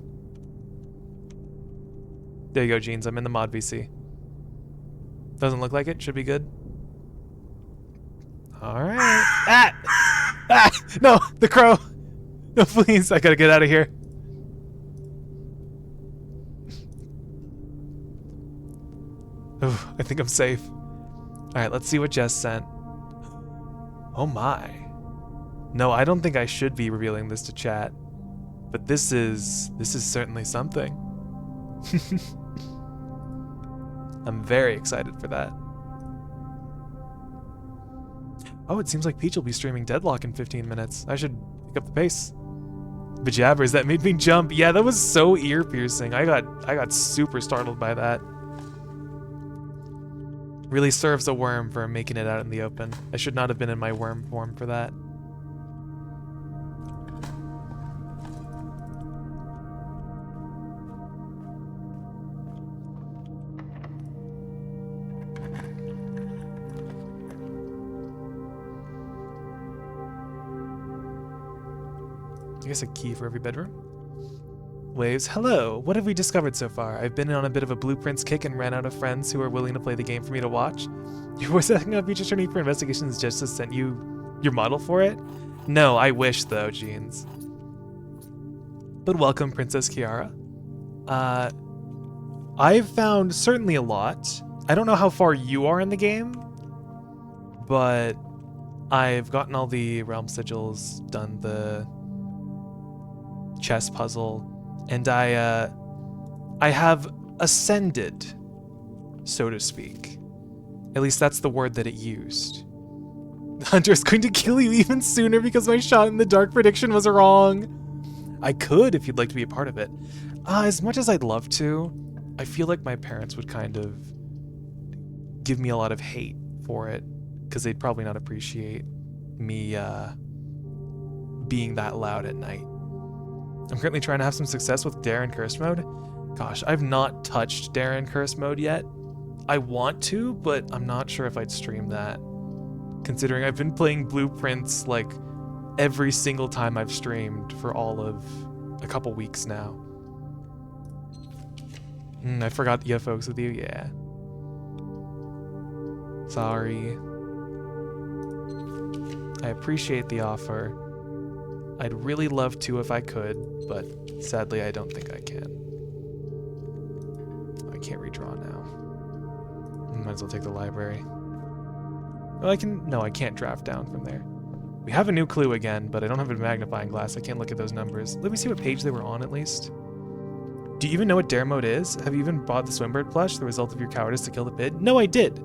There you go, Jeans. I'm in the Mod VC. Doesn't look like it. Should be good. Alright. Ah! Ah! No! The crow! No, please. I gotta get out of here. I think I'm safe. Alright, let's see what Jess sent. Oh my. No, I don't think I should be revealing this to chat. But this is certainly something. I'm very excited for that. Oh, it seems like Peach will be streaming Deadlock in 15 minutes. I should pick up the pace. Bejabbers, that made me jump. Yeah, that was so ear-piercing. I got super startled by that. Really serves a worm for making it out in the open. I should not have been in my worm form for that. I guess a key for every bedroom. Waves, hello. What have we discovered so far? I've been on a bit of a blueprints kick and ran out of friends who are willing to play the game for me to watch. Your voice acting on Future attorney for investigations just sent you your model for it? No, I wish though, Jeans. But welcome, Princess Kiara. I've found certainly a lot. I don't know how far you are in the game, but I've gotten all the realm sigils, done the chess puzzle, and I have ascended, so to speak. At least that's the word that it used. The hunter is going to kill you even sooner because my shot in the dark prediction was wrong. I could if you'd like to be a part of it. As much as I'd love to, I feel like my parents would kind of give me a lot of hate for it because they'd probably not appreciate me being that loud at night. I'm currently trying to have some success with Dare and Curse mode. Gosh, I've not touched Dare and Curse mode yet. I want to, but I'm not sure if I'd stream that. Considering I've been playing Blueprints like every single time I've streamed for all of a couple weeks now. I forgot the folks with you, yeah. Sorry. I appreciate the offer. I'd really love to if I could, but sadly I don't think I can. I can't redraw now. Might as well take the library. Well, I can't draft down from there. We have a new clue again, but I don't have a magnifying glass. I can't look at those numbers. Let me see what page they were on at least. Do you even know what Dare mode is? Have you even bought the Swimbird plush, the result of your cowardice to kill the pid? No, I did.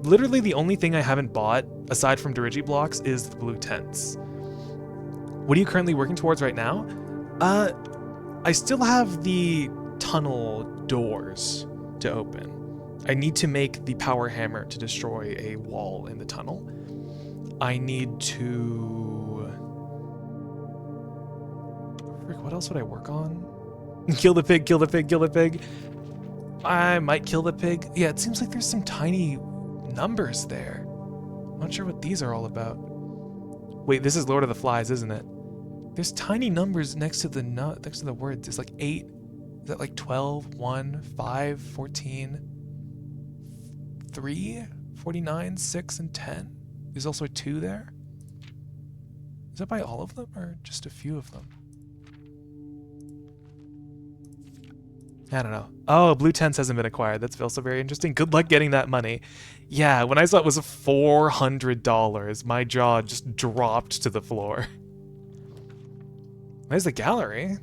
Literally the only thing I haven't bought, aside from Dirigiblocks, is the blue tents. What are you currently working towards right now? I still have the tunnel doors to open. I need to make the power hammer to destroy a wall in the tunnel. I need to... Frick, what else would I work on? Kill the pig, kill the pig, kill the pig. I might kill the pig. Yeah, it seems like there's some tiny numbers there. I'm not sure what these are all about. Wait, this is Lord of the Flies, isn't it? There's tiny numbers next to the words. It's like 8. Is that like 12, 1, 5, 14, 3, 49, 6, and 10? There's also a 2 there. Is that by all of them or just a few of them? I don't know. Oh, blue tents hasn't been acquired. That's also very interesting. Good luck getting that money. Yeah, when I saw it was $400, my jaw just dropped to the floor. There's the gallery.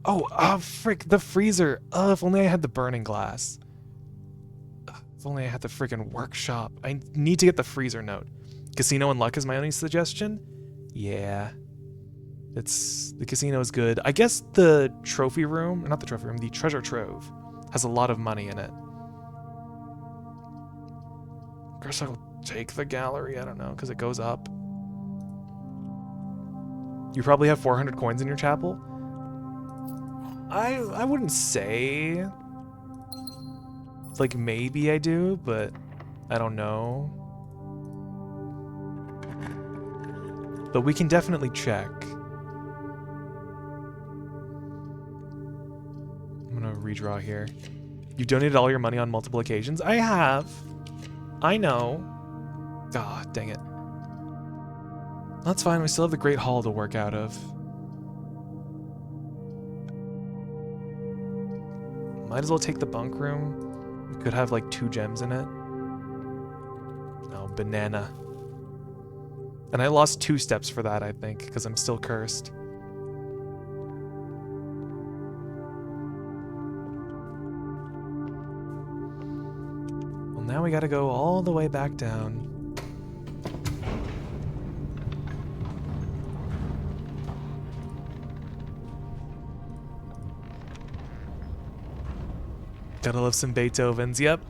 Oh, frick, the freezer. If only I had the burning glass. If only I had the freaking workshop. I need to get the freezer note. Casino and luck is my only suggestion. Yeah. The casino is good. I guess the trophy room, or not the trophy room, the treasure trove has a lot of money in it. Guess I'll take the gallery, I don't know, because it goes up. You probably have 400 coins in your chapel? I wouldn't say. Like, maybe I do, but I don't know. But we can definitely check. I'm gonna redraw here. You donated all your money on multiple occasions? I have. I know. Ah, dang it. That's fine, we still have the Great Hall to work out of. Might as well take the bunk room. We could have like 2 gems in it. Oh, banana. And I lost 2 steps for that, I think, because I'm still cursed. Well, now we gotta go all the way back down. Gotta love some Beethovens, yep.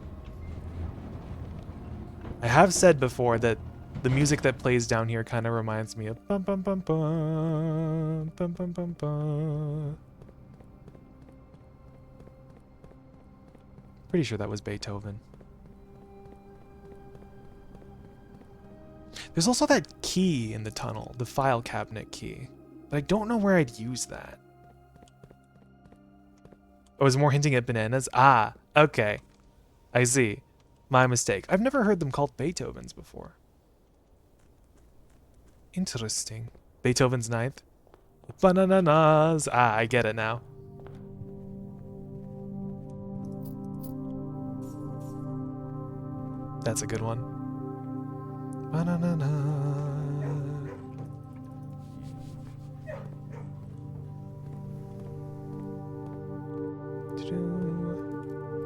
I have said before that the music that plays down here kind of reminds me of bum bum bum bum bum bum bum bum. Pretty sure that was Beethoven. There's also that key in the tunnel, the file cabinet key, but I don't know where I'd use that. I was more hinting at bananas. Ah, okay. I see. My mistake. I've never heard them called Beethovens before. Interesting. Beethoven's Ninth. Bananas. Ah, I get it now. That's a good one. Banana.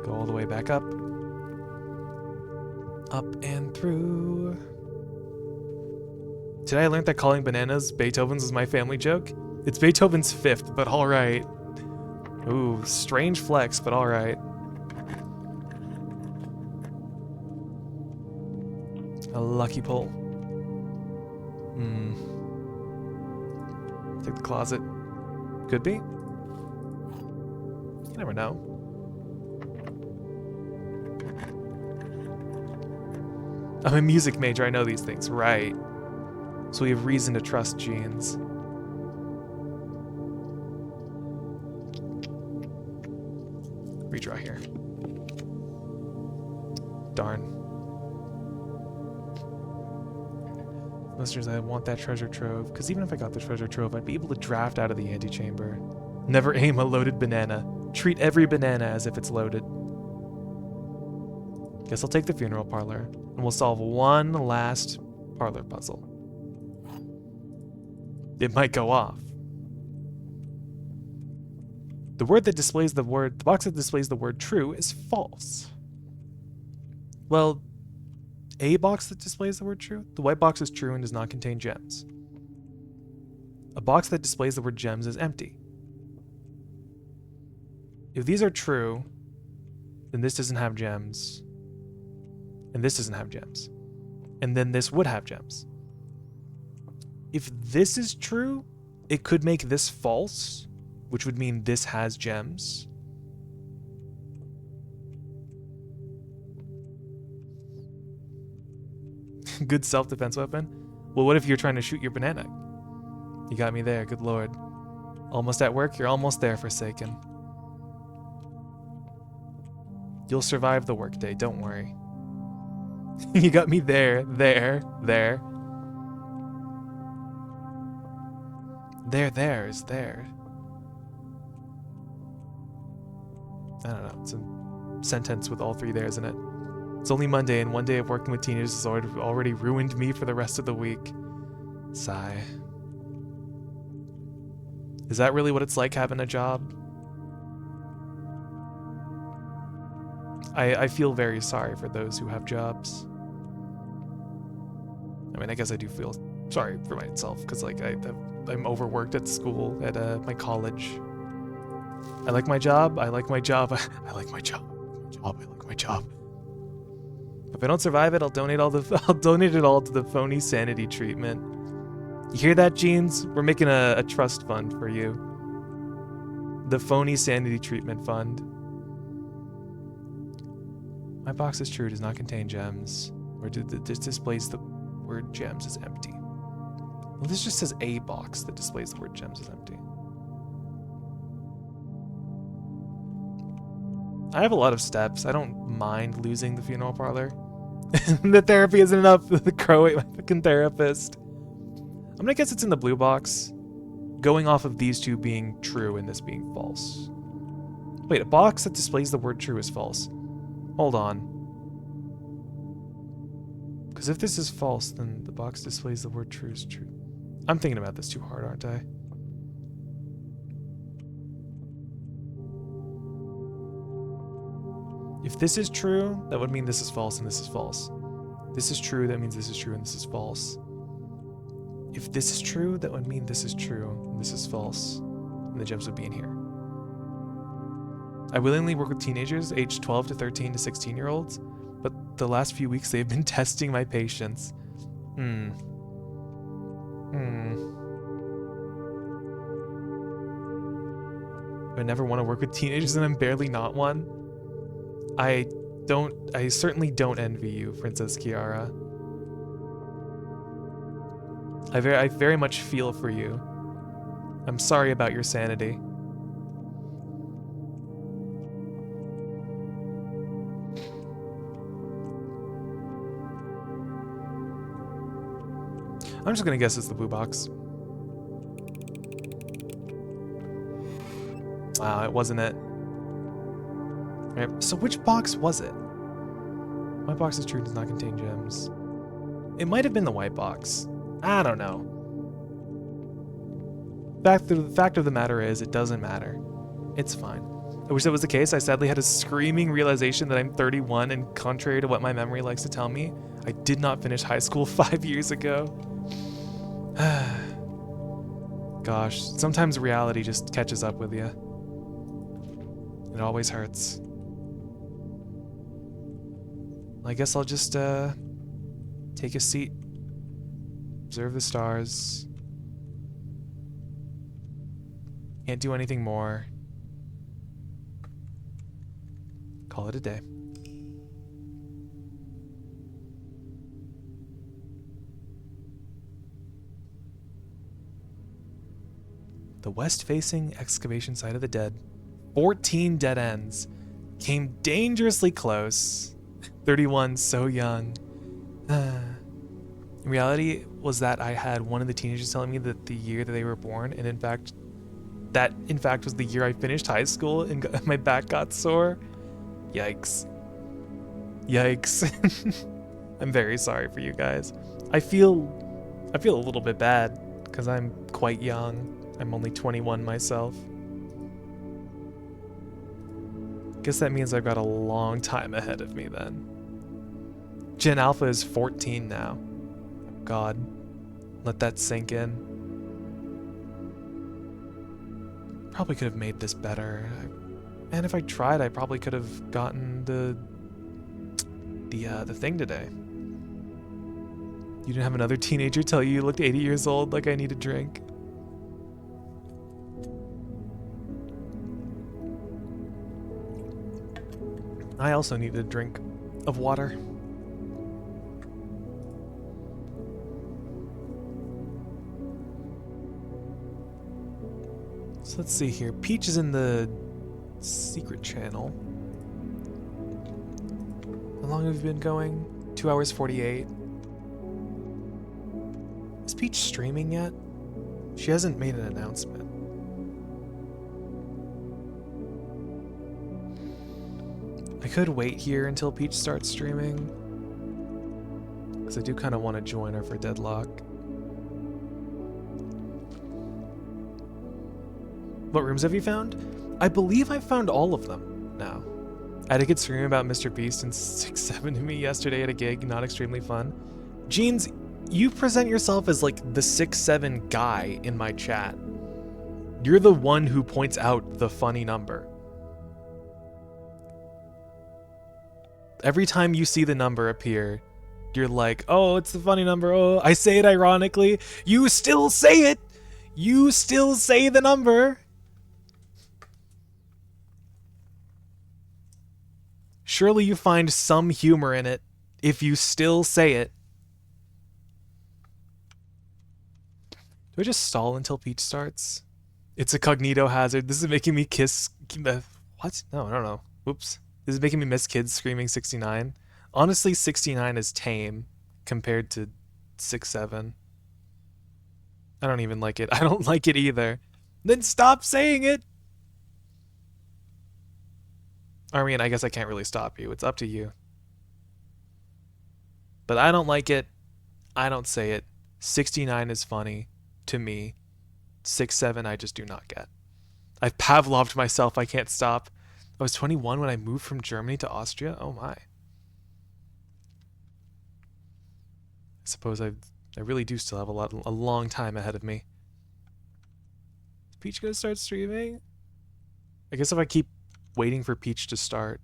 Go all the way back up. Up and through. Today I learned that calling bananas Beethoven's is my family joke. It's Beethoven's 5th, but alright. Ooh, strange flex, but alright. A lucky pull. Take the closet. Could be. You never know. I'm a music major, I know these things. Right. So we have reason to trust genes. Redraw here. Darn. Listeners, I want that treasure trove, because even if I got the treasure trove, I'd be able to draft out of the antechamber. Never aim a loaded banana. Treat every banana as if it's loaded. Guess I'll take the funeral parlor, and we'll solve one last parlor puzzle. It might go off. The box that displays the word true is false. Well, a box that displays the word true? The white box is true and does not contain gems. A box that displays the word gems is empty. If these are true, then this doesn't have gems. And this doesn't have gems. And then this would have gems. If this is true, it could make this false, which would mean this has gems. Good self-defense weapon. Well, what if you're trying to shoot your banana? You got me there, good lord. Almost at work, you're almost there, Forsaken. You'll survive the workday, don't worry. You got me there. There is there. I don't know, it's a sentence with all three there, isn't it? It's only Monday, and one day of working with teenagers has already ruined me for the rest of the week. Sigh. Is that really what it's like having a job? I feel very sorry for those who have jobs. I mean, I guess I do feel sorry for myself, because like I'm overworked at school, at my college. I like my job. I like my job. I like my job. I like my job. If I don't survive it, I'll donate it all to the phony sanity treatment. You hear that, Jeans? We're making a trust fund for you. The phony sanity treatment fund. My box is true, does not contain gems. Or this displays the word gems is empty. Well, this just says a box that displays the word gems is empty. I have a lot of steps. I don't mind losing the funeral parlor. The therapy isn't enough. The crow ate my fucking therapist. I'm gonna guess it's in the blue box. Going off of these two being true and this being false. Wait, a box that displays the word true is false. Hold on. Because if this is false, then the box displays the word true is true. I'm thinking about this too hard, aren't I? If this is true, that would mean this is false and this is false. This is true, that means this is true and this is false. If this is true, that would mean this is true and this is false. And the gems would be in here. I willingly work with teenagers aged 12 to 13 to 16-year-olds, but the last few weeks they've been testing my patience. I never want to work with teenagers and I'm barely not one. I certainly don't envy you, Princess Kiara. I very much feel for you. I'm sorry about your sanity. I'm just gonna guess it's the blue box. Wow, it wasn't it. Right, so which box was it? My box is true, does not contain gems. It might have been the white box. I don't know. The fact of the matter is, it doesn't matter. It's fine. I wish that was the case. I sadly had a screaming realization that I'm 31, and contrary to what my memory likes to tell me, I did not finish high school 5 years ago. Gosh, sometimes reality just catches up with you. It always hurts. I guess I'll just take a seat, observe the stars. Can't do anything more. Call it a day. The west-facing excavation site of the dead. 14 dead ends. Came dangerously close. 31, so young. In reality was that I had one of the teenagers telling me that the year that they were born, and in fact was the year I finished high school and my back got sore. Yikes. I'm very sorry for you guys. I feel a little bit bad because I'm quite young. I'm only 21 myself. Guess that means I've got a long time ahead of me then. Gen Alpha is 14 now. God, let that sink in. Probably could have made this better. And if I tried, I probably could have gotten the thing today. You didn't have another teenager tell you looked 80 years old like I need a drink. I also need a drink of water. So let's see here. Peach is in the secret channel. How long have we been going? 2 hours 48. Is Peach streaming yet? She hasn't made an announcement. I could wait here until Peach starts streaming, because I do kind of want to join her for Deadlock. What rooms have you found? I believe I found all of them now. I had a kid screaming about Mr. Beast and 6'7" to me yesterday at a gig, not extremely fun. Jeans, you present yourself as like the 6'7" guy in my chat. You're the one who points out the funny number. Every time you see the number appear, you're like, oh, it's the funny number. Oh, I say it ironically. You still say it. You still say the number. Surely you find some humor in it if you still say it. Do I just stall until Peach starts? It's a cognito hazard. This is making me kiss... What? No, I don't know. Whoops. This is making me miss kids screaming 69. Honestly, 69 is tame compared to 6'7". I don't even like it. I don't like it either. Then stop saying it! I mean, I guess I can't really stop you. It's up to you. But I don't like it. I don't say it. 69 is funny to me. 6'7" I just do not get. I've Pavloved myself. I can't stop. I was 21 when I moved from Germany to Austria. Oh my. I suppose I really do still have a long time ahead of me. Is Peach gonna start streaming? I guess if I keep waiting for Peach to start.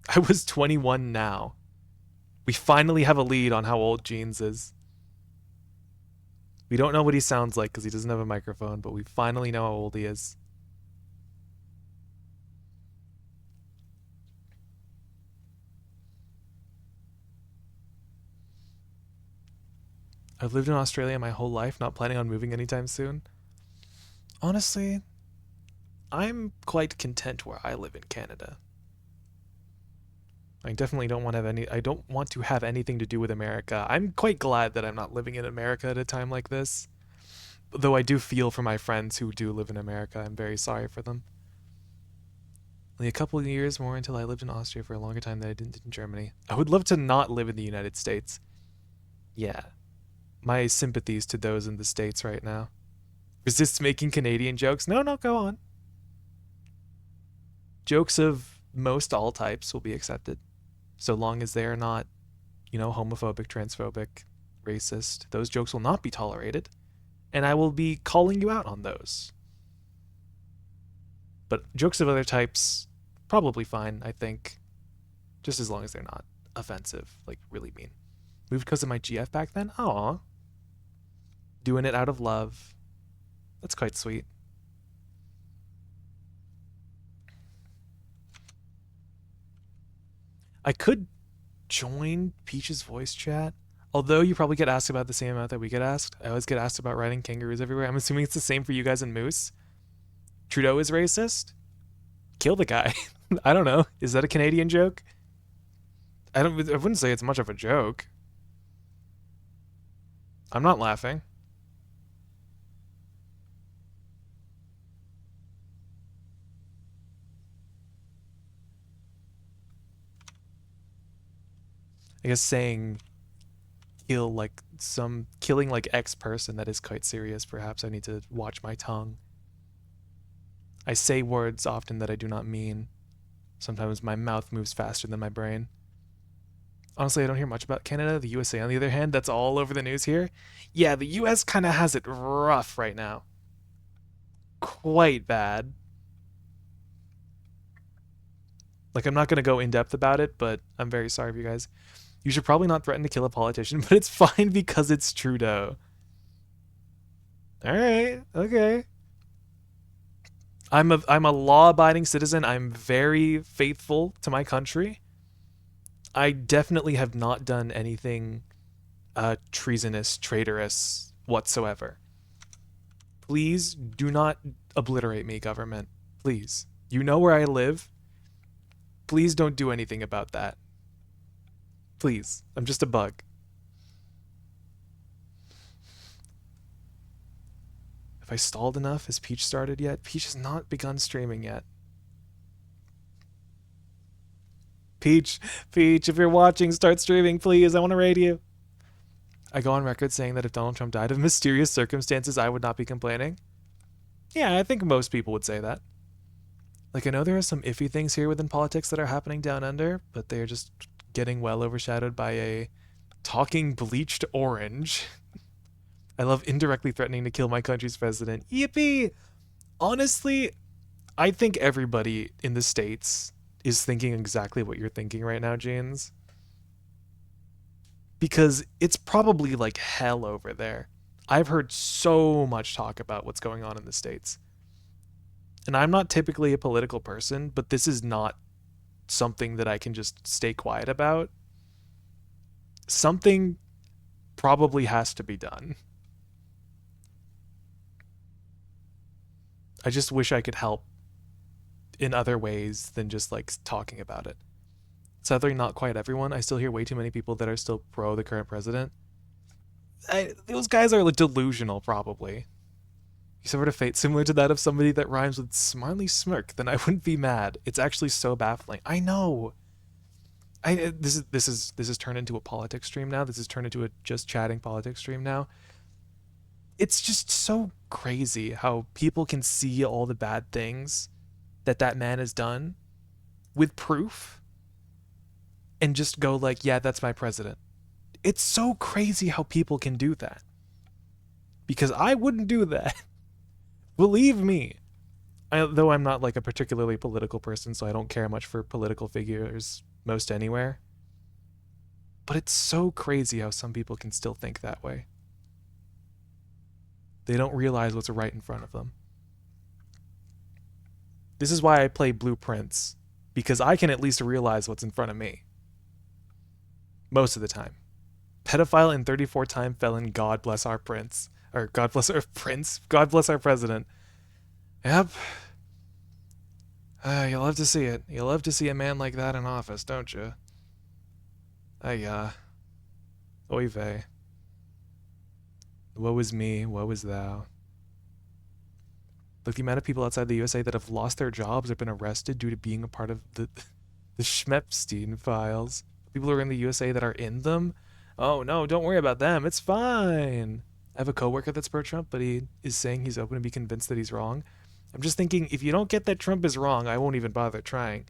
I was 21 now. We finally have a lead on how old Jeans is. We don't know what he sounds like because he doesn't have a microphone, but we finally know how old he is. I've lived in Australia my whole life, not planning on moving anytime soon. Honestly, I'm quite content where I live in Canada. I definitely don't want to have I don't want to have anything to do with America. I'm quite glad that I'm not living in America at a time like this. Though I do feel for my friends who do live in America. I'm very sorry for them. Only a couple of years more until I lived in Austria for a longer time than I did in Germany. I would love to not live in the United States. Yeah. My sympathies to those in the States right now. Resist making Canadian jokes? No, go on. Jokes of most all types will be accepted. So long as they are not, you know, homophobic, transphobic, racist. Those jokes will not be tolerated. And I will be calling you out on those. But jokes of other types, probably fine, I think. Just as long as they're not offensive, like really mean. Moved because of my GF back then? Aw. Doing it out of love. That's quite sweet. I could join Peach's voice chat, although you probably get asked about the same amount that we get asked. I always get asked about riding kangaroos everywhere. I'm assuming it's the same for you guys in Moose. Trudeau is racist? Kill the guy. I don't know. Is that a Canadian joke? I wouldn't say it's much of a joke. I'm not laughing. I guess saying killing like X person, that is quite serious. Perhaps I need to watch my tongue. I say words often that I do not mean. Sometimes my mouth moves faster than my brain. Honestly, I don't hear much about Canada. The USA, on the other hand, that's all over the news here. Yeah, the US kind of has it rough right now. Quite bad. Like, I'm not going to go in depth about it, but I'm very sorry for you guys. You should probably not threaten to kill a politician, but it's fine because it's Trudeau. Alright, okay. I'm a law-abiding citizen. I'm very faithful to my country. I definitely have not done anything treasonous, traitorous whatsoever. Please do not obliterate me, government. Please. You know where I live. Please don't do anything about that. Please. I'm just a bug. Have I stalled enough? Has Peach started yet? Peach has not begun streaming yet. Peach, Peach, if you're watching, start streaming, please. I want to raid you. I go on record saying that if Donald Trump died of mysterious circumstances, I would not be complaining. Yeah, I think most people would say that. Like, I know there are some iffy things here within politics that are happening down under, but they're just getting well overshadowed by a talking bleached orange. I love indirectly threatening to kill my country's president. Yippee! Honestly, I think everybody in the States is thinking exactly what you're thinking right now, James. Because it's probably like hell over there. I've heard so much talk about what's going on in the States. And I'm not typically a political person, but this is not something that I can just stay quiet about. Something probably has to be done. I just wish I could help in other ways than just like talking about it. Sadly, not quite everyone. I still hear way too many people that are still pro the current president. Those guys are like delusional, probably. You suffered a fate similar to that of somebody that rhymes with smartly smirk, then I wouldn't be mad. It's actually so baffling. I know. This is turned into a politics stream now. This is turned into a just chatting politics stream now. It's just so crazy how people can see all the bad things that man has done with proof and just go like, yeah, that's my president. It's so crazy how people can do that. Because I wouldn't do that. Believe me. Though I'm not like a particularly political person, so I don't care much for political figures most anywhere. But it's so crazy how some people can still think that way. They don't realize what's right in front of them. This is why I play Blueprints, because I can at least realize what's in front of me. Most of the time. Pedophile and 34-time felon, God bless our prince. Or God bless our prince. God bless our president. Yep. You love to see it. You love to see a man like that in office, don't you? Oy vey. Woe is me, woe is thou. Look, the amount of people outside the USA that have lost their jobs or been arrested due to being a part of the Schmepstein files. People who are in the USA that are in them. Oh no, don't worry about them. It's fine. I have a coworker that's pro-Trump, but he is saying he's open to be convinced that he's wrong. I'm just thinking, if you don't get that Trump is wrong, I won't even bother trying.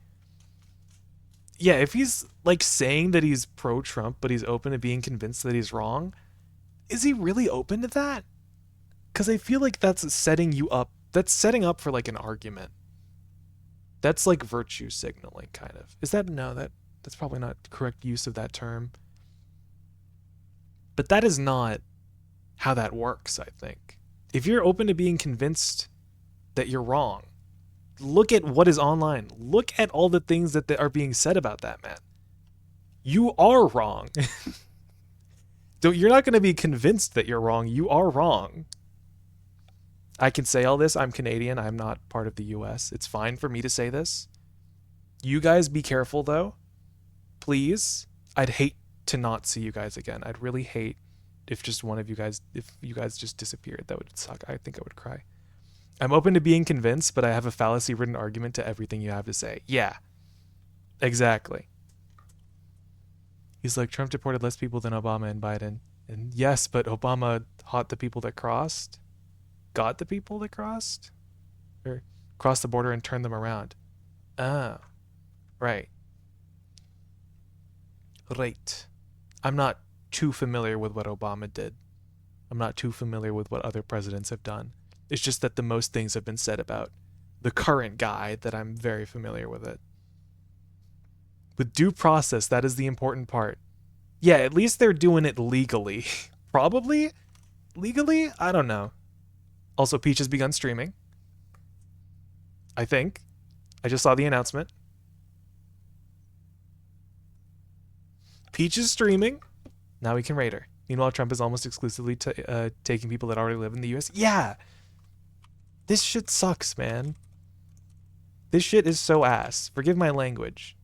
Yeah, if he's like saying that he's pro-Trump, but he's open to being convinced that he's wrong, is he really open to that? Because I feel like that's setting you up. That's setting up for like an argument. That's like virtue signaling, kind of. Is that? No, that's probably not correct use of that term. But that is not how that works, I think. If you're open to being convinced that you're wrong, look at what is online. Look at all the things that are being said about that man. You are wrong. You're not going to be convinced that you're wrong. You are wrong. I can say all this. I'm Canadian. I'm not part of the US. It's fine for me to say this. You guys be careful, though. Please. I'd hate to not see you guys again. I'd really hate if you guys just disappeared. That would suck. I think I would cry. I'm open to being convinced, but I have a fallacy-ridden argument to everything you have to say. Yeah. Exactly. He's like, Trump deported less people than Obama and Biden. And yes, but Obama got the people that crossed? Or crossed the border and turned them around. Oh. Right. Right. I'm not too familiar with what Obama did. I'm not too familiar with what other presidents have done. It's just that the most things have been said about the current guy that I'm very familiar with it. With due process, that is the important part. Yeah, at least they're doing it legally. Probably? Legally? I don't know. Also, Peach has begun streaming. I think. I just saw the announcement. Peach is streaming. Now we can raid her. Meanwhile, Trump is almost exclusively taking people that already live in the US. Yeah! This shit sucks, man. This shit is so ass. Forgive my language.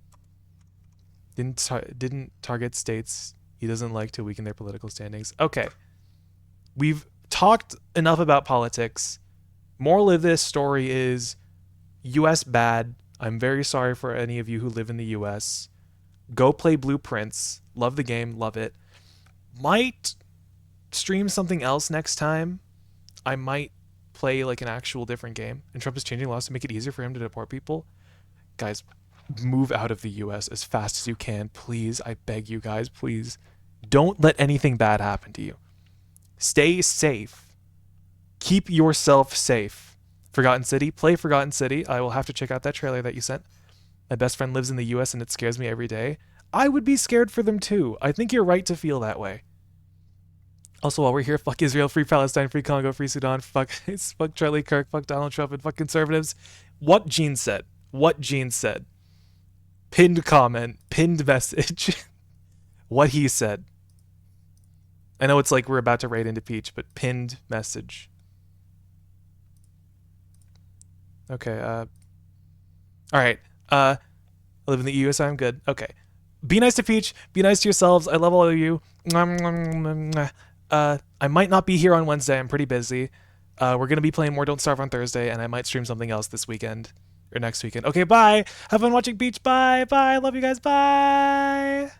Didn't target states he doesn't like to weaken their political standings. Okay. We've talked enough about politics. Moral of this story is US bad. I'm very sorry for any of you who live in the US. Go play Blueprints. Love the game, love it. Might stream something else next time. I might play like an actual different game. And Trump is changing laws to make it easier for him to deport people. Guys, move out of the US as fast as you can, please. I beg you guys, please. Don't let anything bad happen to you. Stay safe. Keep yourself safe. Forgotten City, play Forgotten City. I will have to check out that trailer that you sent. My best friend lives in the US and it scares me every day. I would be scared for them too. I think you're right to feel that way. Also, while we're here, fuck Israel, free Palestine, free Congo, free Sudan, fuck Charlie Kirk, fuck Donald Trump, and fuck conservatives. What Gene said. What Gene said. Pinned comment, pinned message. What he said. I know it's like we're about to raid into Peach, but pinned message. Okay, alright. I live in the EU, so I'm good. Okay. Be nice to Peach. Be nice to yourselves. I love all of you. I might not be here on Wednesday. I'm pretty busy. We're going to be playing more Don't Starve on Thursday, and I might stream something else this weekend. Or next weekend. Okay, bye. Have fun watching Peach. Bye. Bye. Love you guys. Bye.